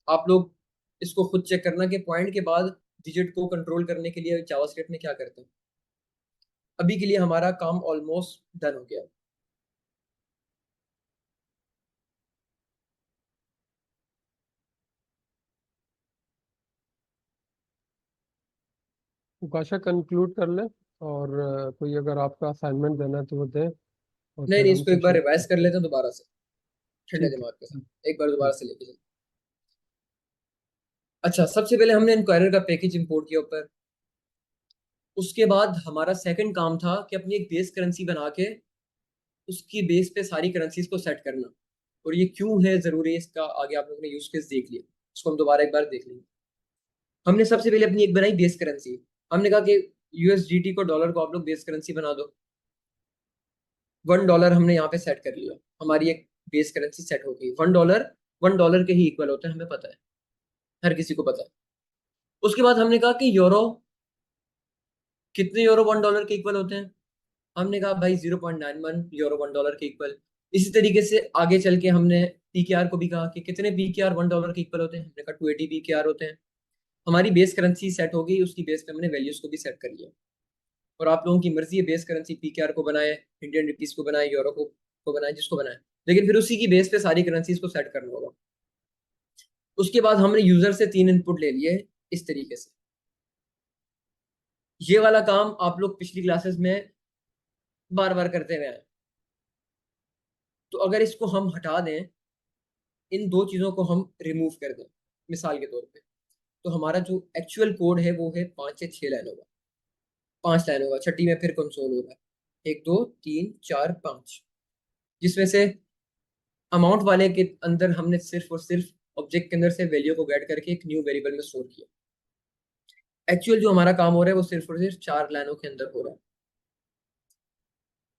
आप लोग इसको खुद चेक करना कि पॉइंट के बाद डिजिट को कंट्रोल करने के लिए जावास्क्रिप्ट में क्या करते हैं। अभी के लिए हमारा काम ऑलमोस्ट डन हो गया। उकाशा कंक्लूड कर ले, और कोई अगर आपका असाइनमेंट देना है तो वो दे, और नहीं फिर नहीं, हम इसको एक बार सेशन रिवाइज कर लेते हैं दोबारा से, ठंडे ठीक दिमाग के है। साथ एक बार दोबारा ठीक। से लेके चलते हैं। अच्छा, सबसे पहले हमने इंक्वायरर का पैकेज इंपोर्ट किया ऊपर। उसके बाद हमारा सेकंड काम था कि अपनी एक बेस करेंसी बना के उसकी बेस पे सारी करेंसीज को सेट करना। और ये क्यों है जरूरी, इसका आगे आप लोगों ने यूज केस देख लिया, उसको हम दोबारा एक बार देख लेंगे। हमने सबसे पहले अपनी एक बनाई बेस करेंसी। हमने कहा कि यूएसडीटी को, डॉलर को आप लोग बेस करेंसी बना दो। $1 हमने यहाँ पे सेट कर लिया, हमारी एक बेस करेंसी सेट हो गई। $1 के ही इक्वल होता है, हमें पता है, हर किसी को पता है। उसके बाद हमने कहा कि यूरो, कितने यूरो $1 के इक्वल होते हैं? हमने कहा भाई 0.91 यूरो $1 के इक्वल। इसी तरीके से आगे चल के हमने पीकेआर को भी कहा कि कितने पीकेआर $1 के इक्वल होते हैं? हमने कहा 280 पीकेआर होते हैं। हमारी बेस करेंसी सेट हो गई, उसकी बेस पे हमने वैल्यूज को भी सेट कर लिया। और आप लोगों की मर्जी है, बेस करेंसी पीकेआर को बनाए, इंडियन रुपीज को बनाए, यूरो को बनाए, जिसको बनाए, लेकिन फिर उसी की बेस पे सारी करेंसीज को सेट करना होगा। उसके बाद हमने यूजर से 3 इनपुट ले लिए इस तरीके से। ये वाला काम आप लोग पिछली क्लासेस में बार बार करते रहे हैं। तो अगर इसको हम हटा दें, इन दो चीजों को हम रिमूव कर दें मिसाल के तौर पे, तो हमारा जो एक्चुअल कोड है वो है 5 से 6 लाइन होगा, 5 लाइन होगा, छठी में फिर कंसोल होगा 1 2 3 4 5, जिसमें से अमाउंट वाले के अंदर हमने सिर्फ और सिर्फ ऑब्जेक्ट के अंदर से वैल्यू को गेट करके एक न्यू वेरिएबल में स्टोर किया। एक्चुअल जो हमारा काम हो रहा है वो सिर्फ और सिर्फ 4 लाइनों के अंदर हो रहा है।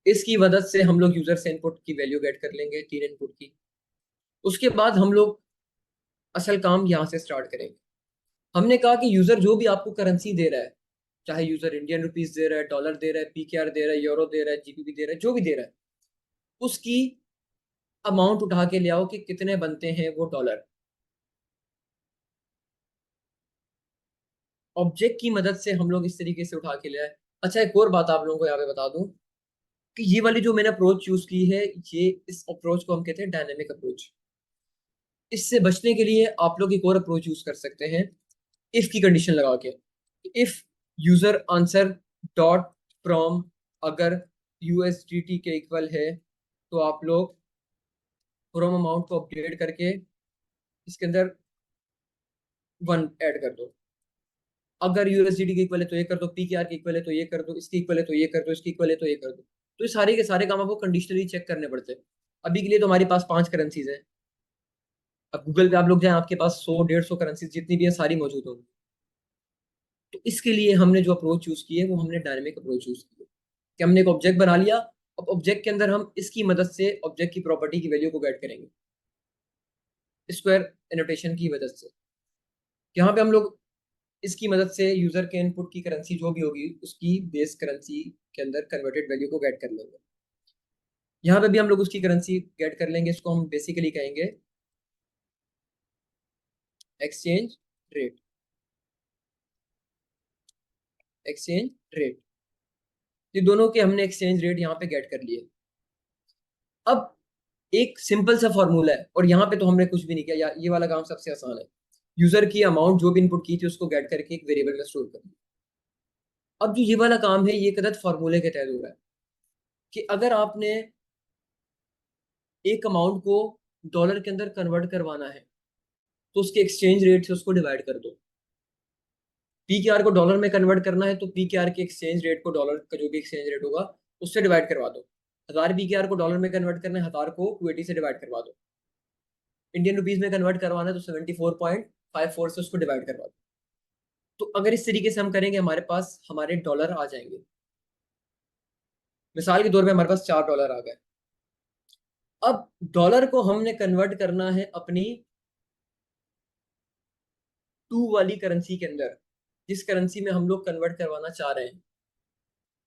इसकी मदद से हम लोग यूजर से इनपुट की वैल्यू गेट कर लेंगे, 3 इनपुट की। उसके बाद हम लोग असल काम यहाँ से स्टार्ट करेंगे। हमने कहा कि यूजर जो भी आपको करेंसी दे रहा है, चाहे यूजर इंडियन रुपीस दे रहा है, डॉलर दे रहा है, पीकेआर दे रहा है, यूरो दे रहा है, जीबीपी दे रहा है, जो भी दे रहा है, उसकी अमाउंट उठा के ले आओ कि कितने बनते हैं वो डॉलर। ऑब्जेक्ट की मदद से हम लोग इस तरीके से उठा के ले आए। अच्छा, एक और बात आप लोगों को यहाँ पे बता दूं कि ये वाली जो मैंने अप्रोच यूज की है, ये इस अप्रोच को हम कहते हैं डायनेमिक अप्रोच। इससे बचने के लिए आप लोग एक और अप्रोच यूज कर सकते हैं, इफ की कंडीशन लगा के। If user answer dot from अगर यूएसडीटी के इक्वल है, तो आप लोग फ्रॉम अमाउंट को अपडेट करके इसके अंदर 1 ऐड कर दो। अगर यूएसडीटी के इक्वल है तो ये कर दो, पीकेआर के इक्वल है तो ये कर दो, इसके इक्वल है तो ये कर दो, इसके इक्वल है तो ये कर दो। तो ये सारे के सारे काम आपको कंडीशनली चेक करने पड़ते हैं। अभी के लिए तो हमारे पास 5 करेंसीज हैं। अब गूगल पे आप लोग जाए, आपके पास 100 150 करेंसीज जितनी भी है सारी मौजूद होंगी। तो इसके लिए हमने जो अप्रोच यूज की है वो हमने डायनेमिक अप्रोच यूज की है कि हमने एक ऑब्जेक्ट बना लिया। अब ऑब्जेक्ट के अंदर हम इसकी मदद से ऑब्जेक्ट की प्रॉपर्टी की वैल्यू को गेट करेंगे स्क्वायर एनोटेशन की मदद से। यहाँ पे हम लोग इसकी मदद से यूजर के इनपुट की करेंसी जो भी होगी उसकी बेस करेंसी के अंदर कन्वर्टेड वैल्यू को गेट कर लेंगे। यहाँ पे भी हम लोग उसकी करेंसी गेट कर लेंगे, इसको हम बेसिकली कहेंगे एक्सचेंज रेट। एक्सचेंज रेट, ये दोनों के हमने एक्सचेंज रेट यहाँ पे गेट कर लिए। अब एक सिंपल सा फॉर्मूला है, और यहाँ पे तो हमने कुछ भी नहीं किया, ये वाला काम सबसे आसान है। यूजर की अमाउंट जो भी इनपुट की थी उसको गेट करके एक वेरिएबल में स्टोर कर दिया। अब जो ये वाला काम है ये कदर फॉर्मूले के तहत हो रहा है कि अगर आपने एक अमाउंट को डॉलर के अंदर कन्वर्ट करवाना है तो उसके एक्सचेंज रेट से उसको डिवाइड कर दो। पीकेआर को डॉलर में कन्वर्ट करना है तो पीकेआर के एक्सचेंज रेट को, डॉलर का जो भी एक्सचेंज रेट होगा उससे डिवाइड करवा दो। 1000 पीकेआर को डॉलर में कन्वर्ट करना है, 1000 को 280 से डिवाइड करवा दो। इंडियन रुपीज में कन्वर्ट करवाना है तो 74.54 से उसको डिवाइड करवा दो। तो अगर इस तरीके से हम करेंगे हमारे पास हमारे डॉलर आ जाएंगे। मिसाल के तौर पे हमारे पास $4 आ गए। अब डॉलर को हमने कन्वर्ट करना है अपनी 2 वाली करेंसी के अंदर, जिस करेंसी में हम लोग कन्वर्ट करवाना चाह रहे हैं।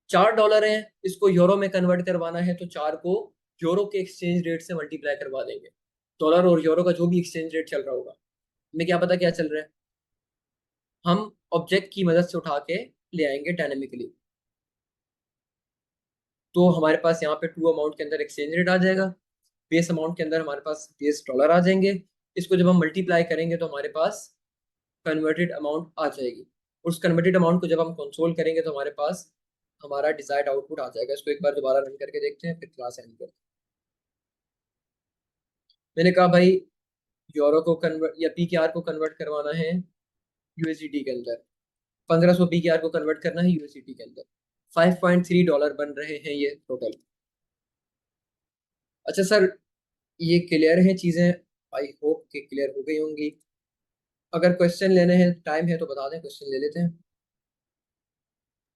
$4 है, इसको यूरो में कन्वर्ट करवाना है तो 4 को यूरो के एक्सचेंज रेट से मल्टीप्लाई करवा देंगे। डॉलर और यूरो का जो भी एक्सचेंज रेट चल रहा होगा, हमें क्या पता क्या चल रहा है, हम ऑब्जेक्ट की मदद से उठा के ले आएंगे डायनेमिकली। तो हमारे पास यहाँ पे 2 अमाउंट के अंदर एक्सचेंज रेट आ जाएगा, बेस अमाउंट के अंदर हमारे पास बेस डॉलर आ जाएंगे। इसको जब हम मल्टीप्लाई करेंगे तो हमारे पास कन्वर्टेड अमाउंट आ जाएगी। उस कन्वर्टेड अमाउंट को जब हम कंसोल करेंगे तो हमारे पास हमारा डिजायर्ड आउटपुट आ जाएगा। इसको एक बार दोबारा रन करके देखते हैं, फिर क्लास एंड करते हैं। मैंने कहा भाई यूरो को कन्वर्ट या पीकेआर को कन्वर्ट करवाना है यूएसडीटी के अंदर, 1500 पीकेआर को कन्वर्ट करना है यूएसडीटी के अंदर, $5.3 बन रहे हैं ये टोटल। अच्छा सर, ये क्लियर है चीजें? आई होप कि क्लियर हो गई होंगी। अगर क्वेश्चन लेने हैं, टाइम है तो बता दें, क्वेश्चन ले लेते हैं।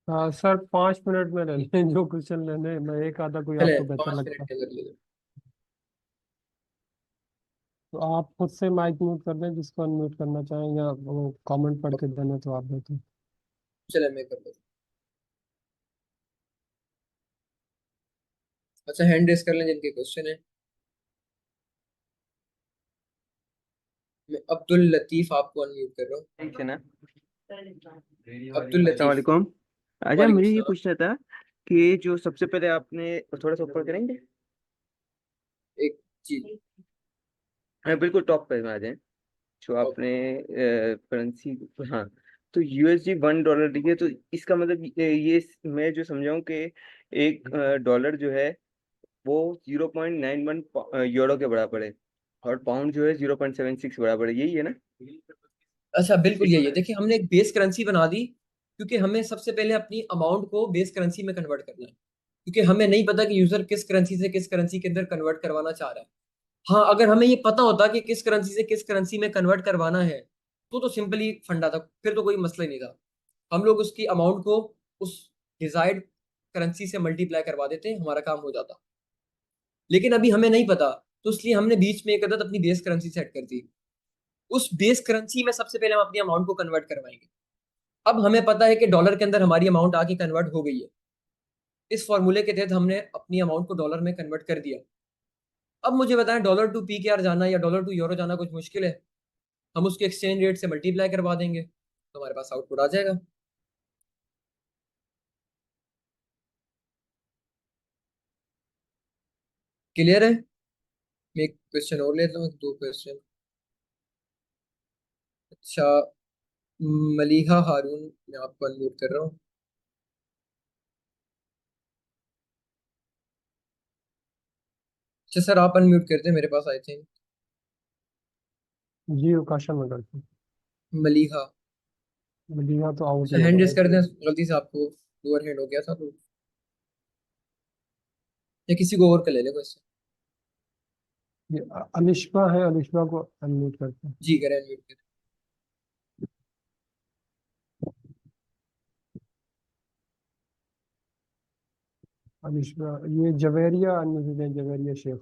हाँ सर, 5 मिनट में ले लें जो क्वेश्चन लेने हैं। मैं एक आधा कोई चले आपको बेहतर 5 लगता मिनट के अंदर ले लें। तो आप खुद से माइक म्यूट कर दें जिसको अनम्यूट करना चाहें, या वो कमेंट पढ़ के देना तो आप देते। चले मैं कर लेता हूं। अच्छा, हैंड रेस कर लें जिनके क्वेश्चन है। मैं अब्दुल लतीफ आपको अनम्यूट कर रहा हूँ। ठीक है ना। अब्दुल लतीफ। अस्सलामुअलैकुम। अच्छा, वालेकुम मुझे ये सलाम। पूछना था कि जो सबसे पहले आपने थोड़ा सा ऊपर करेंगे। एक चीज। हाँ, बिल्कुल टॉप पे आ जाए। जो ओके। आपने करेंसी, हाँ, तो यूएसडी $1 लिखे, तो इसका मतलब ये मैं जो समझाऊं कि एक डॉलर जो है वो 0.91 यूरो के बराबर है, और पाउंड जो है 0.76 बराबर है, यही है ना। अच्छा बिल्कुल यही है। देखिए हमने एक बेस करेंसी बना दी, क्योंकि हमें सबसे पहले अपनी अमाउंट को बेस करेंसी में कन्वर्ट करना है, क्योंकि हमें नहीं पता कि यूजर किस करेंसी से किस करेंसी के अंदर कन्वर्ट करवाना चाह रहा है। हाँ, अगर हमें ये पता होता कि किस करेंसी से किस करेंसी में कन्वर्ट करवाना है तो सिंपली फंडा था, फिर तो कोई मसला ही नहीं था। हम लोग उसकी अमाउंट को उस डिजायर्ड करेंसी से मल्टीप्लाई करवा देते, हमारा काम हो जाता। लेकिन अभी हमें नहीं पता, तो इसलिए हमने बीच में एक अदद अपनी बेस करेंसी सेट कर दी। उस बेस करेंसी में सबसे पहले हम अपनी अमाउंट को कन्वर्ट करवाएंगे। अब हमें पता है कि डॉलर के अंदर हमारी अमाउंट आके कन्वर्ट हो गई है। इस फॉर्मूले के तहत हमने अपनी अमाउंट को डॉलर में कन्वर्ट कर दिया। अब मुझे बताएं, डॉलर टू पीकेआर जाना या डॉलर टू यूरो जाना कुछ मुश्किल है? हम उसके एक्सचेंज रेट से मल्टीप्लाई करवा देंगे तो हमारे पास आउटपुट आ जाएगा। क्लियर है? मैं एक क्वेश्चन और लेता हूँ, 2 क्वेश्चन। अच्छा, मलीहा हारून, मैं आपको अनम्यूट कर रहा हूँ। अच्छा सर, आप अनम्यूट करते हैं मेरे पास आई थिंक। जी उकाशा में करते मलीहा। हैं, तो आउट ही अच्छा, हैंड होगा। रेस कर दें, गलती से आपको लोअर हैंड हो गया था तो, या किसी को और कर ले ले क्वेश्चन। ये अलिश्बा है, अलिश्बा को अनम्यूट करते हैं। जी करें, अनम्यूट करें। अलिश्बा, ये जवेरिया अनम्यूट है, जवेरिया शेख।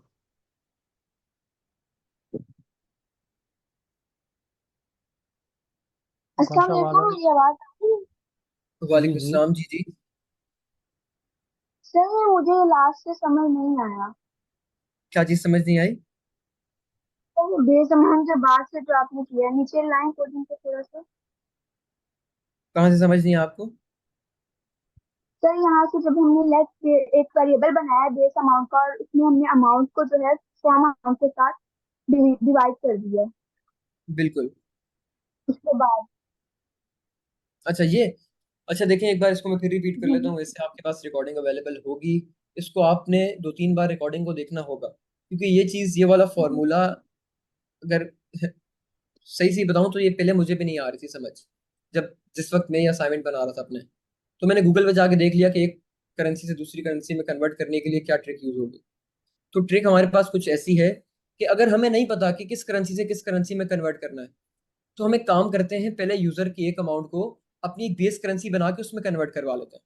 अस्सलाम उकाशा वाला। वालेकुम, मेरी आवाज आ रही है? जी वालेकुम जी। सलाम। जी जी। सर ये मुझे लास्ट से समझ नहीं आया। क्या चीज समझ नहीं आई? सर ये बेस अमाउंट के बाद से जो आपने किया, नीचे लाइन कोडिंग पे थोड़ा सा। कहाँ से समझ नहीं है आपको? सर यहाँ से जब हमने लेट एक वेरिएबल बनाया बेस अमाउंट का, और उसमें हमने अमाउंट को जो है फॉर्म अमाउंट के साथ डिवाइड कर दिया, बिल्कुल। उसके बाद। अच्छा ये, अच्छा देखें एक बार इसको मैं फिर रिपीट कर लेता जी हूँ। वैसे आपके पास रिकॉर्डिंग अवेलेबल होगी, इसको आपने 2-3 बार रिकॉर्डिंग को देखना होगा, क्योंकि ये चीज, ये वाला फॉर्मूला, अगर सही से बताऊं तो ये पहले मुझे भी नहीं आ रही थी समझ। जब जिस वक्त मैं ये असाइनमेंट बना रहा था अपने, तो मैंने गूगल पे जाके देख लिया कि एक करेंसी से दूसरी करेंसी में कन्वर्ट करने के लिए क्या ट्रिक यूज होगी। तो ट्रिक हमारे पास कुछ ऐसी है कि अगर हमें नहीं पता कि किस करेंसी से किस करेंसी में कन्वर्ट करना है, तो हम एक काम करते हैं, पहले यूजर की एक अमाउंट को अपनी एक बेस करेंसी बना के उसमें कन्वर्ट करवा लेते हैं।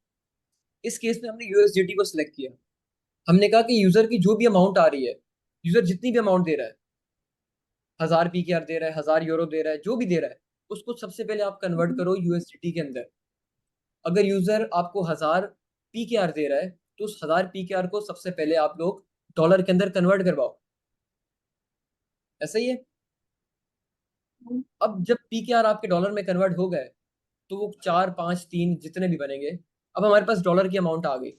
इस केस में हमने यूएसडीटी को सिलेक्ट किया। हमने कहा कि यूजर की जो भी अमाउंट आ रही है, यूजर जितनी भी अमाउंट दे रहा है, 1000 पीकेआर दे रहा है, 1000 यूरो दे रहा है, जो भी दे रहा है, उसको सबसे पहले आप कन्वर्ट करो यूएसडीटी के अंदर। अगर यूजर आपको 1000 पीकेआर दे रहा है, तो उस 1000 पीकेआर को सबसे पहले आप लोग डॉलर के अंदर कन्वर्ट करवाओ। ऐसा ही है। अब जब पीकेआर आपके डॉलर में कन्वर्ट हो गए, तो वो 4 5 3 जितने भी बनेंगे, अब हमारे पास डॉलर की अमाउंट आ गई,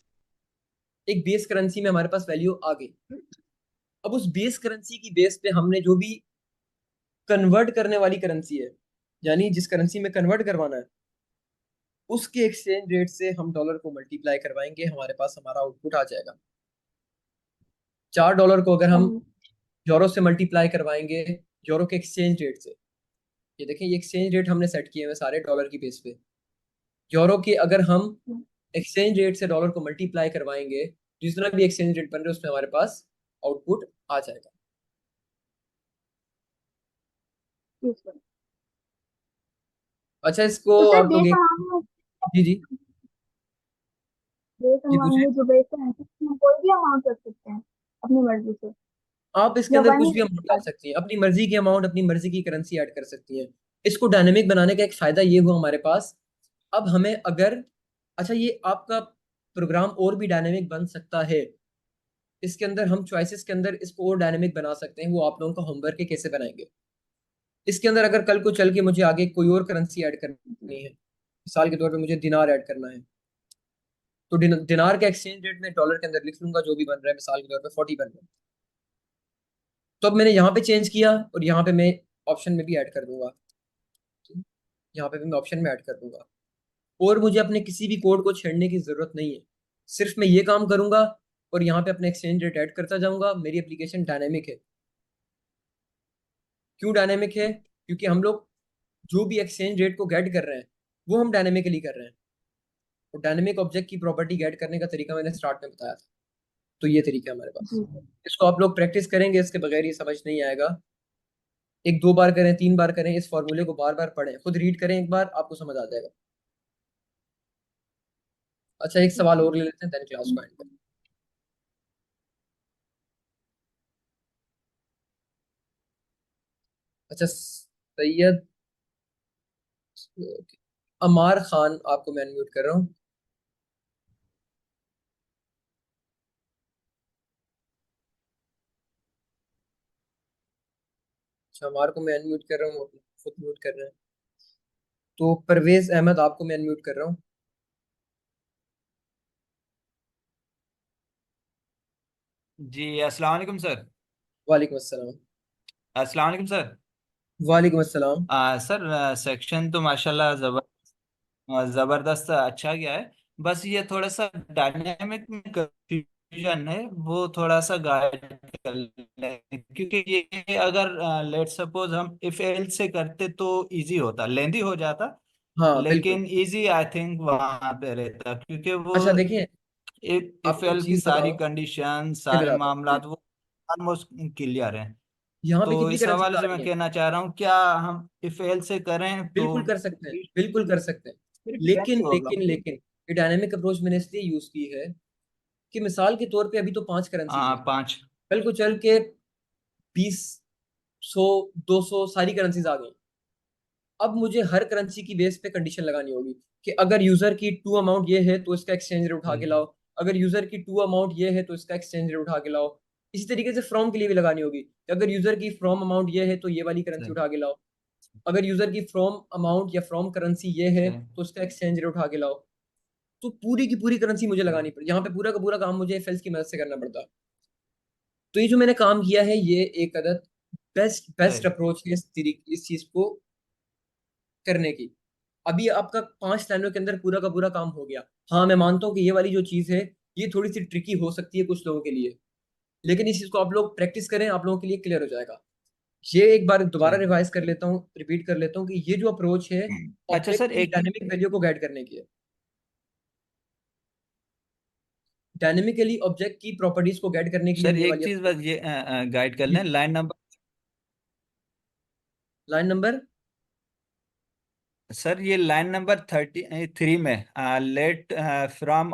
एक बेस करेंसी में हमारे पास वैल्यू आ गई। अब उस बेस करेंसी की बेस पे हमने जो भी कन्वर्ट करने वाली करेंसी है, यानी जिस करेंसी में कन्वर्ट करवाना है, उसके एक्सचेंज रेट से हम डॉलर को मल्टीप्लाई करवाएंगे, हमारे पास हमारा आउटपुट आ जाएगा। $4 को अगर हम यूरो से मल्टीप्लाई करवाएंगे, यूरो के एक्सचेंज रेट से, ये देखें ये एक्सचेंज रेट हमने सेट किए हुए सारे डॉलर की बेस पे, यूरो के अगर हम एक्सचेंज रेट से डॉलर को मल्टीप्लाई करवाएंगे, जितना भी एक्सचेंज रेट बन रहा है उसमें हमारे पास आउटपुट आ जाएगा। अच्छा, इसको तो सर आप लोग बेस एक, अमाउंट जी जी बेस जी अमाउंट पूछे। में जो बेस है उसमें कोई भी अमाउंट रख सकते हैं अपनी मर्जी से, आप इसके या अंदर वन कुछ ही भी अमाउंट डाल सकती हैं, अपनी मर्जी की अमाउंट, अपनी मर्जी की करेंसी ऐड कर सकती हैं। इसको डायनेमिक बनाने का एक फायदा ये हुआ हमारे पास, अब हमें अगर, अच्छा ये आपका प्रोग्राम और भी डायनेमिक बन सकता है, इसके अंदर हम चॉइसेस के अंदर इसको और डायनेमिक बना सकते हैं, वो आप लोगों का होमवर्क है कैसे बनाएंगे। इसके अंदर अगर कल को चल के मुझे आगे कोई और करेंसी ऐड करनी है, मिसाल के तौर पे मुझे दिनार ऐड करना है, तो दिनार का एक्सचेंज रेट मैं डॉलर के अंदर लिख लूंगा जो भी बन रहा है, मिसाल के तौर पे 40 बन रहा है। तो अब मैंने यहाँ पे चेंज किया और यहाँ पे मैं ऑप्शन में भी ऐड कर दूंगा, यहाँ पे भी मैं ऑप्शन में ऐड कर दूंगा, और मुझे अपने किसी भी कोड को छेड़ने की जरूरत नहीं है। सिर्फ मैं ये काम करूंगा और यहाँ पे अपने एक्सचेंज रेट ऐड करता जाऊंगा। मेरी एप्लीकेशन डायनेमिक है। क्यों डायनेमिक है? क्योंकि हम लोग जो भी एक्सचेंज रेट को गेट कर रहे हैं वो हम डायनेमिकली कर रहे हैं। तो डायनेमिक ऑब्जेक्ट की प्रॉपर्टी गेट करने का तरीका मैंने स्टार्ट में बताया था, तो ये तरीका है हमारे पास। इसको आप लोग प्रैक्टिस करेंगे, इसके बगैर ये समझ नहीं आएगा। एक दो बार करें, 3 बार करें, इस फॉर्मूले को बार बार पढ़ें, खुद रीड करें एक बार, आपको समझ आ जाएगा। अच्छा, एक सवाल और ले लेते हैं, देन क्लास को एंड करें। अच्छा, सैयद अमार खान, आपको मैं अनम्यूट कर रहा हूँ। अच्छा, अमार को मैं अनम्यूट कर रहा हूँ, आप खुद म्यूट कर रहे हैं। तो परवेज अहमद, आपको मैं अनम्यूट कर रहा हूँ। जी अस्सलाम वालेकुम सर। वालेकुम अस्सलाम। अस्सलाम वालेकुम सर। वालेकुम अस्सलाम। सर सेक्शन तो माशाल्लाह जबरदस्त अच्छा गया है। बस ये थोड़ा सा डायनेमिक में कंफ्यूजन है, वो थोड़ा सा गाइड कर लें, क्योंकि ये अगर लेट सपोज हम इफ एल्स से करते तो इजी होता, लेंदी हो जाता, हाँ बिल्कुल। लेकिन इजी आई थिंक वहां पे रहता, क्योंकि वो अच्छा देखिए, इफ आपको एक एल की चीज सारी बताओ, कंडीशन मैं सारे बताता मामला हूँ। वो ऑलमोस्ट क्लियर हैं। यहाँ पे तो कितनी इस करेंसीज हवाले आ से मैं रही हैं? कहना चाह रहा हूँ, क्या हम इफ एल से करें तो बिल्कुल कर सकते हैं, बिल्कुल कर सकते हैं। फिर लेकिन कैसे होगा? लेकिन लेकिन ये डायनेमिक अप्रोच मैंने इसलिए यूज की है कि मिसाल के तौर पे अभी तो 5 करेंसीज हाँ हैं, 5। कल को चल के 20, 100, 200 सारी करेंसीज आ गई। अब मुझे हर करेंसी की बेस पे कंडीशन लगानी होगी कि अगर यूजर की टू अमाउंट ये है तो इसका एक्सचेंज रेट उठा के लाओ, अगर यूजर की टू अमाउंट ये है तो इसका एक्सचेंज रेट उठा के लाओ। इसी तरीके से फ्रॉम के लिए भी लगानी होगी कि अगर यूजर की फ्रॉम अमाउंट ये है तो ये वाली करेंसी सही उठा के लाओ, अगर यूजर की फ्रॉम अमाउंट या फ्रॉम करेंसी ये है सही। तो उसका एक्सचेंज रेट उठा के लाओ। तो पूरी की पूरी करेंसी मुझे लगानी पड़ी, यहाँ पे पूरा का पूरा काम मुझे एफएल्स की मदद से करना पड़ता है। तो ये जो मैंने काम किया है ये एक अदद बेस्ट बेस्ट सही। अप्रोच है इस चीज को करने की। अभी आपका 5 लाइनों के अंदर पूरा का पूरा काम हो गया। हाँ मैं मानता हूँ कि ये वाली जो चीज है ये थोड़ी सी ट्रिकी हो सकती है कुछ लोगों के लिए, लेकिन इस चीज को आप लोग प्रैक्टिस करें, आप लोगों के लिए क्लियर हो जाएगा। ये एक बार दोबारा सही। रिवाइज कर लेता हूँ, रिपीट कर लेता हूँ कि ये जो अप्रोच है अच्छा ऑब्जेक्ट सर, की एक डायनेमिक वैल्यू को गाइड करने की है। डायनेमिकली ऑब्जेक्ट की प्रॉपर्टीज को गाइड करने के लिए सर हम ये एक वाली चीज बस ये गाइड कर जी लें, line number. Line number sir ये लाइन नंबर 33 में लेट फ्रॉम